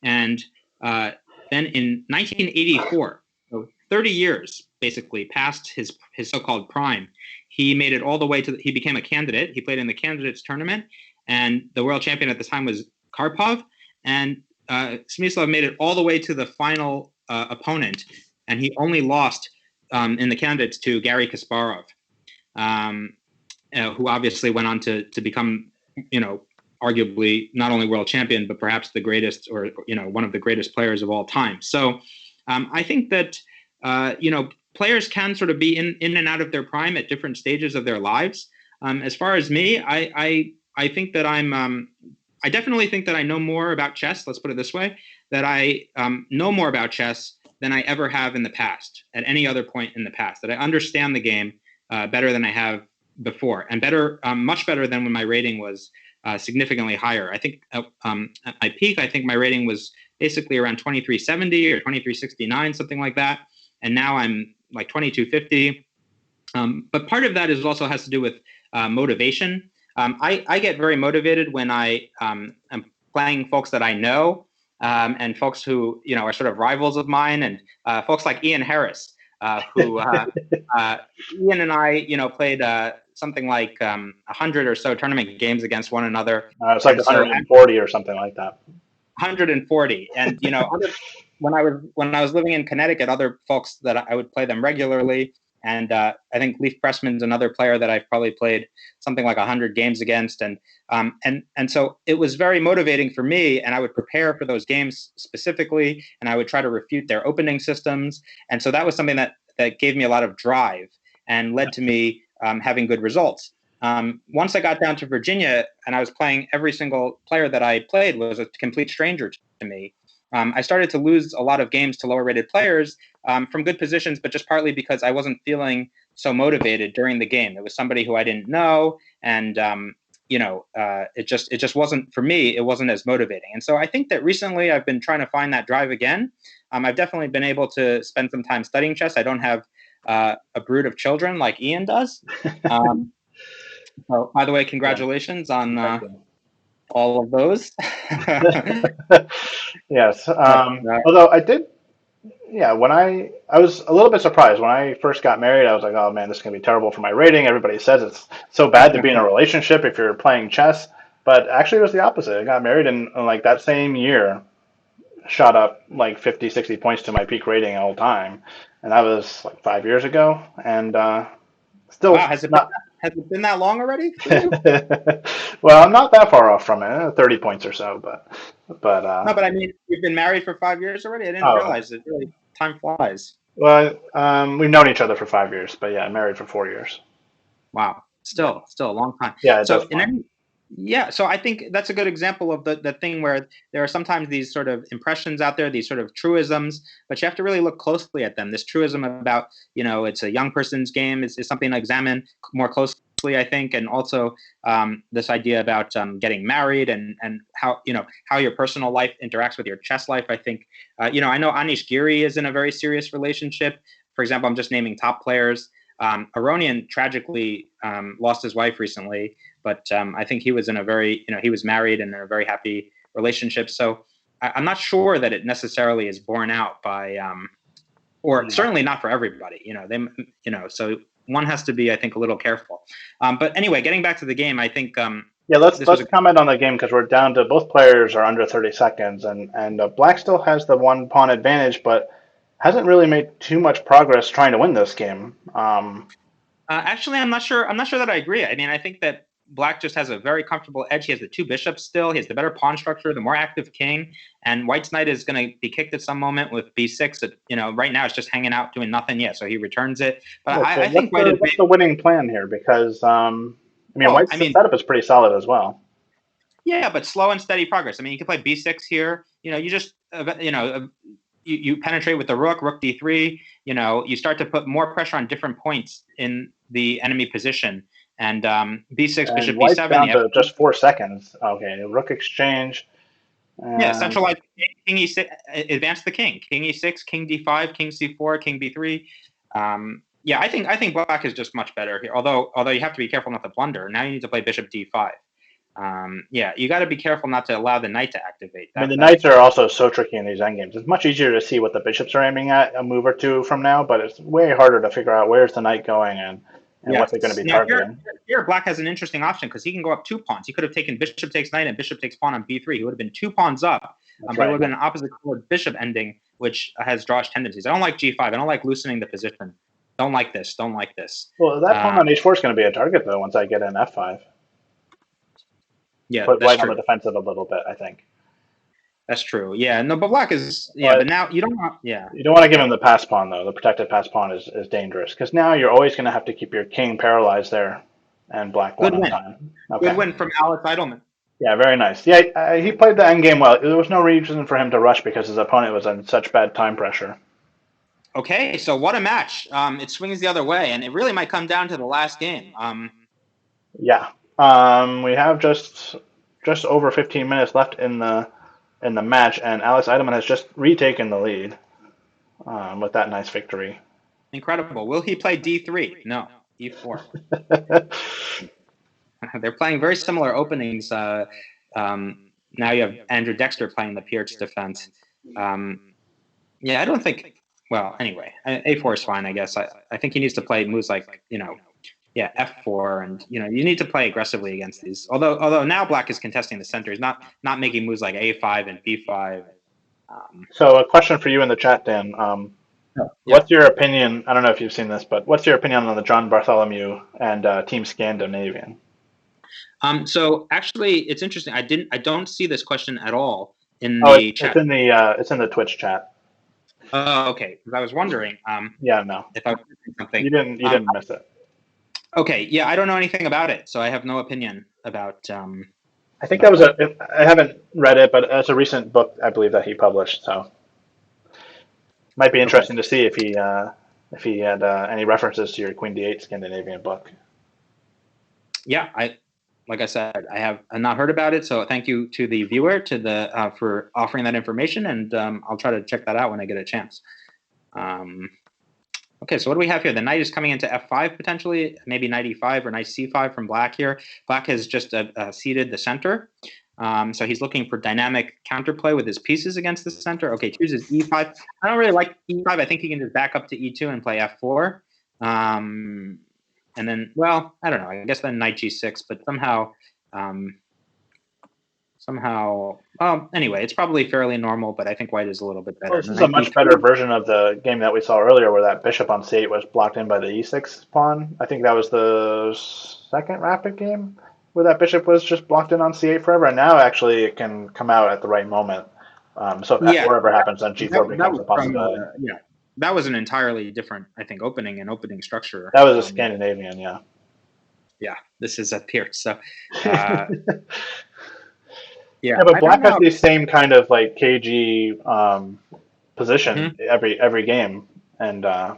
and then in 1984, so 30 years basically past his so-called prime, he made it all the way he became a candidate. He played in the candidates tournament, and the world champion at the time was Karpov, and Smyslov made it all the way to the final opponent, and he only lost in the candidates to Garry Kasparov, who obviously went on to become, arguably not only world champion, but perhaps the greatest or, one of the greatest players of all time. So I think that, players can sort of be in and out of their prime at different stages of their lives. As far as me, I think that I definitely think that I know more about chess. Let's put it this way, that I know more about chess than I ever have in the past, at any other point in the past, that I understand the game better than I have before, and much better than when my rating was significantly higher. I think at my peak, I think my rating was basically around 2370 or 2369, something like that. And now I'm like 2250. But part of that also has to do with motivation. I get very motivated when I am playing folks that I know, and folks who are sort of rivals of mine, and folks like Ian Harris, who Ian and I played something like 100 or so tournament games against one another. It's like 140 or something like that. 140, and when I was living in Connecticut, other folks that I would play them regularly. And I think Leif Pressman's another player that I've probably played something like 100 games against. And so it was very motivating for me, and I would prepare for those games specifically, and I would try to refute their opening systems. And so that was something that gave me a lot of drive and led to me having good results. Once I got down to Virginia and I was playing, every single player that I played was a complete stranger to me. I started to lose a lot of games to lower rated players from good positions, but just partly because I wasn't feeling so motivated during the game. It was somebody who I didn't know, and it just wasn't, for me, it wasn't as motivating. And so I think that recently I've been trying to find that drive again. I've definitely been able to spend some time studying chess. I don't have a brood of children like Ian does. So, by the way, congratulations on all of those. Yes. Although I did, when I was a little bit surprised when I first got married. I was like, oh man, this is going to be terrible for my rating. Everybody says it's so bad to be in a relationship if you're playing chess. But actually, it was the opposite. I got married, and like that same year, shot up like 50, 60 points to my peak rating all time. And that was like 5 years ago. And still, wow, has it been that long already for you? Well, I'm not that far off from it, 30 points or so, but no, but I mean, you've been married for 5 years already. I didn't realize it. Really, time flies. Well, we've known each other for 5 years, but yeah, married for 4 years. Wow, still a long time. Yeah, so so I think that's a good example of the thing where there are sometimes these sort of impressions out there, these sort of truisms, but you have to really look closely at them. This truism about, it's a young person's game is something to examine more closely, I think. And also this idea about getting married and how your personal life interacts with your chess life. I think, I know Anish Giri is in a very serious relationship. For example, I'm just naming top players. Aronian tragically lost his wife recently, but I think he was in a very, he was married and in a very happy relationship. So I'm not sure that it necessarily is borne out by, or certainly not for everybody. So one has to be, I think, a little careful. But anyway, getting back to the game, I think. Let's comment on the game because we're down to both players are under 30 seconds, and Black still has the one pawn advantage, but hasn't really made too much progress trying to win this game. Actually, I'm not sure. I'm not sure that I agree. I mean, I think that Black just has a very comfortable edge. He has the two bishops still. He has the better pawn structure, the more active king. And White's knight is going to be kicked at some moment with b6. Right now it's just hanging out doing nothing yet. So he returns it. But I think White what's the winning plan here? Because White's setup is pretty solid as well. Yeah, but slow and steady progress. I mean, you can play b6 here. You just you penetrate with the rook d3. You start to put more pressure on different points in the enemy position. And b6, bishop White's b7. Down to just 4 seconds. Okay, rook exchange. Centralize king e6, advance the king. King e6, king d5, king c4, king b3. I think Black is just much better here. Although you have to be careful not to blunder. Now you need to play bishop d5. You got to be careful not to allow the knight to activate. The knights are also so tricky in these endgames. It's much easier to see what the bishops are aiming at a move or two from now, but it's way harder to figure out where's the knight going and what they're going to be targeting. Here, Black has an interesting option because he can go up 2 pawns. He could have taken bishop takes knight and bishop takes pawn on b3. He would have been 2 pawns up, but it would have been an opposite colored bishop ending, which has drawish tendencies. I don't like g5. I don't like loosening the position. Don't like this. Well, that pawn on h4 is going to be a target, though, once I get in f5. Yeah, put White on the defensive a little bit, I think. That's true. Yeah, no, but Black is but now you don't want You don't want to give him the pass pawn though. The protected pass pawn is dangerous because now you're always going to have to keep your king paralyzed there, and Black won on time. Okay. Good win from Alex Eydelman. Yeah, very nice. Yeah, he played the end game well. There was no reason for him to rush because his opponent was in such bad time pressure. Okay, so what a match! It swings the other way, and it really might come down to the last game. We have just over 15 minutes left in the match, and Alex Eydelman has just retaken the lead with that nice victory. Incredible. Will he play d3? No, e4. They're playing very similar openings. Now you have Andrew Dexter playing the Pierce defense. I don't think. Well, anyway, a4 is fine, I guess. I think he needs to play moves like f4, and you need to play aggressively against these. Although now Black is contesting the center, he's not making moves like a5 and b5. So a question for you in the chat, Dan. What's your opinion? I don't know if you've seen this, but what's your opinion on the John Bartholomew and Team Scandinavian? So actually, it's interesting. I don't see this question at all in the chat. It's in the Twitch chat. Oh, okay. Because I was wondering. No. If I was missing something. You didn't miss it. Okay. Yeah, I don't know anything about it, so I have no opinion about. I think that was I haven't read it, but it's a recent book I believe that he published. So might be interesting to see if he had any references to your Queen D8 Scandinavian book. Yeah, like I said, I have not heard about it, so thank you to the viewer for offering that information, and I'll try to check that out when I get a chance. Okay, so what do we have here? The knight is coming into f5 potentially, maybe knight e5 or knight c5 from Black here. Black has just ceded the center, so he's looking for dynamic counterplay with his pieces against the center. Okay, chooses e5. I don't really like e5. I think he can just back up to e2 and play f4. And then, well, I don't know. I guess then knight g6, but somehow, anyway, it's probably fairly normal, but I think White is a little bit better. Well, this is a much better version of the game that we saw earlier where that bishop on c8 was blocked in by the e6 pawn. I think that was the second rapid game where that bishop was just blocked in on c8 forever, and now actually it can come out at the right moment. So if f4 ever happens, then g4 becomes a possibility. That was an entirely different, I think, opening structure. That was a Scandinavian, yeah. Yeah, this is a Pierce. So, but Black has the same kind of like cagey position every game, and I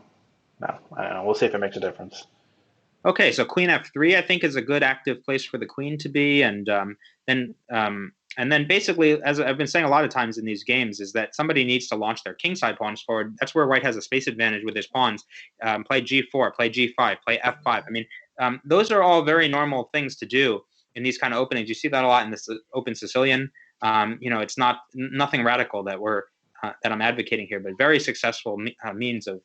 don't know. We'll see if it makes a difference. Okay, so Queen f3, I think, is a good active place for the queen to be, and then basically, as I've been saying a lot of times in these games, is that somebody needs to launch their kingside pawns forward. That's where White has a space advantage with his pawns. Play g4, play g5, play f5. I mean, those are all very normal things to do in these kind of openings. You see that a lot in this open Sicilian It's nothing radical that I'm advocating here, but very successful means of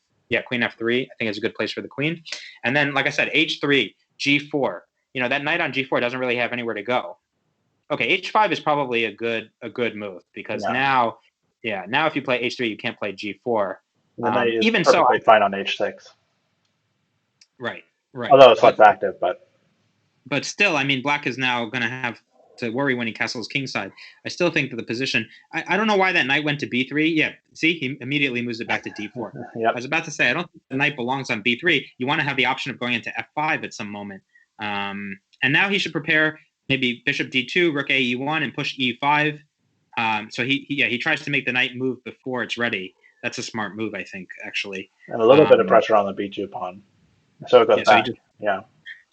queen f3. I think is a good place for the queen, and then like I said, h3, g4. That knight on g4 doesn't really have anywhere to go. Okay, h5 is probably a good move because now if you play h3, you can't play g4. The knight is even perfectly fine on h6. Right. Although it's less active, but still, I mean, black is now going to have to worry when he castles kingside. I still think that the position. I don't know why that knight went to b3. Yeah, see, he immediately moves it back to d4. Yep. I was about to say, I don't think the knight belongs on b3. You want to have the option of going into f5 at some moment. And now he should prepare maybe bishop d2, rook a e1, and push e5. So he tries to make the knight move before it's ready. That's a smart move, I think, actually. And a little bit of pressure on the b2 pawn. So it goes back. So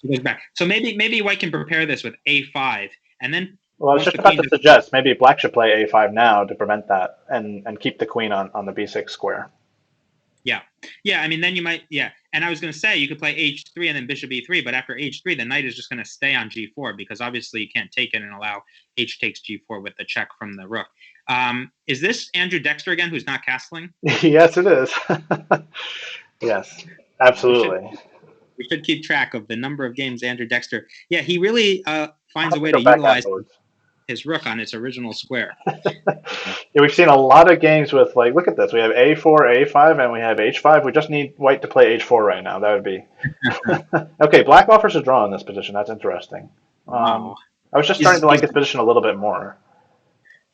it goes back. So maybe white can prepare this with a5, and then. Well, I was just about to suggest maybe black should play a5 now to prevent that and keep the queen on the b6 square. Yeah. I mean, then you might. Yeah, and I was going to say you could play h3 and then bishop e3, but after h3, the knight is just going to stay on g4 because obviously you can't take it and allow h takes g4 with the check from the rook. Is this Andrew Dexter again, who's not castling? Yes, it is. Yes, absolutely. We should keep track of the number of games Andrew Dexter. Yeah, he really finds a way to utilize his rook on its original square. Yeah, we've seen a lot of games with, like, look at this. We have a4, a5, and we have h5. We just need white to play h4 right now. That would be... Okay, black offers a draw in this position. That's interesting. I was just starting to like his position a little bit more.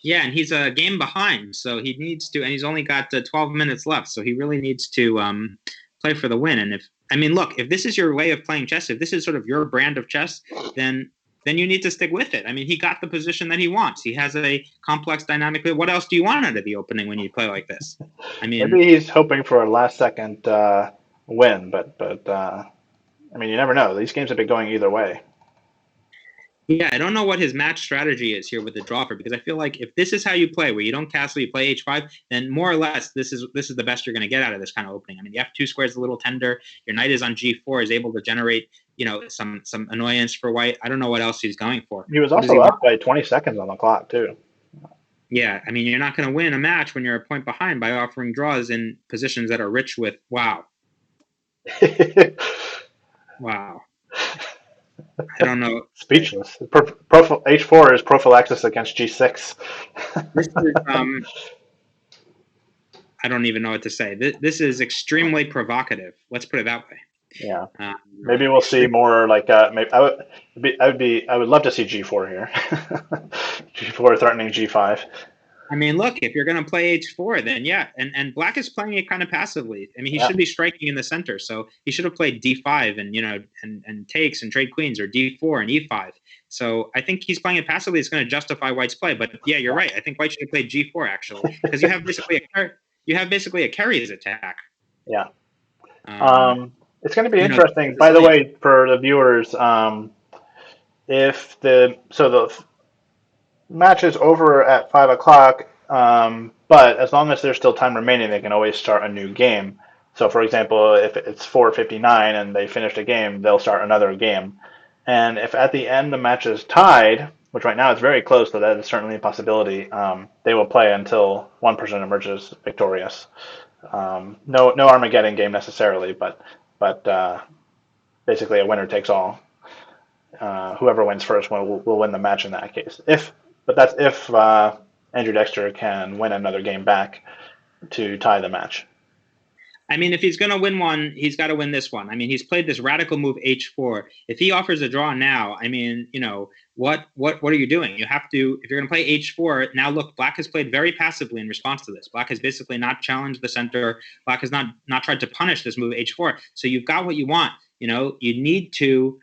Yeah, and he's a game behind, so he needs to... And he's only got 12 minutes left, so he really needs to play for the win. And if this is your way of playing chess, if this is sort of your brand of chess, then you need to stick with it. I mean, he got the position that he wants. He has a complex dynamic. What else do you want out of the opening when you play like this? I mean, maybe he's hoping for a last-second win, but I mean, you never know. These games have been going either way. Yeah, I don't know what his match strategy is here with the draw because I feel like if this is how you play, where you don't castle, you play h5, then more or less this is the best you're going to get out of this kind of opening. I mean, the f2 square is a little tender. Your knight is on g4, is able to generate some annoyance for white. I don't know what else he's going for. He was also up by 20 seconds on the clock too. Yeah, I mean, you're not going to win a match when you're a point behind by offering draws in positions that are rich with wow. I don't know. Speechless. H4 is prophylaxis against G6. This is, I don't even know what to say. This is extremely provocative. Let's put it that way. Yeah. Maybe we'll see more like maybe I would love to see G4 here. G4 threatening G5. I mean, look, if you're going to play h4, then yeah, and black is playing it kind of passively. I mean, he should be striking in the center, so he should have played d5 and takes and trade queens, or d4 and e5. So I think he's playing it passively. It's going to justify white's play. But yeah, you're right. I think white should have played g4 actually, because you have basically a carries attack. Yeah. It's going to be interesting. By the way, for the viewers, if the match is over at 5 o'clock, but as long as there's still time remaining, they can always start a new game. So, for example, if it's 4:59 and they finished a game, they'll start another game. And if at the end the match is tied, which right now is very close, so that is certainly a possibility, they will play until one person emerges victorious. No Armageddon game necessarily, but basically a winner takes all. Whoever wins first will win the match in that case. But that's if Andrew Dexter can win another game back to tie the match. I mean, if he's going to win one, he's got to win this one. I mean, he's played this radical move h4. If he offers a draw now, I mean, what are you doing? You have to, if you're going to play h4, now look, black has played very passively in response to this. Black has basically not challenged the center. Black has not tried to punish this move h4. So you've got what you want. You need to,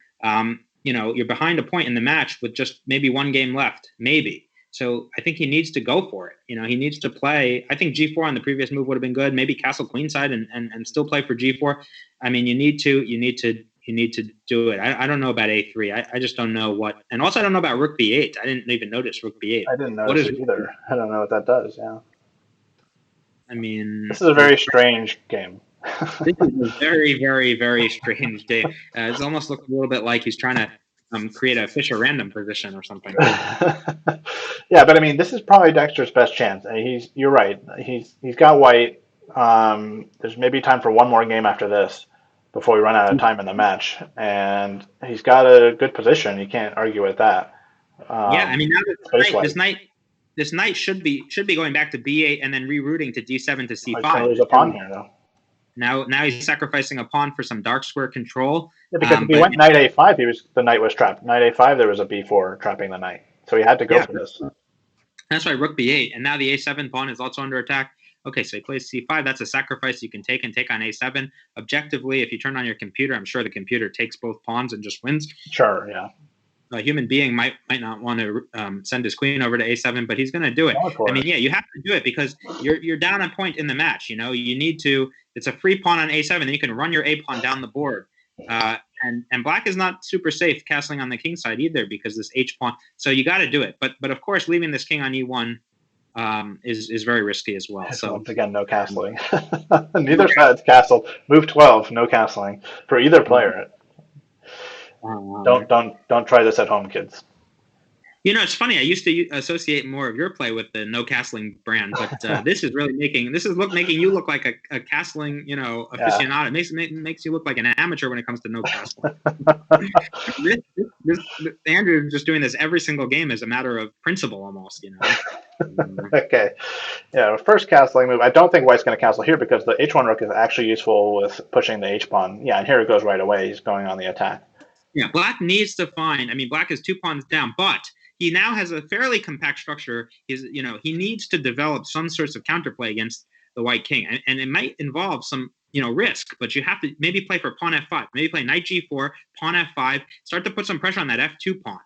you're behind a point in the match with just maybe one game left, maybe. So I think he needs to go for it. He needs to play. I think g4 on the previous move would have been good. Maybe castle queenside and still play for g4. I mean, you need to do it. I don't know about a3. I just don't know what. And also I don't know about rook b8. I didn't even notice rook b8. I didn't notice it either. I don't know what that does. Yeah. I mean, this is a very strange game. This is a very, very, very strange game. It's almost looked a little bit like he's trying to create a Fischer random position or something. Yeah, but I mean, this is probably Dexter's best chance. And you're right. He's got white. There's maybe time for one more game after this before we run out of time in the match, and he's got a good position. You can't argue with that. Yeah, I mean, now Space-wise. this knight should be going back to b8 and then rerouting to d7 to He's going to lose c5. a pawn here, though. Now he's sacrificing a pawn for some dark square control. Yeah, because if he went knight a5, the knight was trapped. Knight a5, there was a b4 trapping the knight, so he had to go for this. That's why rook b8, and now the a7 pawn is also under attack. Okay, so he plays c5. That's a sacrifice you can take on a7. Objectively, if you turn on your computer, I'm sure the computer takes both pawns and just wins. Sure, yeah. A human being might not want to send his queen over to a7, but he's going to do it. I mean, yeah, you have to do it because you're down a point in the match. You need to. It's a free pawn on a7, then you can run your a pawn down the board. And black is not super safe castling on the king side either because this h pawn. So you got to do it. But of course, leaving this king on e1 is very risky as well. So once again, no castling. Neither side's castled. Move 12, no castling for either player. Don't try this at home, kids. It's funny. I used to associate more of your play with the no castling brand, but this is really making you look like a castling, aficionado. Yeah. It makes you look like an amateur when it comes to no castling. Andrew just doing this every single game as a matter of principle, almost. Okay, yeah. First castling move. I don't think White's going to castle here because the h1 rook is actually useful with pushing the h pawn. Yeah, and here it goes right away. He's going on the attack. Yeah, black needs to find. I mean, black is 2 pawns down, but he now has a fairly compact structure. He needs to develop some sorts of counterplay against the white king, and it might involve some, risk. But you have to maybe play for pawn f5, maybe play knight g4, pawn f5, start to put some pressure on that f2 pawn.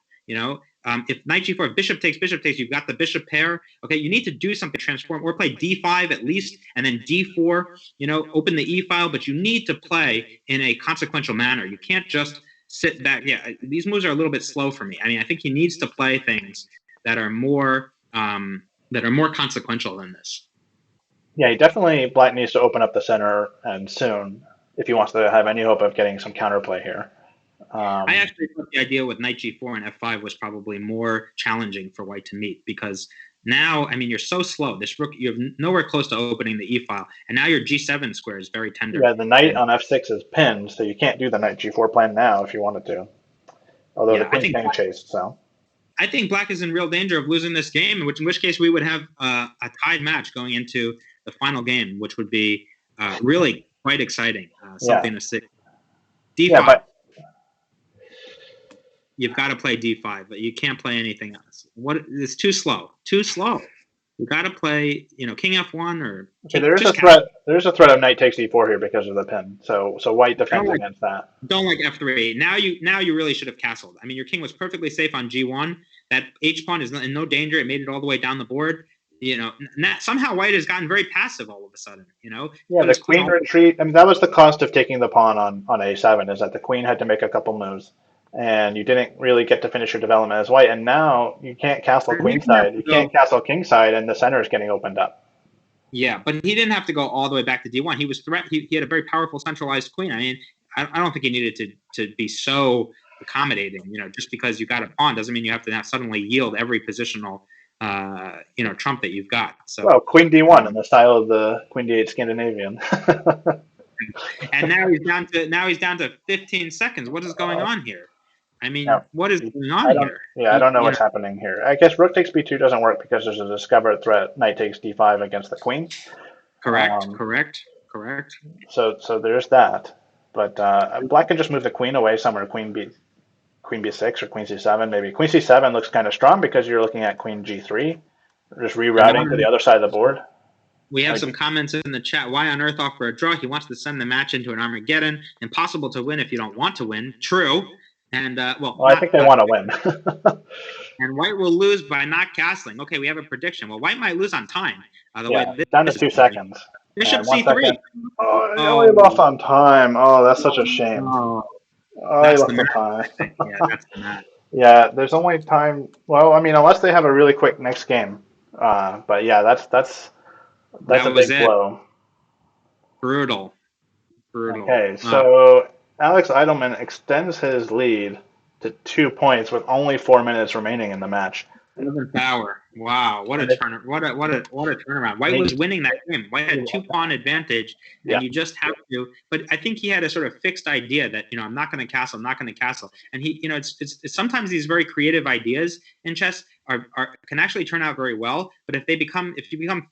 If knight g4, if bishop takes, you've got the bishop pair. Okay, you need to do something, transform, or play d5 at least, and then d4. Open the e file, but you need to play in a consequential manner. You can't just sit back. Yeah, these moves are a little bit slow for me. I mean, I think he needs to play things that are more consequential than this. Yeah, black needs to open up the center and soon if he wants to have any hope of getting some counterplay here. I actually thought the idea with knight g4 and f5 was probably more challenging for white to meet because now, I mean, you're so slow. This rook, you're nowhere close to opening the e-file, and now your g7 square is very tender. Yeah, the knight on f6 is pinned, so you can't do the knight g4 plan now if you wanted to. Although the queen's getting chased, so. I think black is in real danger of losing this game, in which case we would have a tied match going into the final game, which would be really quite exciting. Something to see. d5. Yeah, but you've got to play d5, but you can't play anything else. It's too slow. Too slow. You got to play, king f1 or. Okay, there's a threat. There's a threat of knight takes e4 here because of the pin. So white defends against that. Don't like f3. Now you really should have castled. I mean, your king was perfectly safe on g1. That h pawn is in no danger. It made it all the way down the board. Somehow white has gotten very passive all of a sudden. Yeah, the queen retreat. I mean, that was the cost of taking the pawn on a7. Is that the queen had to make a couple moves. And you didn't really get to finish your development as white. And now you can't castle queenside. You can't castle kingside, and the center is getting opened up. Yeah, but he didn't have to go all the way back to d1. He was he had a very powerful centralized queen. I mean, I don't think he needed to be so accommodating. Just because you got a pawn doesn't mean you have to now suddenly yield every positional trump that you've got. So well, queen d1 in the style of the queen d8 Scandinavian. And now he's down to 15 seconds. What is going on here? I mean, what is going on here? Yeah, I don't know what's happening here. I guess rook takes b2 doesn't work because there's a discovered threat. Knight takes d5 against the queen. Correct. So there's that. But black can just move the queen away somewhere. Queen b6 or queen c7 maybe. Queen c7 looks kind of strong because you're looking at queen g3, just rerouting to the other side of the board. We have some comments in the chat. Why on earth offer a draw? He wants to send the match into an Armageddon. Impossible to win if you don't want to win. True. And I think they want to win. And white will lose by not castling. Okay, we have a prediction. Well, white might lose on time. Down to 2 seconds. Bishop c3. Oh, he only lost on time. Oh, that's such a shame. He lost on time. Yeah, that's the match. Yeah, there's only time. Well, I mean, unless they have a really quick next game. But yeah, that's a big blow. Brutal. Okay, so Alex Eydelman extends his lead to 2 points with only 4 minutes remaining in the match. 11th hour. Wow, what a turnaround! White was winning that game. White had 2-pawn advantage, and you just have to. But I think he had a sort of fixed idea that I'm not going to castle, I'm not going to castle, and he, it's sometimes these very creative ideas in chess are can actually turn out very well. But if you become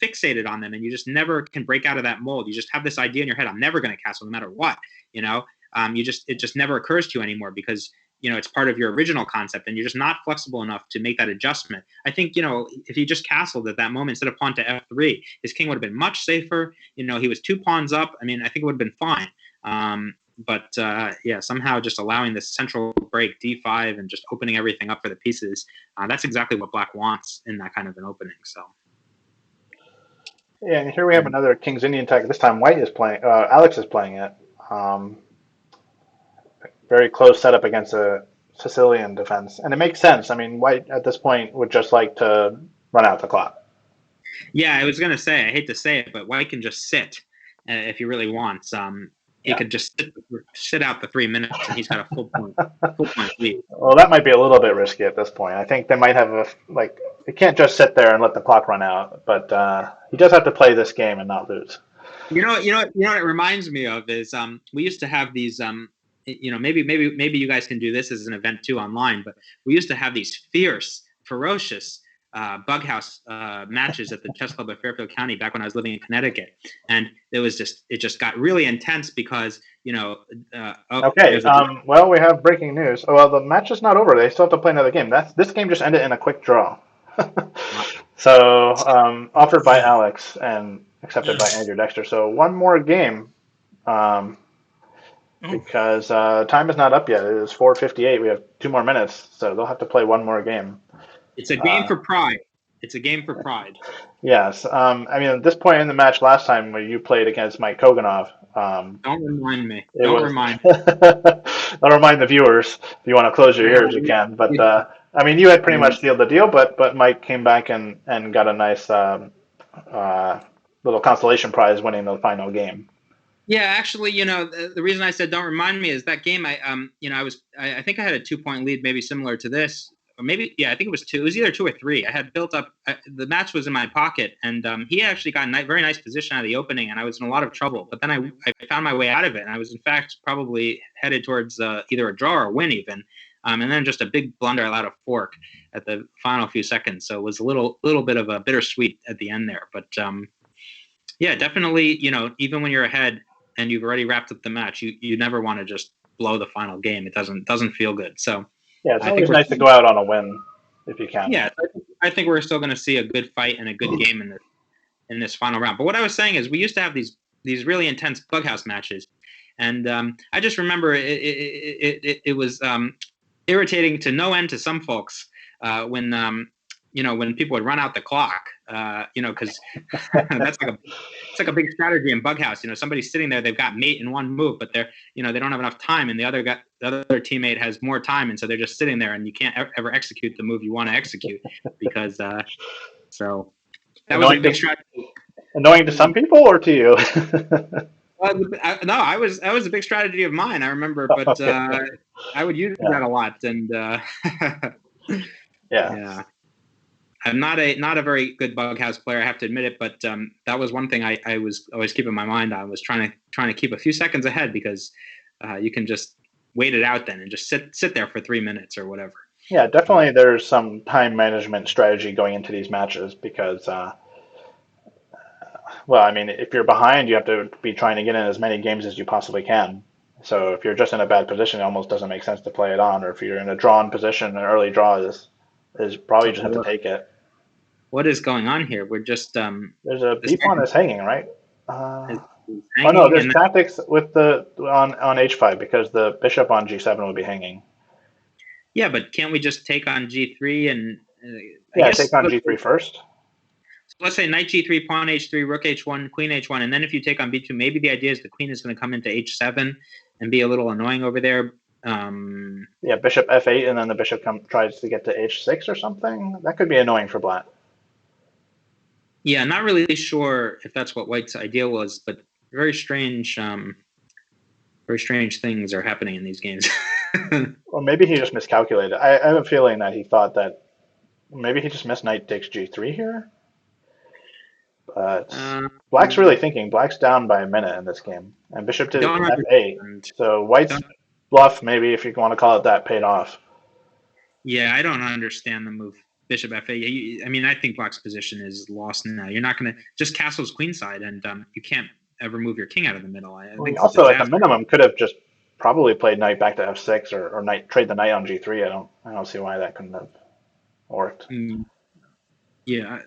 fixated on them and you just never can break out of that mold, you just have this idea in your head, I'm never going to castle no matter what. It just never occurs to you anymore because it's part of your original concept and you're just not flexible enough to make that adjustment. I think, if he just castled at that moment instead of pawn to f3, his king would have been much safer. He was 2 pawns up. I mean, I think it would have been fine. But somehow just allowing this central break d5 and just opening everything up for the pieces, that's exactly what Black wants in that kind of an opening. So. Yeah, and here we have another King's Indian attack. This time White is playing, Alex is playing it. Very close setup against a Sicilian defense. And it makes sense. I mean, White at this point would just like to run out the clock. Yeah, I was going to say, I hate to say it, but White can just sit if he really wants. He could just sit out the 3 minutes and he's got a full point lead. Well, that might be a little bit risky at this point. I think they might have he can't just sit there and let the clock run out, but he does have to play this game and not lose. You know what it reminds me of is we used to have these maybe you guys can do this as an event too online, but we used to have these fierce, ferocious bughouse matches at the chess club of Fairfield County back when I was living in Connecticut, and it just got really intense because okay. Well, we have breaking news. Oh, well, the match is not over. They still have to play another game. This game just ended in a quick draw. So offered by Alex and accepted by Andrew Dexter. So one more game. Because time is not up yet. It is 4:58. We have 2 more minutes, so they'll have to play one more game. It's a game for pride. It's a game for pride. Yes. I mean, at this point in the match last time when you played against Mike Koganov. Don't remind me. Don't remind the viewers. If you want to close your ears, you can. But I mean, you had pretty much sealed the deal, but Mike came back and got a nice little consolation prize winning the final game. Yeah, actually, the reason I said don't remind me is that game. I think I had a 2-point lead, maybe similar to this, or maybe I think it was 2. It was either 2 or 3. I had built up. The match was in my pocket, and he actually got a very nice position out of the opening, and I was in a lot of trouble. But then I found my way out of it, and I was in fact probably headed towards either a draw or a win even. And then just a big blunder allowed a fork at the final few seconds. So it was a little bit of a bittersweet at the end there. But definitely, even when you're ahead and you've already wrapped up the match, you never want to just blow the final game. It doesn't feel good. So yeah, it's always nice to go out on a win if you can. Yeah, I think we're still going to see a good fight and a good game in this final round. But what I was saying is we used to have these really intense bughouse matches, and I just remember it was irritating to no end to some folks when people would run out the clock, because it's like a big strategy in bughouse. Somebody's sitting there, they've got mate in one move, but they don't have enough time, and the other teammate has more time, and so they're just sitting there, and you can't ever execute the move you want to execute because so that was a big strategy. Annoying to some people or to you? That was a big strategy of mine. I remember, but I would use that a lot, and yeah. I'm not a very good bughouse player, I have to admit it, but that was one thing I was always keeping my mind on, was trying to keep a few seconds ahead, because you can just wait it out then and just sit there for 3 minutes or whatever. Yeah, definitely there's some time management strategy going into these matches because, I mean, if you're behind, you have to be trying to get in as many games as you possibly can. So if you're just in a bad position, it almost doesn't make sense to play it on. Or if you're in a drawn position, an early draw is probably just have to take it. What is going on here? We're just there's a b pawn is hanging, right? There's tactics with on h5 because the bishop on g7 will be hanging. Yeah, but can't we just take on g3 and take on g3 first? So let's say knight g3, pawn h3, rook h1, queen h1, and then if you take on b2, maybe the idea is the queen is going to come into h7 and be a little annoying over there. Bishop f8, and then the bishop tries to get to h6 or something. That could be annoying for black. Yeah, not really sure if that's what White's idea was, but very strange very strange things are happening in these games. Or maybe he just miscalculated. I have a feeling that he thought that maybe he just missed knight takes g3 here. But Black's really thinking. Black's down by a minute in this game, and bishop to don't f8. understand. So White's bluff, maybe if you want to call it that, paid off. Yeah, I don't understand the move bishop f8. I mean, I think Black's position is lost now. You're not going to just castle's queenside, and you can't ever move your king out of the middle. I think Also, at the minimum, could have just probably played knight back to f6 or knight trade the knight on g3. I don't see why that couldn't have worked. Yeah,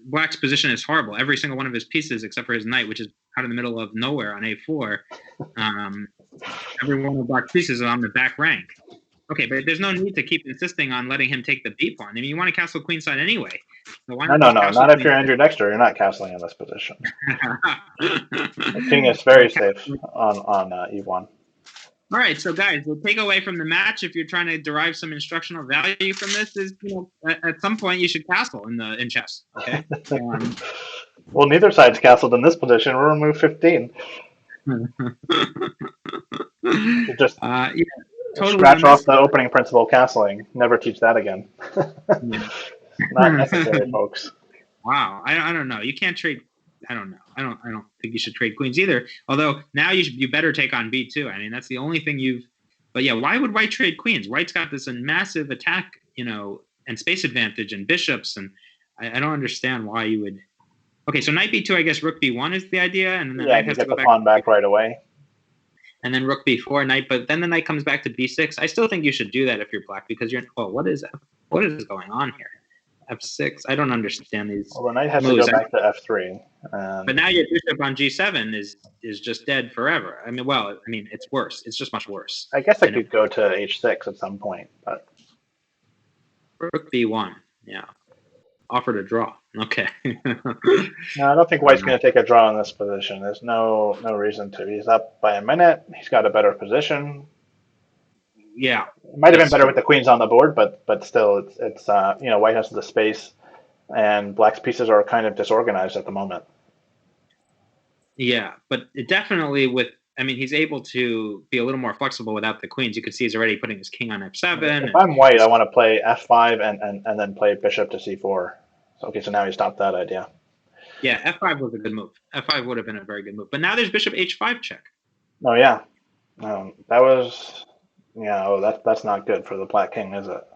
Black's position is horrible. Every single one of his pieces, except for his knight, which is out in the middle of nowhere on a4, every one of Black's pieces is on the back rank. Okay, but there's no need to keep insisting on letting him take the b pawn. I mean, you want to castle queenside anyway. So why No, not if you're Andrew Dexter. You're not castling in this position. The king is very safe on e1. All right, so guys, the takeaway from the match, if you're trying to derive some instructional value from this, is at some point you should castle in chess. Okay. Well, neither side's castled in this position. We're on move 15. Just totally scratch off the opening principle castling. Never teach that again. Not necessary, folks. Wow, I don't know. You can't trade. I don't know. I don't think you should trade queens either. Although now you better take on b2. I mean, that's the only thing you've. But yeah, why would White trade queens? White's got this massive attack, and space advantage and bishops, and I don't understand why you would. Okay, so knight b2. I guess rook b1 is the idea, and then the knight has to go back. Pawn back right away. And then rook b4 knight, but then the knight comes back to b6. I still think you should do that if you're Black because you're. Oh, what is going on here? f6. I don't understand these. Well, the knight has moves. To go back to f3. But now your bishop on g7 is just dead forever. I mean, it's worse. It's just much worse. I guess I could go to h6 at some point, but rook b1. Yeah, offer to draw. Okay. No, I don't think White's going to take a draw in this position. There's no reason to. He's up by a minute. He's got a better position. Yeah, it might have been better with the queens on the board, but still, it's White has the space, and Black's pieces are kind of disorganized at the moment. Yeah, but it definitely he's able to be a little more flexible without the queens. You can see he's already putting his king on f7. If I'm White, I want to play f5 and then play bishop to c4. So now he stopped that idea. Yeah, f5 was a good move. F5 would have been a very good move. But now there's bishop h5 check. Oh yeah, that was. Yeah, that's not good for the Black king, is it?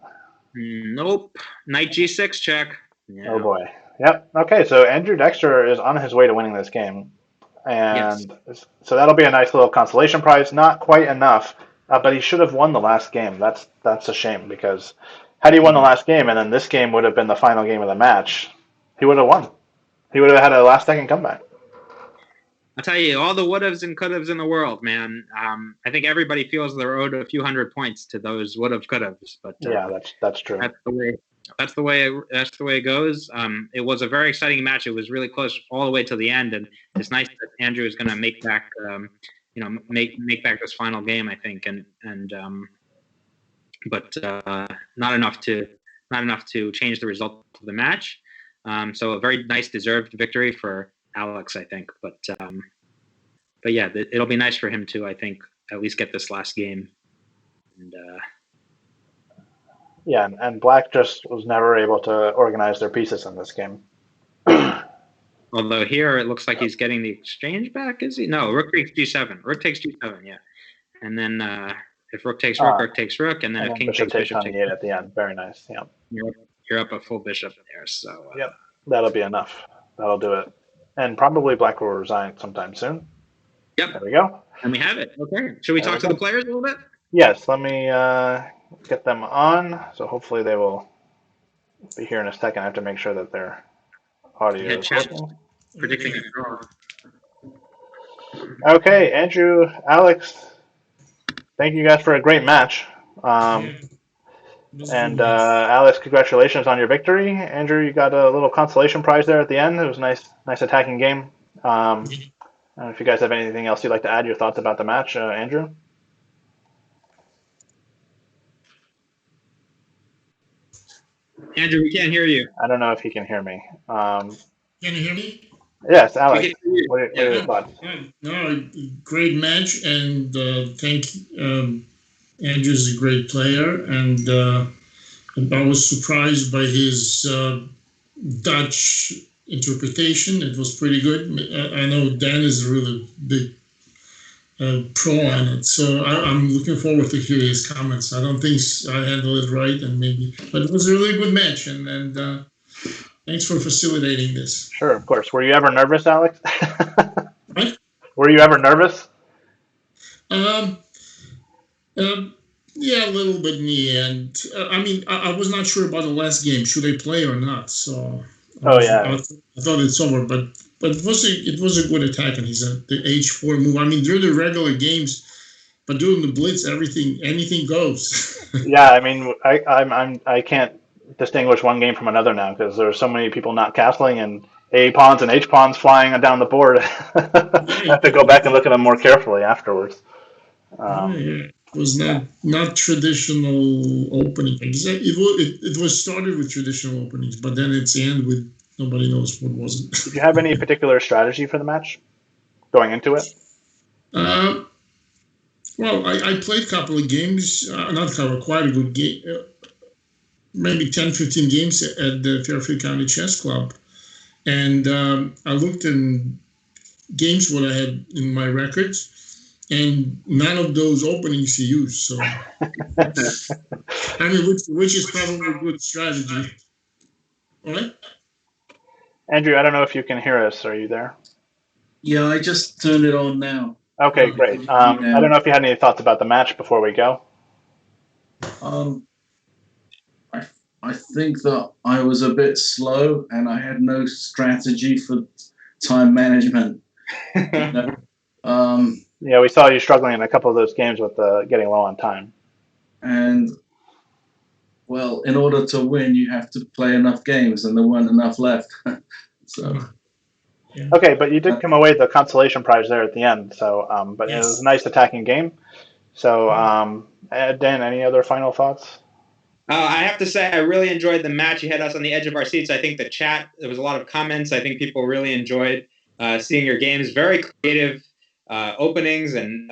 Nope. Knight g6 check. Yeah. Oh boy. Yep. Okay, so Andrew Dexter is on his way to winning this game, and so that'll be a nice little consolation prize. Not quite enough, but he should have won the last game. That's a shame because had he won the last game and then this game would have been the final game of the match, he would have won. He would have had a last-second comeback. I'll tell you, all the would-haves and could-haves in the world, man. I think everybody feels they're owed a few hundred points to those would-have, could-haves. But yeah, that's true. That's the way it goes. It was a very exciting match. It was really close all the way to the end, and it's nice that Andrew is going to make back, make back this final game. I think, but not enough to change the result of the match. So a very nice, deserved victory for Alex, I think, but yeah, it'll be nice for him to, I think, at least get this last game. And yeah, and Black just was never able to organize their pieces in this game. Although here it looks like he's getting the exchange back, is he? No, rook takes g7. Rook takes g7, yeah. And then if rook takes rook, rook takes rook, and then if king takes bishop takes at the end. Very nice. Yeah. You're up a full bishop there, so yep, that'll be enough. That'll do it. And probably Black will resign sometime soon. Yep. There we go. And we have it. Okay. Should we talk to the players a little bit? Yes. Let me get them on. So hopefully they will be here in a second. I have to make sure that their audio is working. Predicting a draw. Okay, Andrew, Alex, thank you guys for a great match. And Alex, congratulations on your victory. Andrew, you got a little consolation prize there at the end. It was a nice attacking game. I don't know if you guys have anything else you'd like to add, your thoughts about the match, Andrew? Andrew, we can't hear you. I don't know if he can hear me. Can you hear me? Yes, Alex. Speaking to you. What are your thoughts? Yeah, no, great match, and thank Andrew's a great player, and I was surprised by his Dutch interpretation. It was pretty good. I know Dan is a really big pro on it, so I'm looking forward to hear his comments. I don't think I handled it right, and maybe, but it was a really good match, and thanks for facilitating this. Sure, of course. Were you ever nervous, Alex? Right? Were you ever nervous? Um, yeah, a little bit in the end. I mean, I was not sure about the last game. Should I play or not? So Oh yeah, I thought it's over, but it was a good attack, and he's the H4 move. I mean, during the regular games, but during the blitz, anything goes. yeah. I mean, I can't distinguish one game from another now because there's so many people not castling and A pawns and H pawns flying down the board. I have to go back and look at them more carefully afterwards. Yeah. It was not traditional opening. It was started with traditional openings, but then it's ended with nobody knows what was it. Did you have any particular strategy for the match going into it? Well, I played a couple of games, not couple, quite a good game, maybe 10, 15 games at the Fairfield County Chess Club. And I looked in games what I had in my records, and none of those openings he used. So, I mean, which is probably a good strategy. All right? Andrew, I don't know if you can hear us. Are you there? Yeah, I just turned it on now. Okay, great. I don't know if you had any thoughts about the match before we go. I think that I was a bit slow and I had no strategy for time management. Yeah, we saw you struggling in a couple of those games with getting low on time. And well, in order to win, you have to play enough games, and there weren't enough left. So. Yeah. Okay, but you did come away with the consolation prize there at the end. So, but Yes. it was a nice attacking game. So, Dan, any other final thoughts? I have to say, I really enjoyed the match. You had us on the edge of our seats. I think the chat, there was a lot of comments. I think people really enjoyed seeing your games. Very creative openings and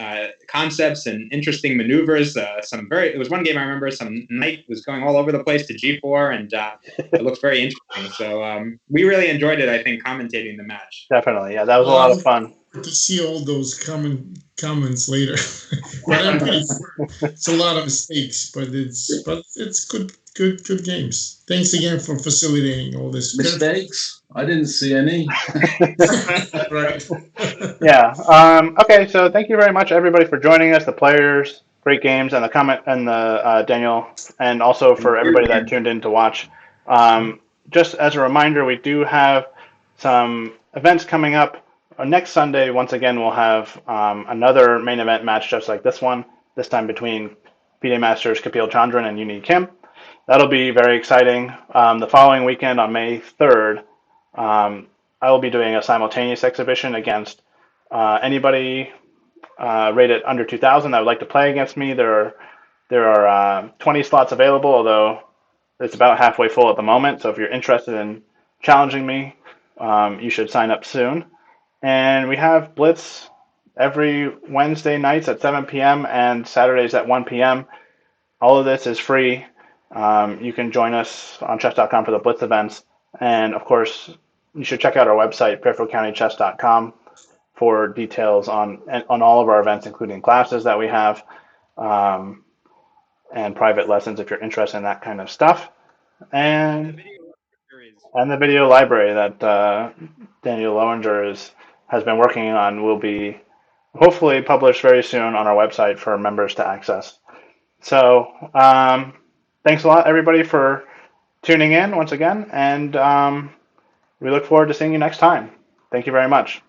concepts and interesting maneuvers. It was one game I remember. Some knight was going all over the place to G4, and it looked very interesting. So we really enjoyed it. I think commentating the match. Definitely, yeah, that was a lot of fun. To see all those comments later, but I'm pretty sure it's a lot of mistakes. But it's good games. Thanks again for facilitating all this. Mistakes? I didn't see any. Right. Yeah. Okay. So thank you very much, everybody, for joining us. The players, great games, and the comment and the Daniel, and also for everybody that tuned in to watch. Just as a reminder, we do have some events coming up. Next Sunday, once again, we'll have another main event match just like this one. This time between PJ Masters, Kapil Chandran, and Uni Kim. That'll be very exciting. The following weekend on May 3rd, I will be doing a simultaneous exhibition against anybody rated under 2,000 that would like to play against me. There are 20 slots available, although it's about halfway full at the moment. So if you're interested in challenging me, you should sign up soon. And we have Blitz every Wednesday nights at 7 p.m. and Saturdays at 1 p.m. All of this is free. You can join us on chess.com for the Blitz events. And of course, you should check out our website, fairfieldcountychess.com, for details on all of our events, including classes that we have and private lessons if you're interested in that kind of stuff. And the video library that Daniel Lowinger has been working on will be hopefully published very soon on our website for members to access. So thanks a lot, everybody, for tuning in once again, and we look forward to seeing you next time. Thank you very much.